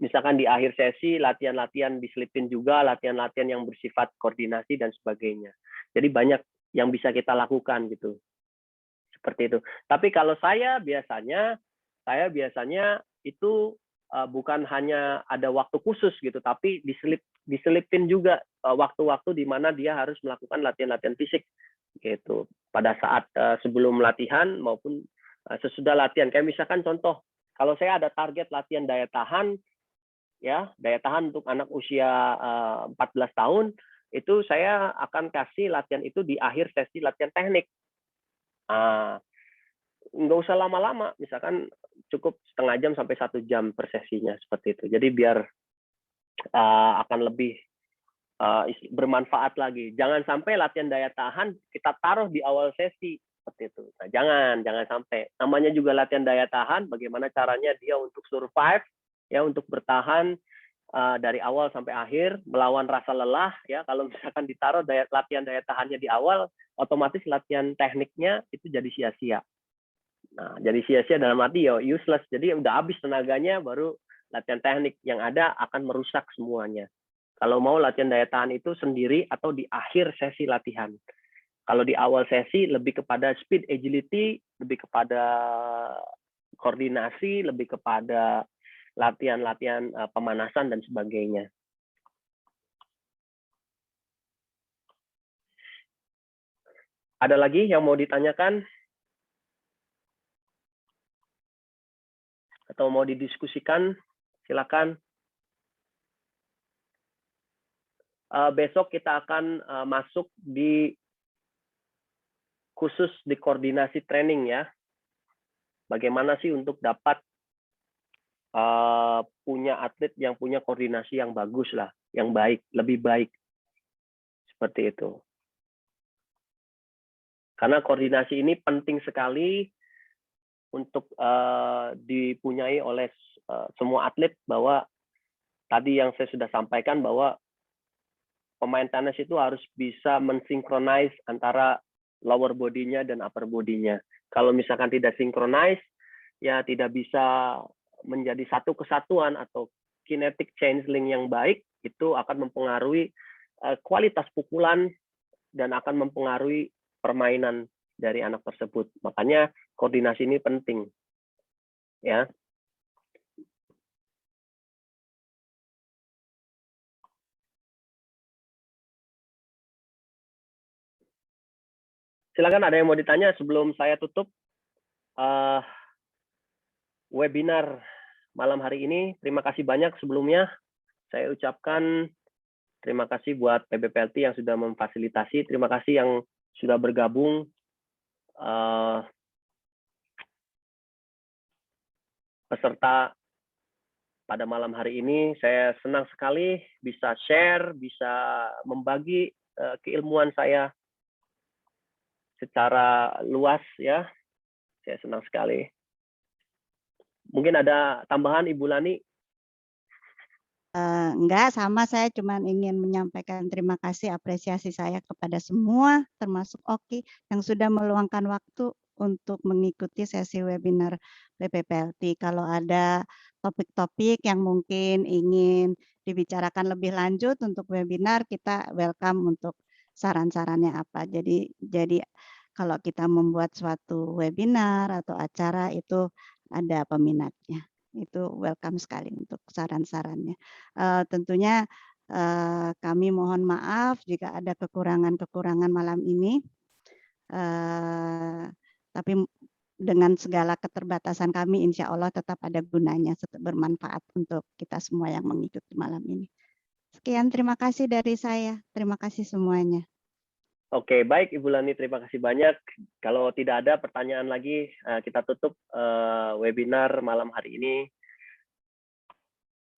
misalkan di akhir sesi latihan-latihan diselipin juga, latihan-latihan yang bersifat koordinasi dan sebagainya. Jadi banyak yang bisa kita lakukan gitu. Seperti itu. Tapi kalau saya biasanya itu bukan hanya ada waktu khusus gitu, tapi diselipin juga waktu-waktu di mana dia harus melakukan latihan-latihan fisik gitu. Pada saat sebelum latihan maupun sesudah latihan. Kayak misalkan contoh, kalau saya ada target latihan daya tahan, ya daya tahan untuk anak usia 14 tahun, itu saya akan kasih latihan itu di akhir sesi latihan teknik. Nggak usah lama-lama, misalkan cukup setengah jam sampai 1 jam per sesinya seperti itu. Jadi biar akan lebih bermanfaat lagi. Jangan sampai latihan daya tahan kita taruh di awal sesi seperti itu. Nah, jangan sampai. Namanya juga latihan daya tahan, bagaimana caranya dia untuk survive, ya untuk bertahan dari awal sampai akhir melawan rasa lelah. Ya kalau misalkan ditaruh latihan daya tahannya di awal, otomatis latihan tekniknya itu jadi sia-sia. Nah, jadi sia-sia dalam arti ya useless. Jadi udah habis tenaganya, baru latihan teknik yang ada akan merusak semuanya. Kalau mau latihan daya tahan itu sendiri atau di akhir sesi latihan. Kalau di awal sesi lebih kepada speed agility, lebih kepada koordinasi, lebih kepada latihan-latihan pemanasan dan sebagainya. Ada lagi yang mau ditanyakan? Atau mau didiskusikan, silakan. Besok kita akan masuk di khusus di koordinasi training ya. Bagaimana sih untuk dapat punya atlet yang punya koordinasi yang bagus lah, yang baik, lebih baik. Seperti itu. Karena koordinasi ini penting sekali untuk dipunyai oleh semua atlet, bahwa tadi yang saya sudah sampaikan bahwa pemain tenis itu harus bisa mensinkronize antara lower body-nya dan upper body-nya. Kalau misalkan tidak sinkronis, ya tidak bisa menjadi satu kesatuan atau kinetic changeling yang baik, itu akan mempengaruhi kualitas pukulan dan akan mempengaruhi permainan dari anak tersebut. Makanya koordinasi ini penting. Ya. Silakan, ada yang mau ditanya sebelum saya tutup webinar malam hari ini. Terima kasih banyak sebelumnya. Saya ucapkan terima kasih buat PBPLT yang sudah memfasilitasi. Terima kasih yang sudah bergabung. Peserta pada malam hari ini, saya senang sekali bisa share, bisa membagi keilmuan saya secara luas ya. Saya senang sekali. Mungkin ada tambahan Ibu Lani? Enggak, sama, saya cuma ingin menyampaikan terima kasih, apresiasi saya kepada semua, termasuk Oki yang sudah meluangkan waktu untuk mengikuti sesi webinar PBPLT. Kalau ada topik-topik yang mungkin ingin dibicarakan lebih lanjut untuk webinar, kita welcome untuk saran-sarannya apa. Jadi kalau kita membuat suatu webinar atau acara itu ada peminatnya. Itu welcome sekali untuk saran-sarannya. Tentunya kami mohon maaf jika ada kekurangan-kekurangan malam ini. Tapi dengan segala keterbatasan kami, insya Allah tetap ada gunanya, tetap bermanfaat untuk kita semua yang mengikuti malam ini. Sekian, terima kasih dari saya. Terima kasih semuanya. Oke, baik Ibu Lani, terima kasih banyak. Kalau tidak ada pertanyaan lagi, kita tutup webinar malam hari ini.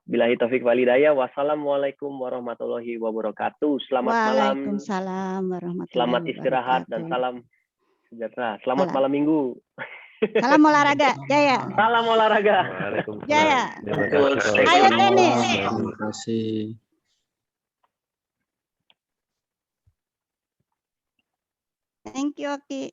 Billahi taufik wal hidayah. Wassalamualaikum warahmatullahi wabarakatuh. Selamat malam. Waalaikumsalam warahmatullahi Selamat istirahat dan salam sejahtera. Selamat malam minggu. Salam olahraga, Jaya. Salam olahraga. Jaya. Ayo tenis. Terima kasih. Thank you, Oki.